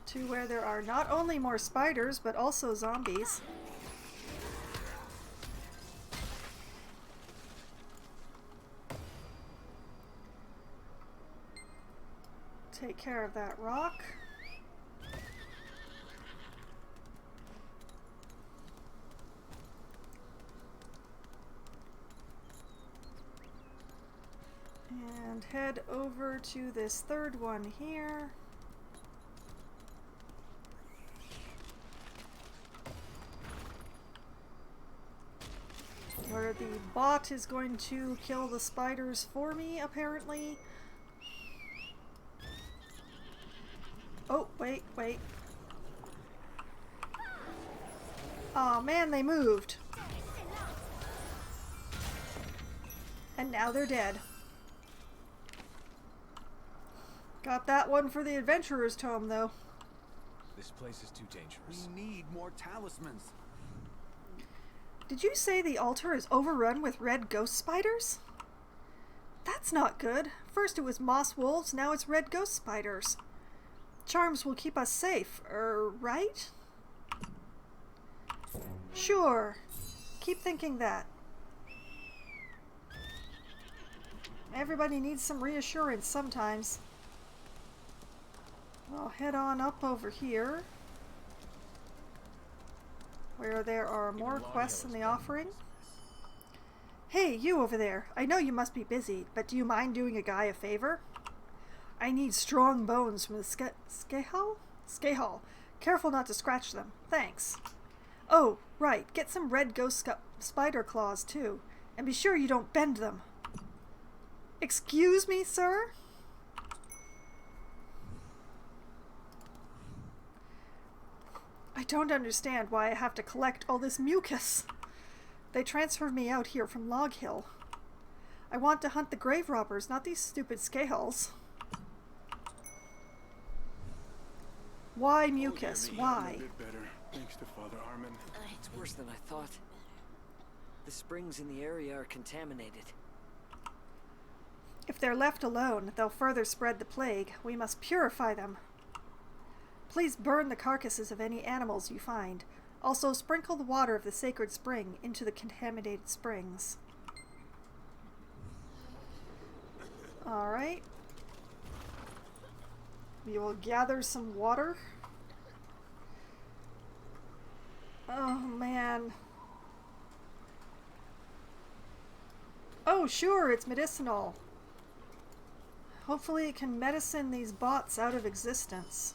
To where there are not only more spiders, but also zombies. Take care of that rock. And head over to this third one here. Where the bot is going to kill the spiders for me, apparently. Oh, wait. Aw, man, they moved. And now they're dead. Got that one for the Adventurer's Tome, though. This place is too dangerous. We need more talismans. Did you say the altar is overrun with red ghost spiders? That's not good. First it was moss wolves, now it's red ghost spiders. Charms will keep us safe, right? Sure. Keep thinking that. Everybody needs some reassurance sometimes. I'll head on up over here, where there are more quests in the offering. Hey, you over there. I know you must be busy, but do you mind doing a guy a favor? I need strong bones from the Skehal? Careful not to scratch them. Thanks. Oh, right. Get some red ghost spider claws, too. And be sure you don't bend them. Excuse me, sir? I don't understand why I have to collect all this mucus. They transferred me out here from Log Hill. I want to hunt the grave robbers, not these stupid Skehals. Why mucus? Why? A bit better, thanks to Father Armin. It's worse than I thought. The springs in the area are contaminated. If they're left alone, they'll further spread the plague. We must purify them. Please burn the carcasses of any animals you find. Also, sprinkle the water of the sacred spring into the contaminated springs. Alright. We will gather some water. Oh, man. Oh, sure, it's medicinal. Hopefully it can medicine these bots out of existence.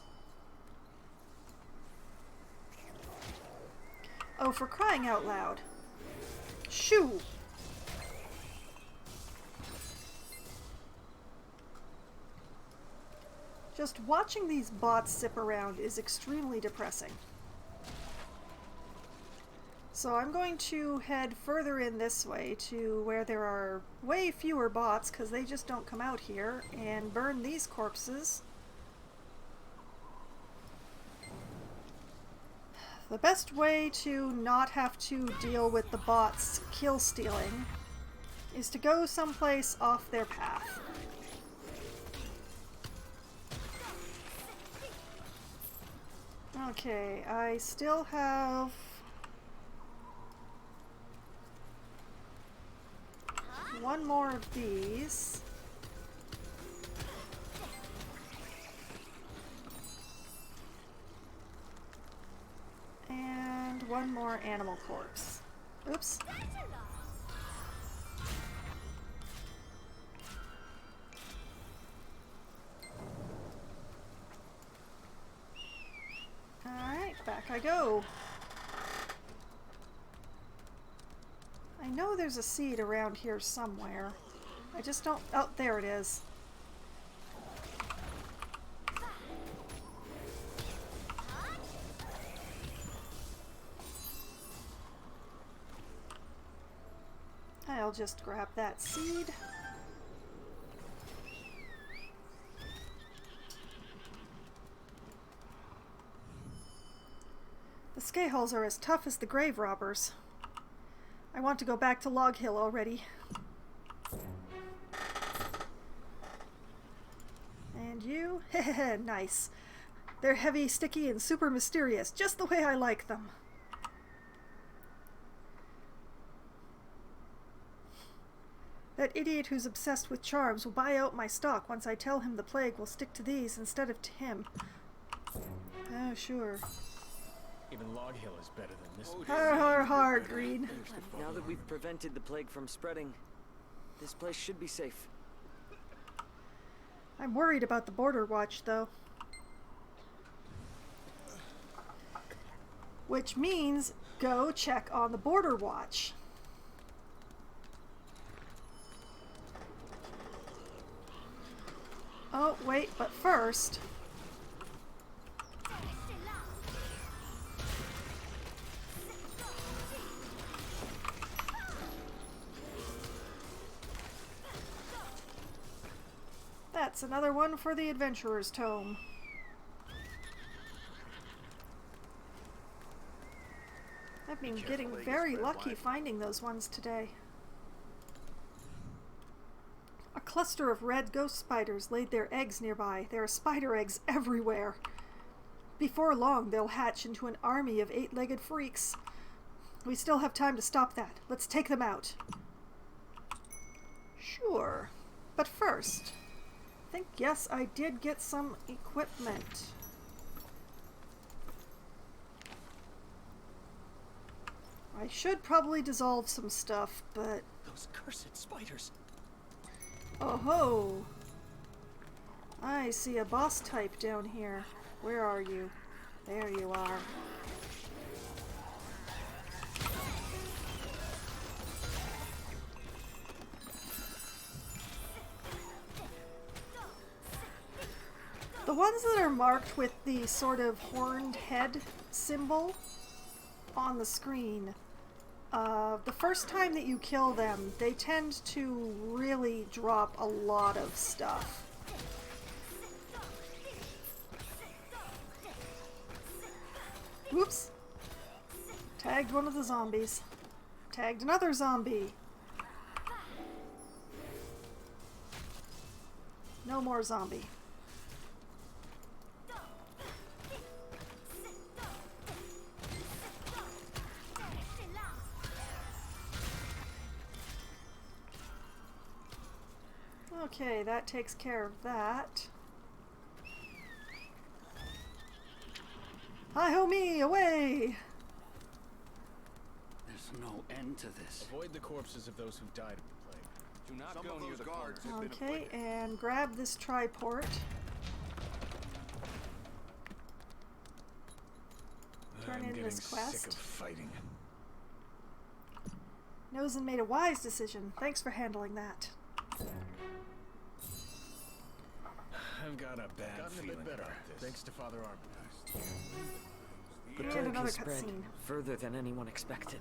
Oh, for crying out loud. Shoo! Just watching these bots zip around is extremely depressing. So I'm going to head further in this way to where there are way fewer bots because they just don't come out here, and burn these corpses. The best way to not have to deal with the bots kill stealing is to go someplace off their path. Okay, I still have one more of these. And one more animal corpse. Oops. Alright, back I go. I know there's a seed around here somewhere. I just don't... Oh, there it is. I'll just grab that seed. The Scahulls are as tough as the grave robbers. I want to go back to Log Hill already. And you? Heh, nice. They're heavy, sticky, and super mysterious, just the way I like them. That idiot who's obsessed with charms will buy out my stock once I tell him the plague will stick to these instead of to him. Oh, sure. Even Log Hill is better than this. Har har har, Green. Now that we've prevented the plague from spreading, this place should be safe. I'm worried about the Border Watch, though. Which means go check on the Border Watch. Oh, wait, but first... That's another one for the Adventurer's Tome. I've been getting very lucky finding those ones today. A cluster of red ghost spiders laid their eggs nearby. There are spider eggs everywhere. Before long, they'll hatch into an army of 8-legged freaks. We still have time to stop that. Let's take them out. Sure. But first... I think, yes, I did get some equipment. I should probably dissolve some stuff, but... Those cursed spiders. Oh ho! I see a boss type down here. Where are you? There you are. The ones that are marked with the sort of horned head symbol on the screen, the first time that you kill them, they tend to really drop a lot of stuff. Whoops! Tagged one of the zombies. Tagged another zombie. No more zombie. Okay, that takes care of that. Hi-ho me, away! There's no end to this. Avoid the corpses of those who died of the plague. Do not go near the guards. Have been Okay, afflicted. and grab this triport. Turn in this quest. Sick of fighting. Nozen made a wise decision. Thanks for handling that. I've got a bad feeling about this. Thanks to Father Armin. The And plague another has spread cutscene. further than anyone expected.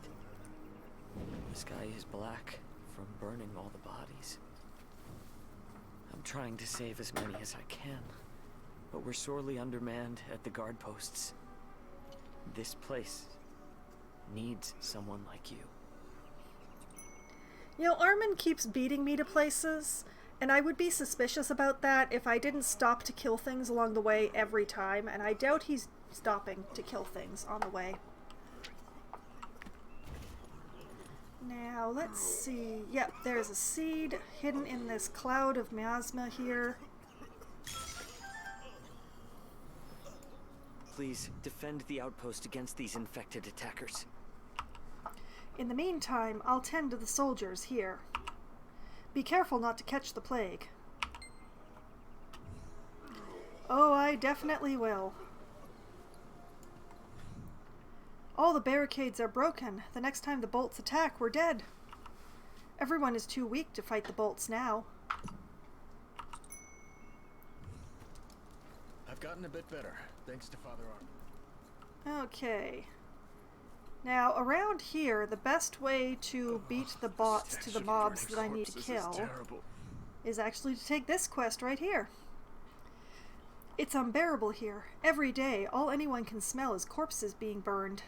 The sky is black from burning all the bodies. I'm trying to save as many as I can, but we're sorely undermanned at the guard posts. This place needs someone like you. You know, Armin keeps beating me to places, and I would be suspicious about that if I didn't stop to kill things along the way every time, and I doubt he's stopping to kill things on the way. Now, let's see. Yep, there's a seed hidden in this cloud of miasma here. Please defend the outpost against these infected attackers. In the meantime, I'll tend to the soldiers here. Be careful not to catch the plague. Oh, I definitely will. All the barricades are broken. The next time the bolts attack, we're dead. Everyone is too weak to fight the bolts now. I've gotten a bit better, thanks to Father Armin. Okay. Now, around here, the best way to beat the bots to the mobs that I need to kill is actually to take this quest right here. It's unbearable here. Every day, all anyone can smell is corpses being burned.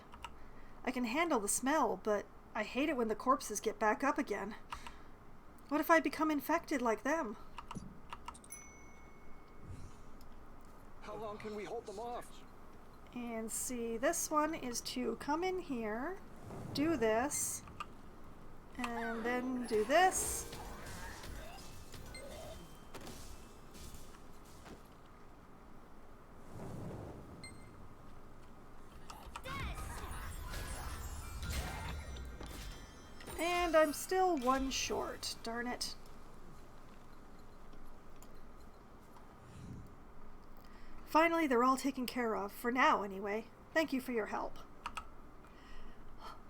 I can handle the smell, but I hate it when the corpses get back up again. What if I become infected like them? How long can we hold them off? And see, this one is to come in here, do this, and then do this. And I'm still one short, darn it. Finally, they're all taken care of, for now anyway. Thank you for your help.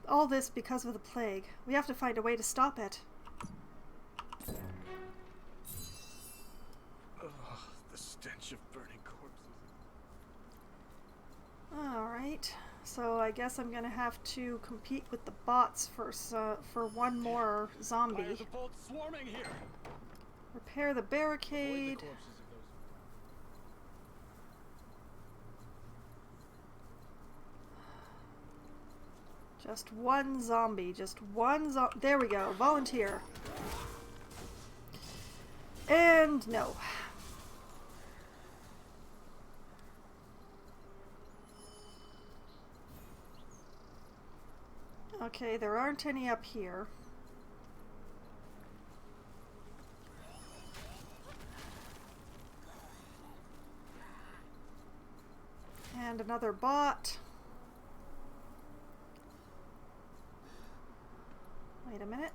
All this because of the plague. We have to find a way to stop it. Ugh, the stench of burning corpses. Alright, so I guess I'm gonna have to compete with the bots for one more zombie. Why are the bolts swarming here? Repair the barricade. Just one zombie, there we go, volunteer. And no. Okay, there aren't any up here. And another bot. Wait a minute.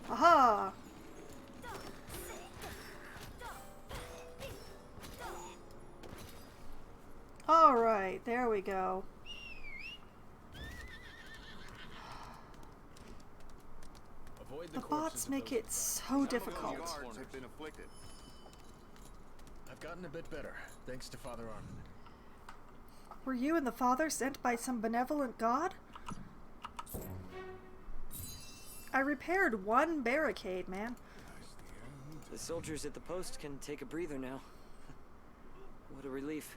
Aha! Alright, there we go. The bots make it so difficult. Have been afflicted. I've gotten a bit better, thanks to Father Armin. Were you and the father sent by some benevolent god? I repaired one barricade, man. The soldiers at the post can take a breather now. What a relief.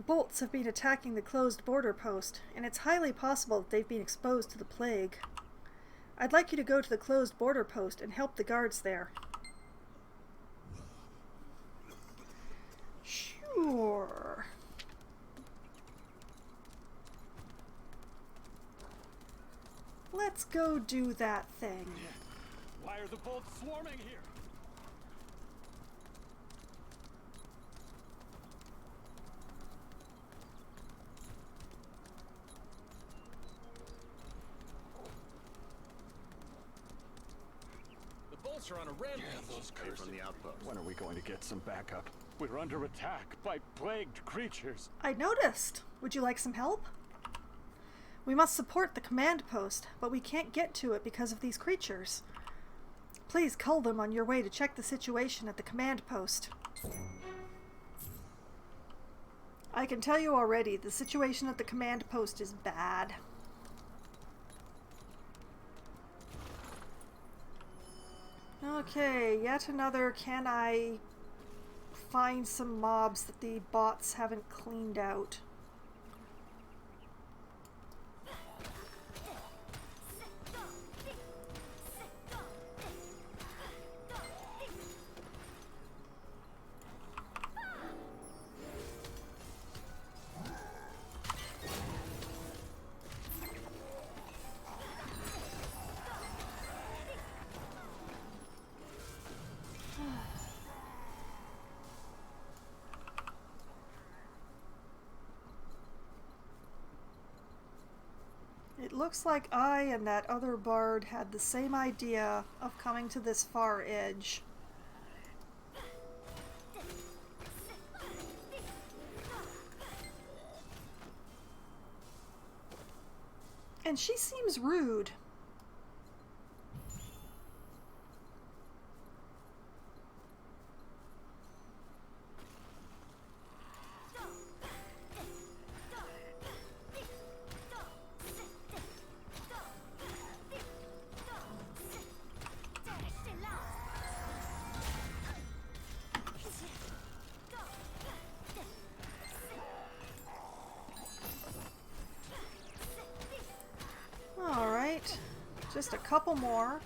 Bolts have been attacking the closed border post, and it's highly possible that they've been exposed to the plague. I'd like you to go to the closed border post and help the guards there. Sure. Let's go do that thing. Why are the bolts swarming here? The bolts are on a rampage. Yeah, those cursed from the outpost. When are we going to get some backup? We're under attack by plagued creatures. I noticed. Would you like some help? We must support the command post, but we can't get to it because of these creatures. Please cull them on your way to check the situation at the command post. I can tell you already, the situation at the command post is bad. Okay, yet another can I find some mobs that the bots haven't cleaned out. It looks like I and that other bard had the same idea of coming to this far edge. And she seems rude. Alright, just a couple more.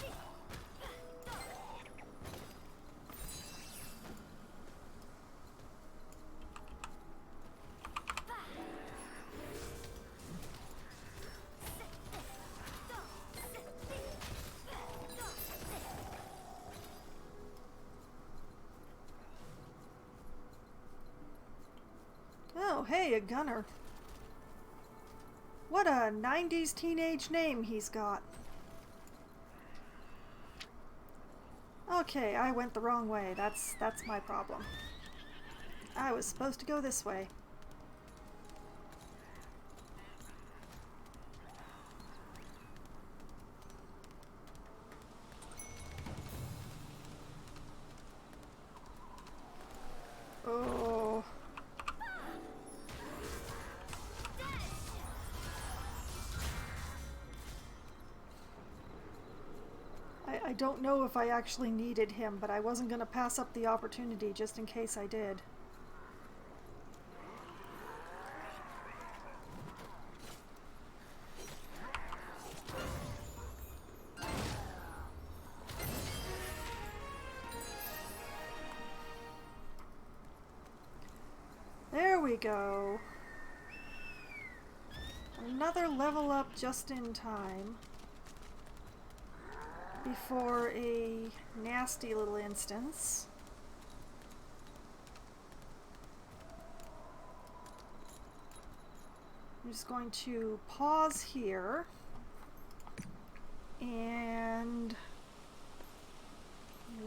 Oh, hey, a gunner. What a 90s teenage name he's got. Okay, I went the wrong way. That's my problem. I was supposed to go this way. Oh. I don't know if I actually needed him, but I wasn't going to pass up the opportunity just in case I did. There we go. Another level up just in time. Before a nasty little instance. I'm just going to pause here and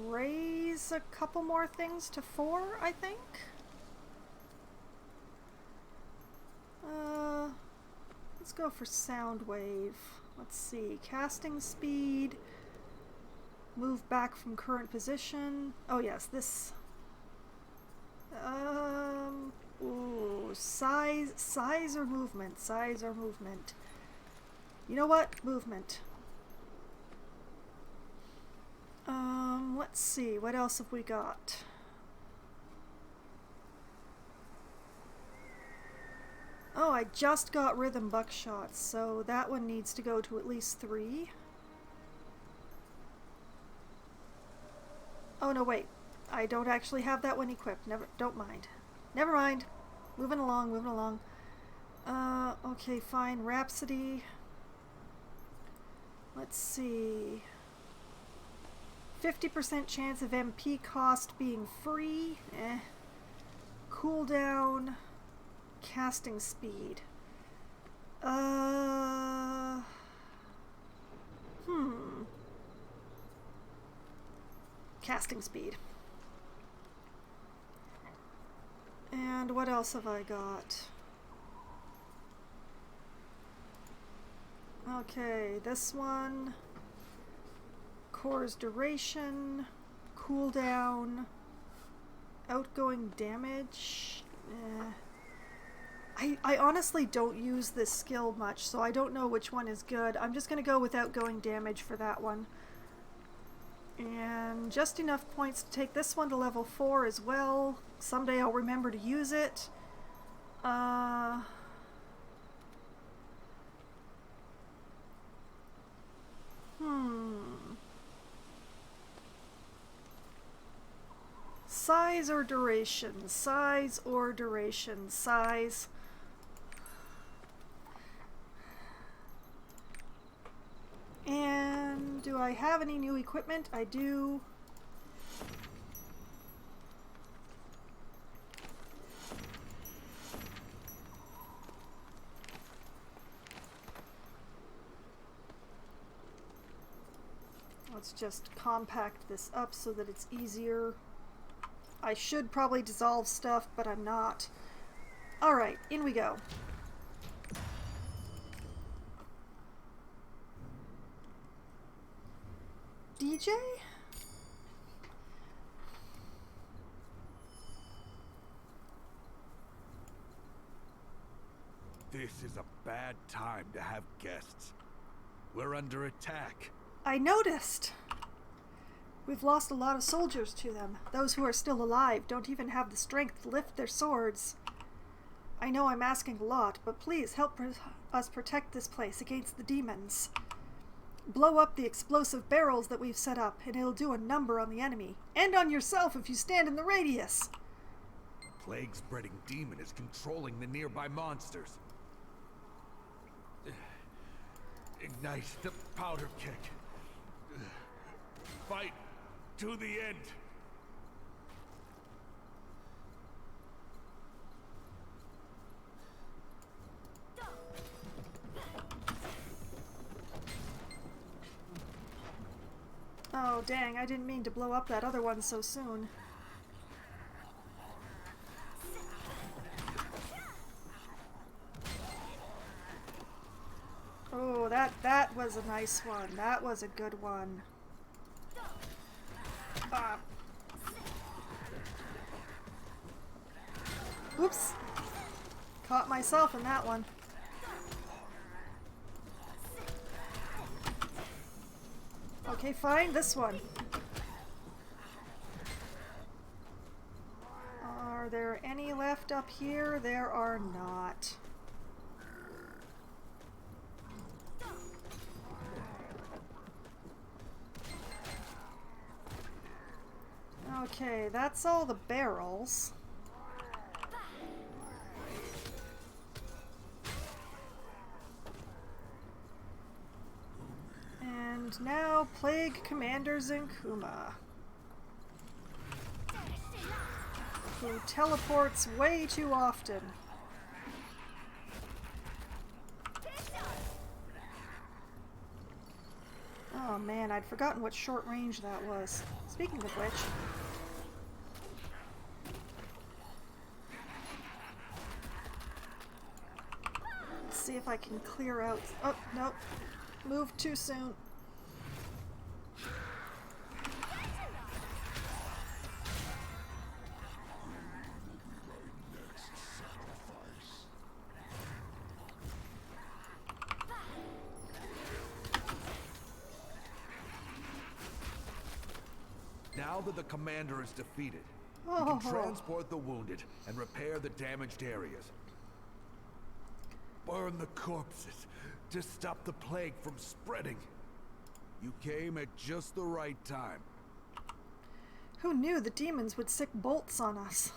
raise a couple more things to 4, I think. Let's go for sound wave. Let's see, casting speed. Move back from current position. Oh yes, this. Ooh, size or movement? Size or movement? You know what? Movement. Let's see. What else have we got? Oh, I just got rhythm buckshots, so that one needs to go to at least 3. Oh no, wait. I don't actually have that one equipped. Don't mind. Never mind. Moving along, moving along. Okay, fine. Rhapsody. Let's see. 50% chance of MP cost being free. Cooldown. Casting speed. Casting speed. And what else have I got? Okay, this one. Core's duration. Cooldown. Outgoing damage. I honestly don't use this skill much, so I don't know which one is good. I'm just going to go with outgoing damage for that one. And just enough points to take this one to level 4 as well. Someday I'll remember to use it. Size or duration? Size or duration? Size. And do I have any new equipment? I do. Let's just compact this up so that it's easier. I should probably dissolve stuff, but I'm not. Alright, in we go. DJ? This is a bad time to have guests. We're under attack. I noticed. We've lost a lot of soldiers to them. Those who are still alive don't even have the strength to lift their swords. I know I'm asking a lot, but please help us protect this place against the demons. Blow up the explosive barrels that we've set up, and it'll do a number on the enemy. And on yourself if you stand in the radius. A plague-spreading demon is controlling the nearby monsters. Ignite the powder kick. Fight to the end. Oh, dang, I didn't mean to blow up that other one so soon. Oh, that was a nice one. That was a good one. Oops. Caught myself in that one. Okay, fine. This one. Are there any left up here? There are not. Okay, that's all the barrels. And now Plague Commander Zenkuma, who teleports way too often. Oh man, I'd forgotten what short range that was. Speaking of which... let's see if I can clear out... oh, nope. Moved too soon. Now that the commander is defeated, we can transport the wounded and repair the damaged areas. Burn the corpses to stop the plague from spreading. You came at just the right time. Who knew the demons would sick bolts on us?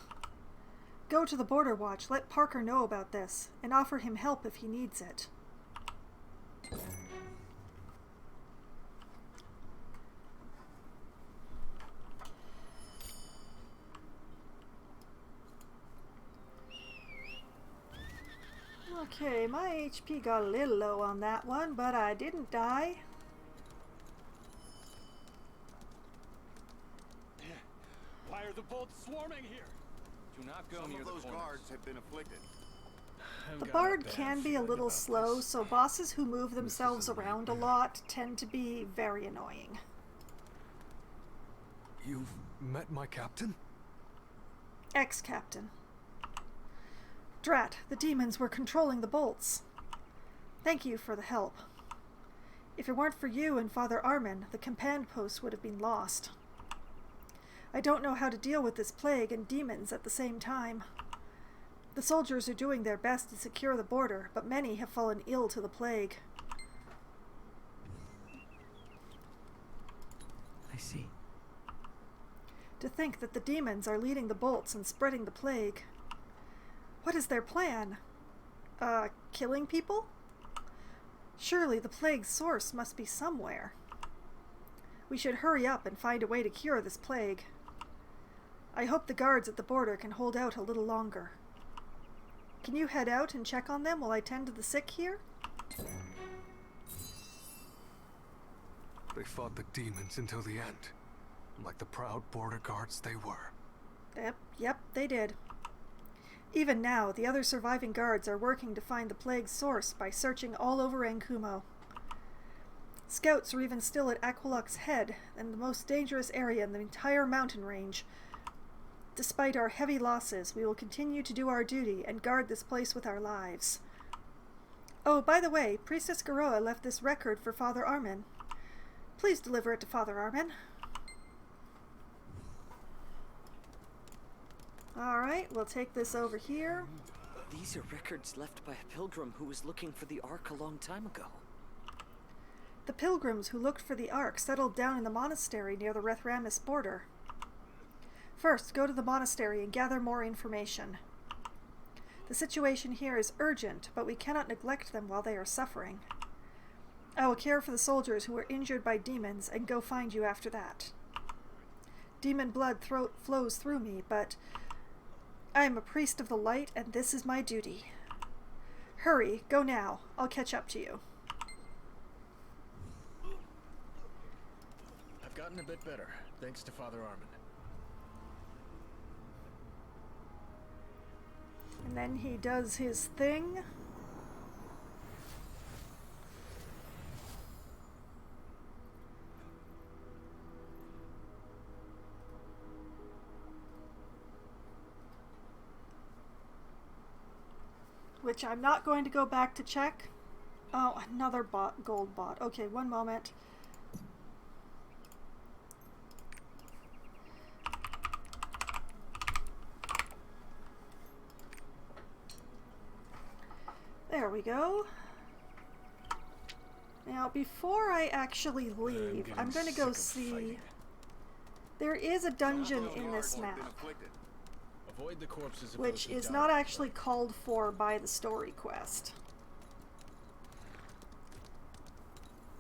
Go to the Border Watch, let Parker know about this, and offer him help if he needs it. Okay, my HP got a little low on that one, but I didn't die. Why are the bolts swarming here? Do not go near those guards have been afflicted. The bard can be a little slow, so bosses who move themselves around a lot tend to be very annoying. You've met my captain? Ex-captain. Drat, the demons were controlling the bolts. Thank you for the help. If it weren't for you and Father Armin, the command post would have been lost. I don't know how to deal with this plague and demons at the same time. The soldiers are doing their best to secure the border, but many have fallen ill to the plague. I see. To think that the demons are leading the bolts and spreading the plague. What is their plan? Killing people? Surely the plague's source must be somewhere. We should hurry up and find a way to cure this plague. I hope the guards at the border can hold out a little longer. Can you head out and check on them while I tend to the sick here? They fought the demons until the end, like the proud border guards they were. Yep, they did. Even now, the other surviving guards are working to find the plague's source by searching all over Ankumo. Scouts are even still at Aquiloc's Head, and the most dangerous area in the entire mountain range. Despite our heavy losses, we will continue to do our duty and guard this place with our lives. Oh, by the way, Priestess Garoa left this record for Father Armin. Please deliver it to Father Armin. Alright, we'll take this over here. These are records left by a pilgrim who was looking for the Ark a long time ago. The pilgrims who looked for the Ark settled down in the monastery near the Rethramis border. First, go to the monastery and gather more information. The situation here is urgent, but we cannot neglect them while they are suffering. I will care for the soldiers who were injured by demons and go find you after that. Demon blood flows through me, but I am a priest of the light, and this is my duty. Hurry, go now. I'll catch up to you. I've gotten a bit better, thanks to Father Armin. And then he does his thing. Which I'm not going to go back to check. Oh, another gold bot. Okay, one moment. There we go. Now, before I actually leave, I'm going to go see... There is a dungeon in this map, Avoid the corpses of which those who is died. not actually called for by the story quest.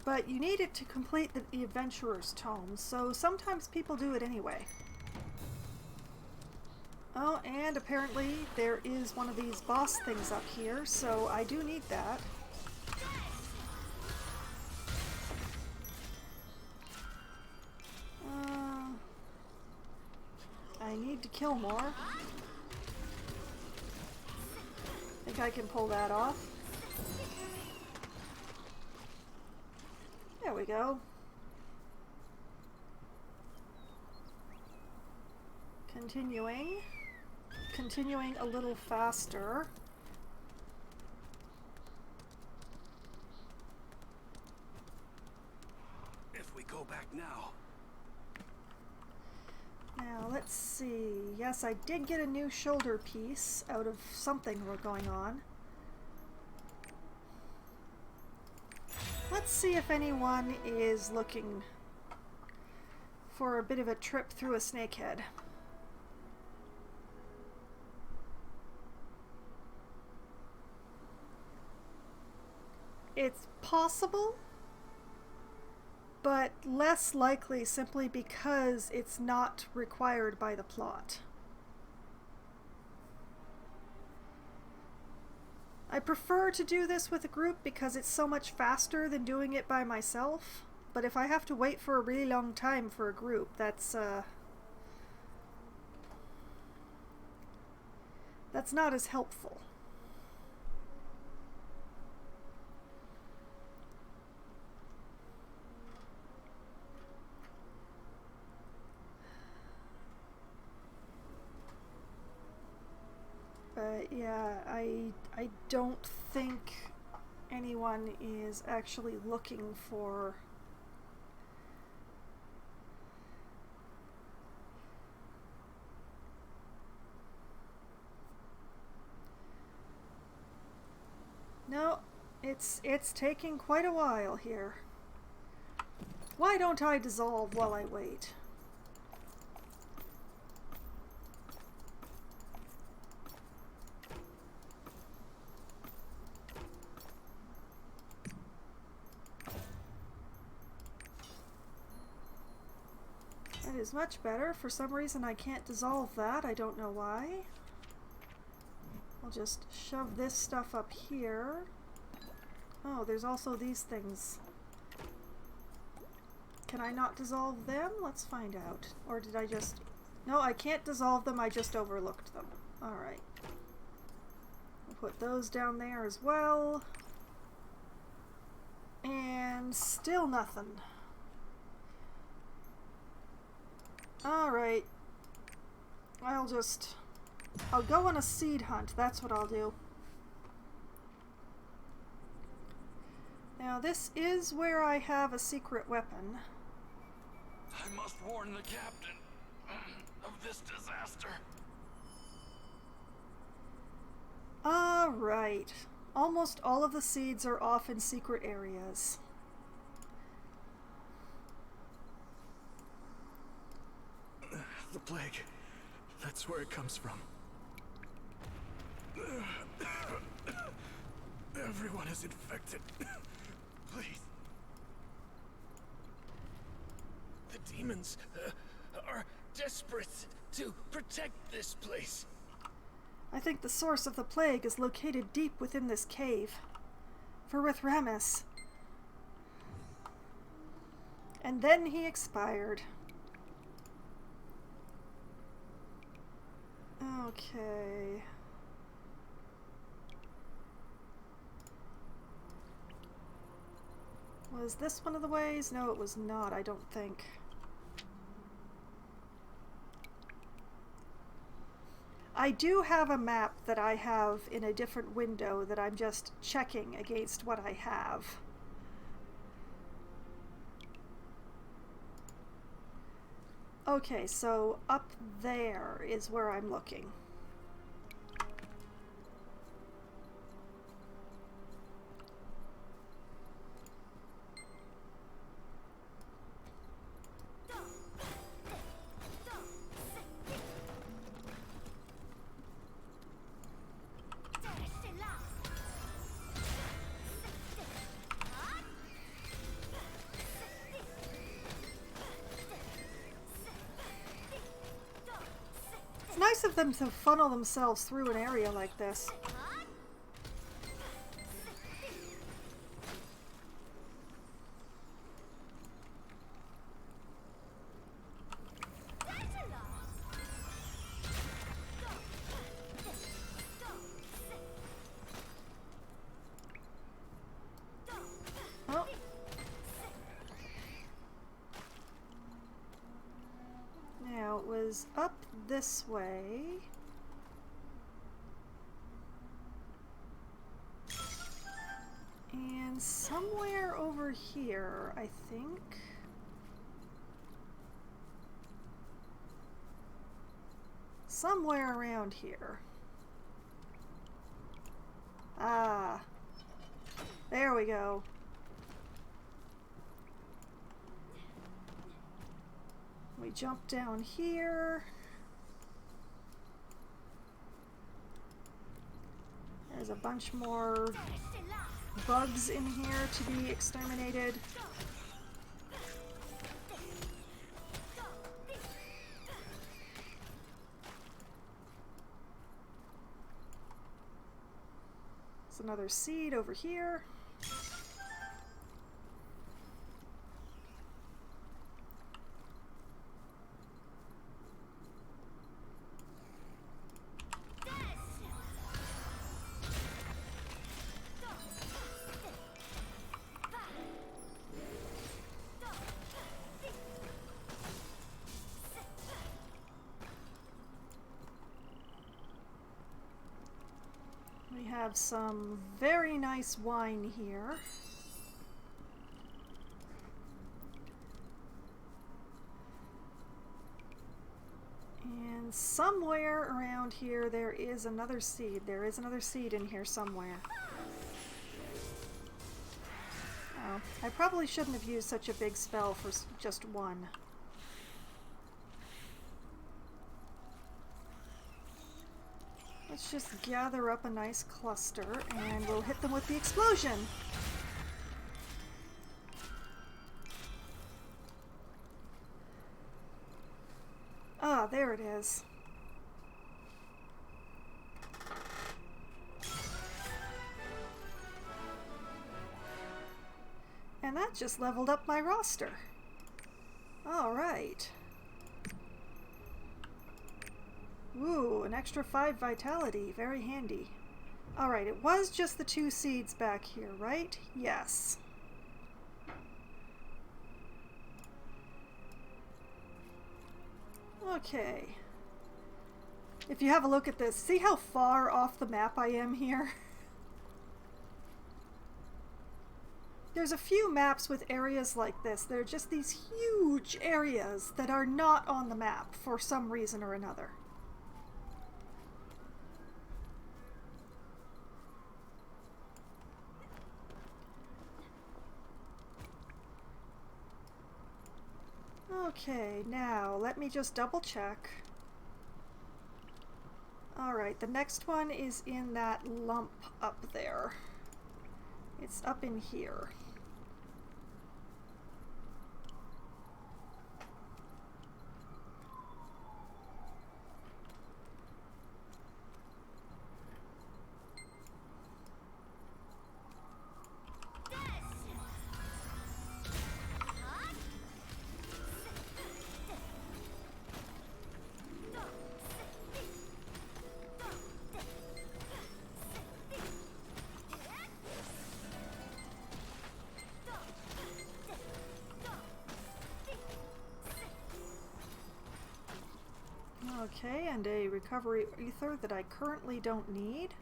But you need it to complete the Adventurer's Tome, so sometimes people do it anyway. Oh, and apparently there is one of these boss things up here, so I do need that. I need to kill more. I think I can pull that off. There we go. Continuing a little faster. If we go back now. Now, let's see. Yes, I did get a new shoulder piece out of something going on. Let's see if anyone is looking for a bit of a trip through a snakehead. It's possible, but less likely simply because it's not required by the plot. I I prefer to do this with a group because it's so much faster than doing it by myself. But if I have to wait for a really long time for a group, that's not as helpful. But yeah, I don't think anyone is actually looking for no, it's taking quite a while here. Why don't I dissolve while I wait? That is much better. For some reason I can't dissolve that. I don't know why. I'll just shove this stuff up here. Oh, there's also these things. Can I not dissolve them? Let's find out. Or did I just... No, I can't dissolve them. I just overlooked them. Alright. I'll put those down there as well. And still nothing. Alright. I'll go on a seed hunt. That's what I'll do. Now this is where I have a secret weapon. I must warn the captain of this disaster. Alright. Almost all of the seeds are off in secret areas. The plague. That's where it comes from. Everyone is infected. Please. The demons are desperate to protect this place. I think the source of the plague is located deep within this cave. Ramis. And then he expired. Okay. Was this one of the ways? No, it was not, I don't think. I do have a map that I have in a different window that I'm just checking against what I have. Okay, so up there is where I'm looking. Nice of them to funnel themselves through an area like this. Oh. Now it was up this way. And somewhere over here, I think. Somewhere around here. Ah. There we go. We jump down here. There's a bunch more bugs in here to be exterminated. There's another seed over here. We have some very nice wine here. And somewhere around here there is another seed. There is another seed in here somewhere. Oh, I probably shouldn't have used such a big spell for just one. Let's just gather up a nice cluster and we'll hit them with the explosion. Ah, there it is. And that just leveled up my roster. All right. Ooh, an extra 5 vitality. Very handy. Alright, it was just the 2 seeds back here, right? Yes. Okay. If you have a look at this, see how far off the map I am here? There's a few maps with areas like this. They're just these huge areas that are not on the map for some reason or another. Okay, now let me just double check. Alright, the next one is in that lump up there. It's up in here. Okay, and a recovery ether that I currently don't need.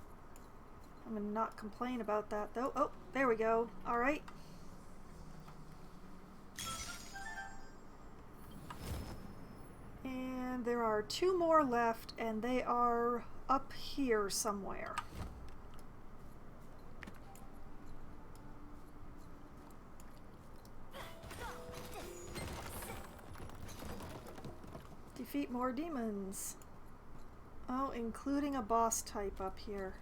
I'm gonna not complain about that though. Oh, there we go. Alright. And there are 2 more left, and they are up here somewhere. Defeat more demons. Oh, including a boss type up here.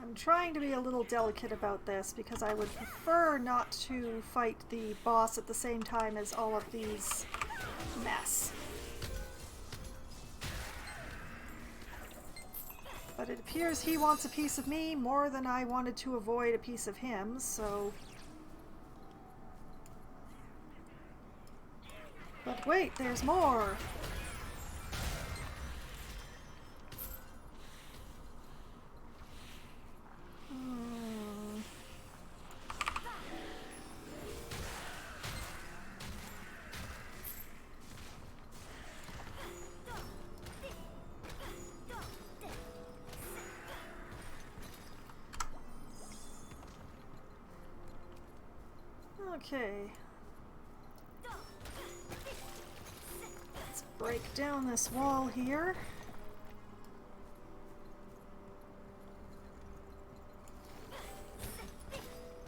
I'm trying to be a little delicate about this because I would prefer not to fight the boss at the same time as all of these mess. But it appears he wants a piece of me more than I wanted to avoid a piece of him, so... But wait, there's more! Okay. break down this wall here.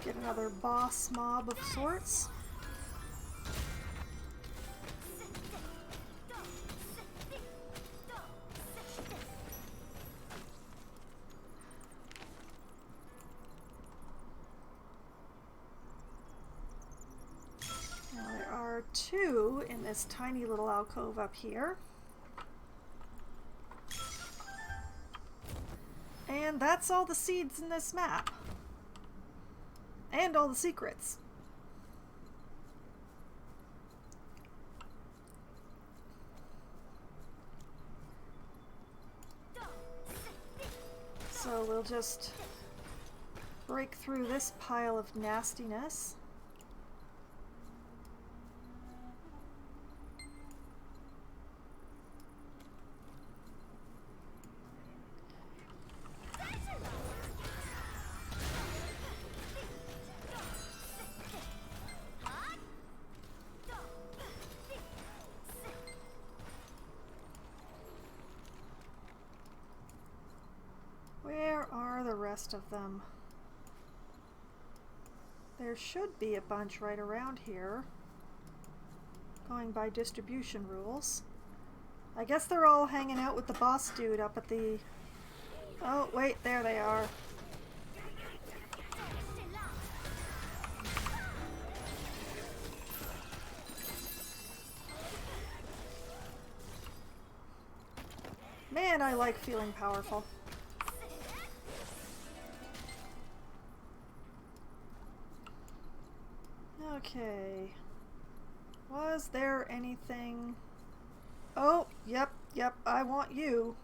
Get another boss mob of sorts. Now there are two in this tiny little alcove up here. And that's all the seeds in this map. And all the secrets. So we'll just break through this pile of nastiness. Where are the rest of them? There should be a bunch right around here. Going by distribution rules. I guess they're all hanging out with the boss dude up at the... Oh, wait, there they are. Man, I like feeling powerful. Okay. Was there anything... Oh, yep, I want you.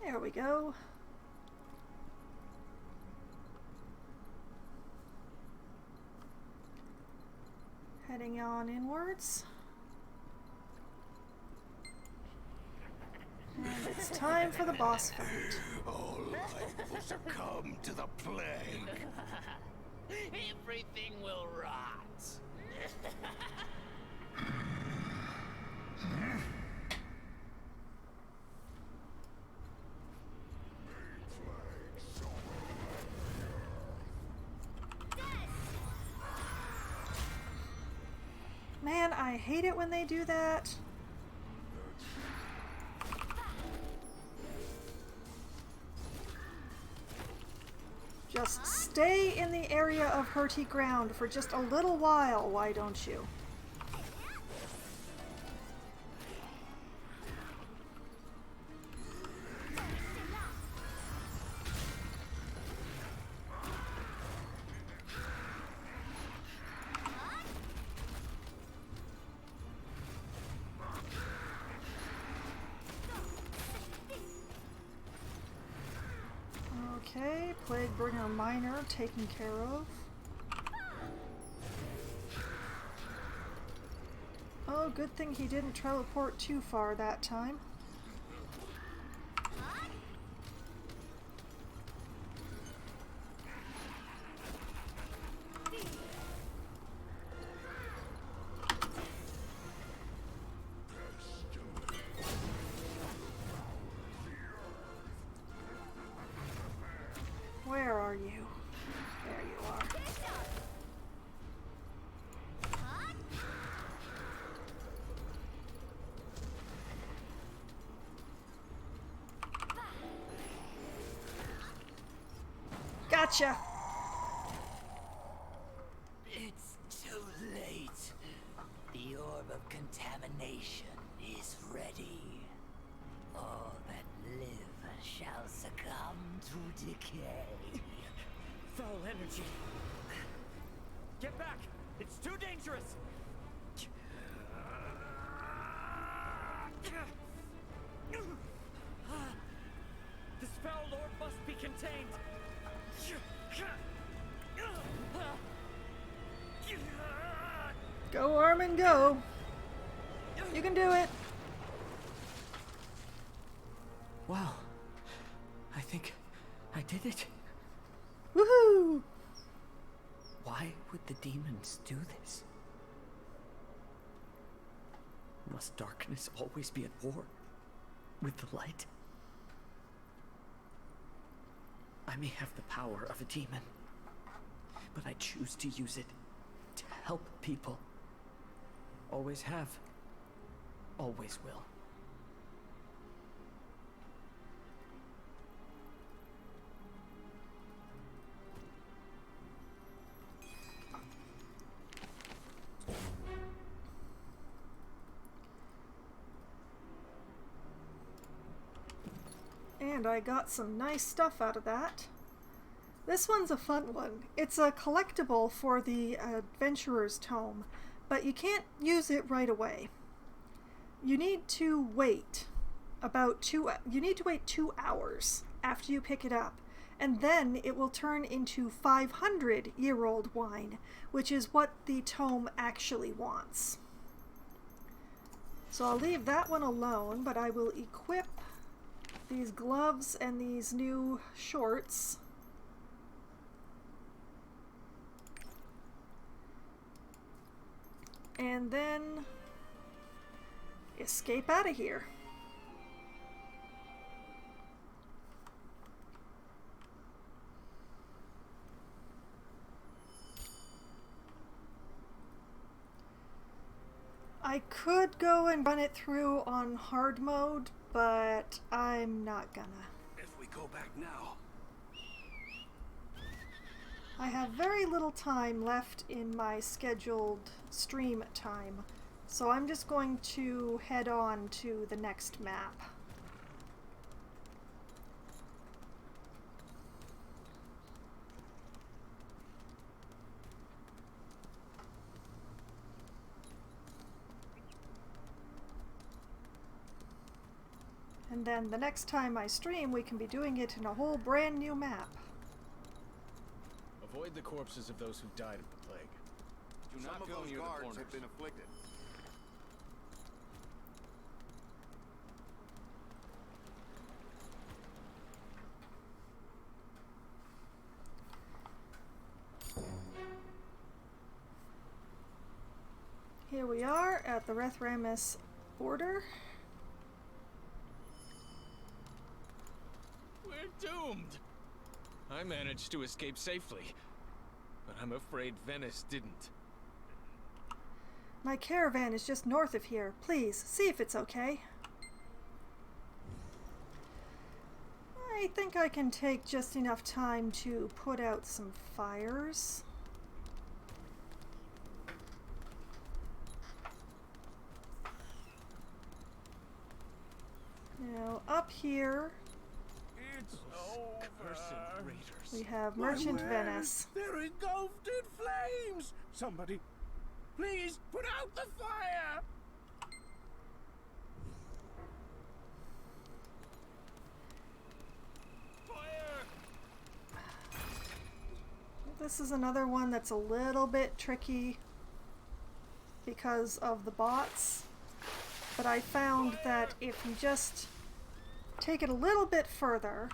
There we go. Heading on inwards. And it's time for the boss fight. All life will succumb to the plague. Everything will rot. Man, I hate it when they do that. Just stay in the area of hurty ground for just a little while, why don't you? Okay, Plaguebringer Minor taken care of. Oh, good thing he didn't teleport too far that time. Where are you? There you are. Gotcha! It's too late. The orb of contamination is ready. All that live shall succumb to decay. Foul energy. Get back! It's too dangerous! This foul orb must be contained. Go, Armin, go! You can do it! Wow. I think I did it. Woohoo! Why would the demons do this? Must darkness always be at war with the light? I may have the power of a demon, but I choose to use it to help people. Always have. Always will. And I got some nice stuff out of that. This one's a fun one. It's a collectible for the Adventurer's Tome, but you can't use it right away. You need to wait about 2 hours after you pick it up, and then it will turn into 500-year-old wine, which is what the tome actually wants. So I'll leave that one alone, but I will equip these gloves and these new shorts. And then escape out of here. I could go and run it through on hard mode, but I'm not gonna. If we go back now. I have very little time left in my scheduled stream time, so I'm just going to head on to the next map. And then the next time I stream, we can be doing it in a whole brand new map. Avoid the corpses of those who died of the plague. Do not go near the corners. Have been afflicted. Here we are at the Rethramis border. We're doomed! I managed to escape safely, but I'm afraid Venice didn't. My caravan is just north of here. Please, see if it's okay. I think I can take just enough time to put out some fires. Now, up here, It's over. we have Merchant Venice. They're engulfed in flames! Somebody, please put out the fire! This is another one that's a little bit tricky because of the bots, but I found that if you just take it a little bit further.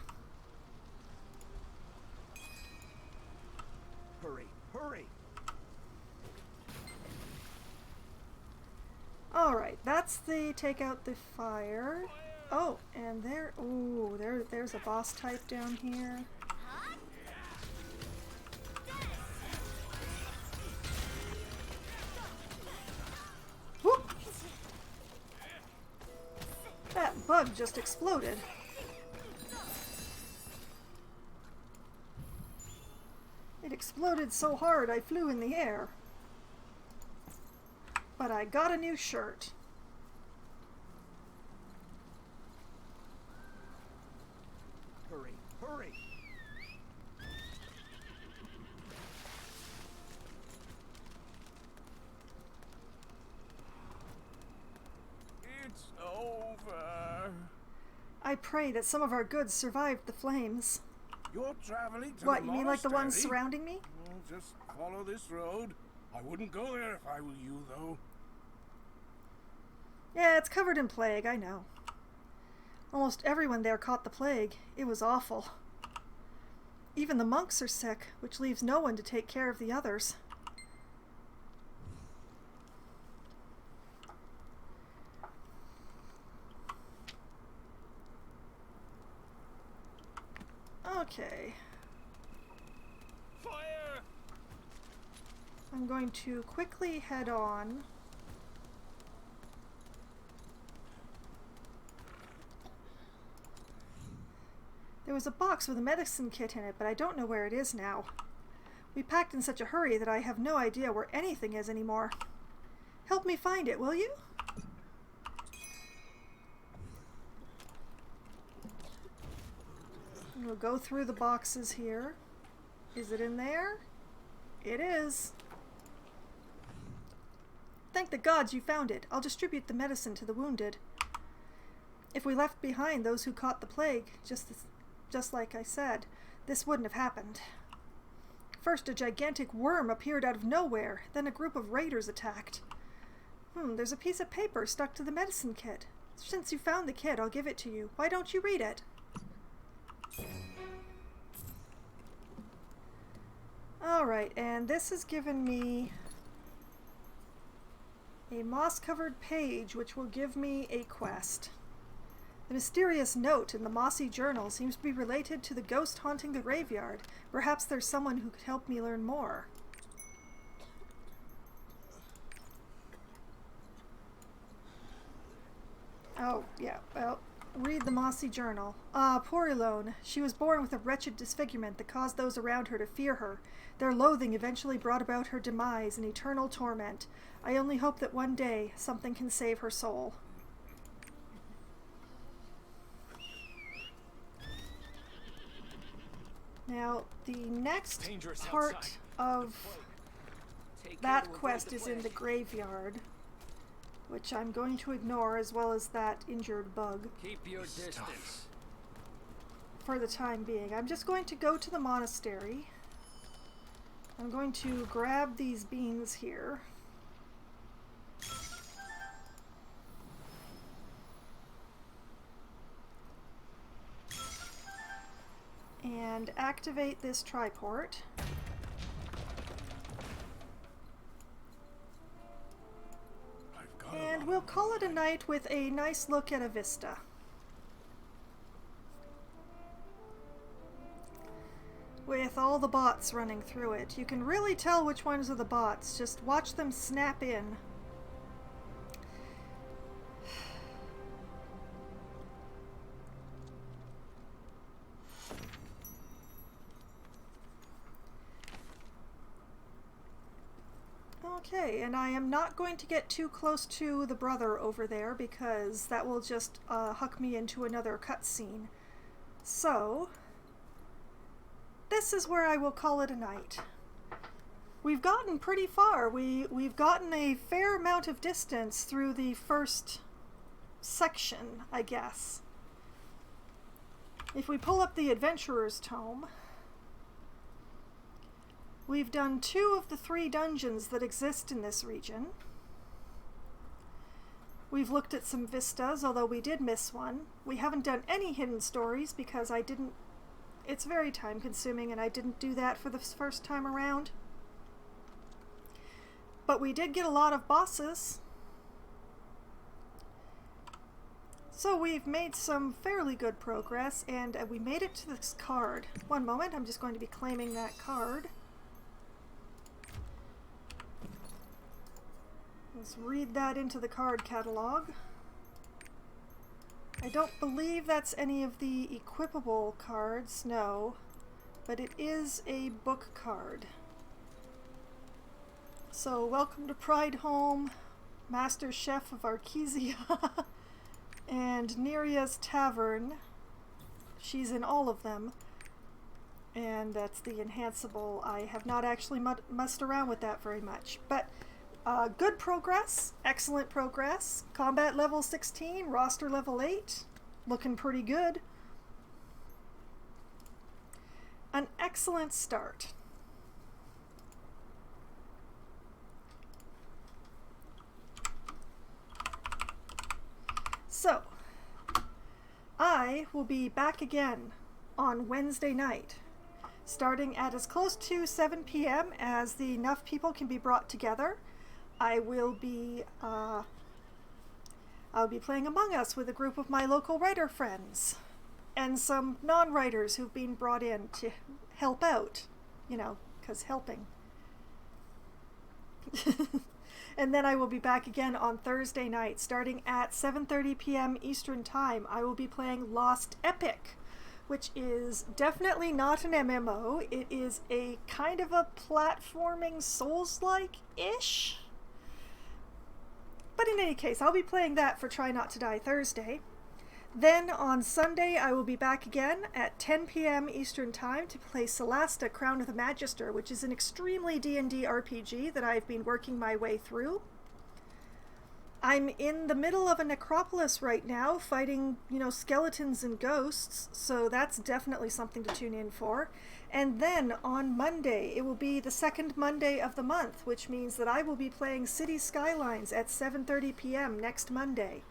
Hurry, hurry! Alright, that's the take out the fire. Oh, and there, ooh, there's a boss type down here. Whoop! That bug just exploded. It exploded so hard I flew in the air. But I got a new shirt. Hurry, hurry! It's over. I pray that some of our goods survived the flames. You're traveling to What, the you mean like the ones monastery? surrounding me? Well, just follow this road. I wouldn't go there if I were you, though. Yeah, it's covered in plague, I know. Almost everyone there caught the plague. It was awful. Even the monks are sick, which leaves no one to take care of the others. Okay. Fire! I'm going to quickly head on. There was a box with a medicine kit in it, but I don't know where it is now. We packed in such a hurry that I have no idea where anything is anymore. Help me find it, will you? We'll go through the boxes here. Is it in there? It is. Thank the gods you found it. I'll distribute the medicine to the wounded. If we left behind those who caught the plague, just like I said, this wouldn't have happened. First, a gigantic worm appeared out of nowhere. Then a group of raiders attacked. There's a piece of paper stuck to the medicine kit. Since you found the kit, I'll give it to you. Why don't you read it? Alright, and this has given me a moss-covered page which will give me a quest. The mysterious note in the mossy journal seems to be related to the ghost haunting the graveyard. Perhaps there's someone who could help me learn more. Oh, yeah, well, read the mossy journal. Ah, poor Elone. She was born with a wretched disfigurement that caused those around her to fear her. Their loathing eventually brought about her demise and eternal torment. I only hope that one day something can save her soul. Now, the next part of that quest is in the graveyard, which I'm going to ignore, as well as that injured bug. Keep your distance. For the time being. I'm just going to go to the monastery. I'm going to grab these beans here. And activate this triport. And we'll call it a night with a nice look at a vista. With all the bots running through it. You can really tell which ones are the bots. Just watch them snap in. Okay, and I am not going to get too close to the brother over there because that will just huck me into another cutscene. So, this is where I will call it a night. We've gotten pretty far. We've gotten a fair amount of distance through the first section, I guess. If we pull up the Adventurer's Tome, we've done 2 of the 3 dungeons that exist in this region. We've looked at some vistas, although we did miss one. We haven't done any hidden stories because I didn't... It's very time consuming and I didn't do that for the first time around. But we did get a lot of bosses. So we've made some fairly good progress and we made it to this card. One moment, I'm just going to be claiming that card. Let's read that into the card catalog. I don't believe that's any of the equipable cards, no. But it is a book card. So, welcome to Pride Home, Master Chef of Arkesia, and Neria's Tavern. She's in all of them. And that's the enhanceable. I have not actually messed around with that very much. But good progress, excellent progress. Combat level 16, roster level 8. Looking pretty good. An excellent start. So, I will be back again on Wednesday night, starting at as close to 7 p.m. as enough people can be brought together. I'll be playing Among Us with a group of my local writer friends and some non-writers who've been brought in to help out, you know, because helping. And then I will be back again on Thursday night, starting at 7:30 p.m. Eastern Time. I will be playing Lost Epic, which is definitely not an MMO. It is a kind of a platforming Souls-like-ish. But in any case, I'll be playing that for Try Not to Die Thursday. Then on Sunday, I will be back again at 10 p.m. Eastern Time to play Celasta Crown of the Magister, which is an extremely D&D RPG that I've been working my way through. I'm in the middle of a necropolis right now, fighting, you know, skeletons and ghosts, so that's definitely something to tune in for. And then on Monday, it will be the second Monday of the month, which means that I will be playing City Skylines at 7:30 p.m. next Monday.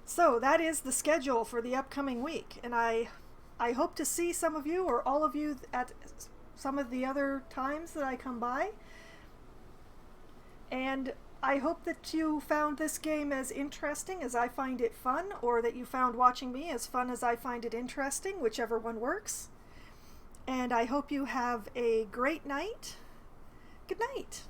So that is the schedule for the upcoming week, and I hope to see some of you or all of you at some of the other times that I come by. And I hope that you found this game as interesting as I find it fun, or that you found watching me as fun as I find it interesting, whichever one works. And I hope you have a great night. Good night.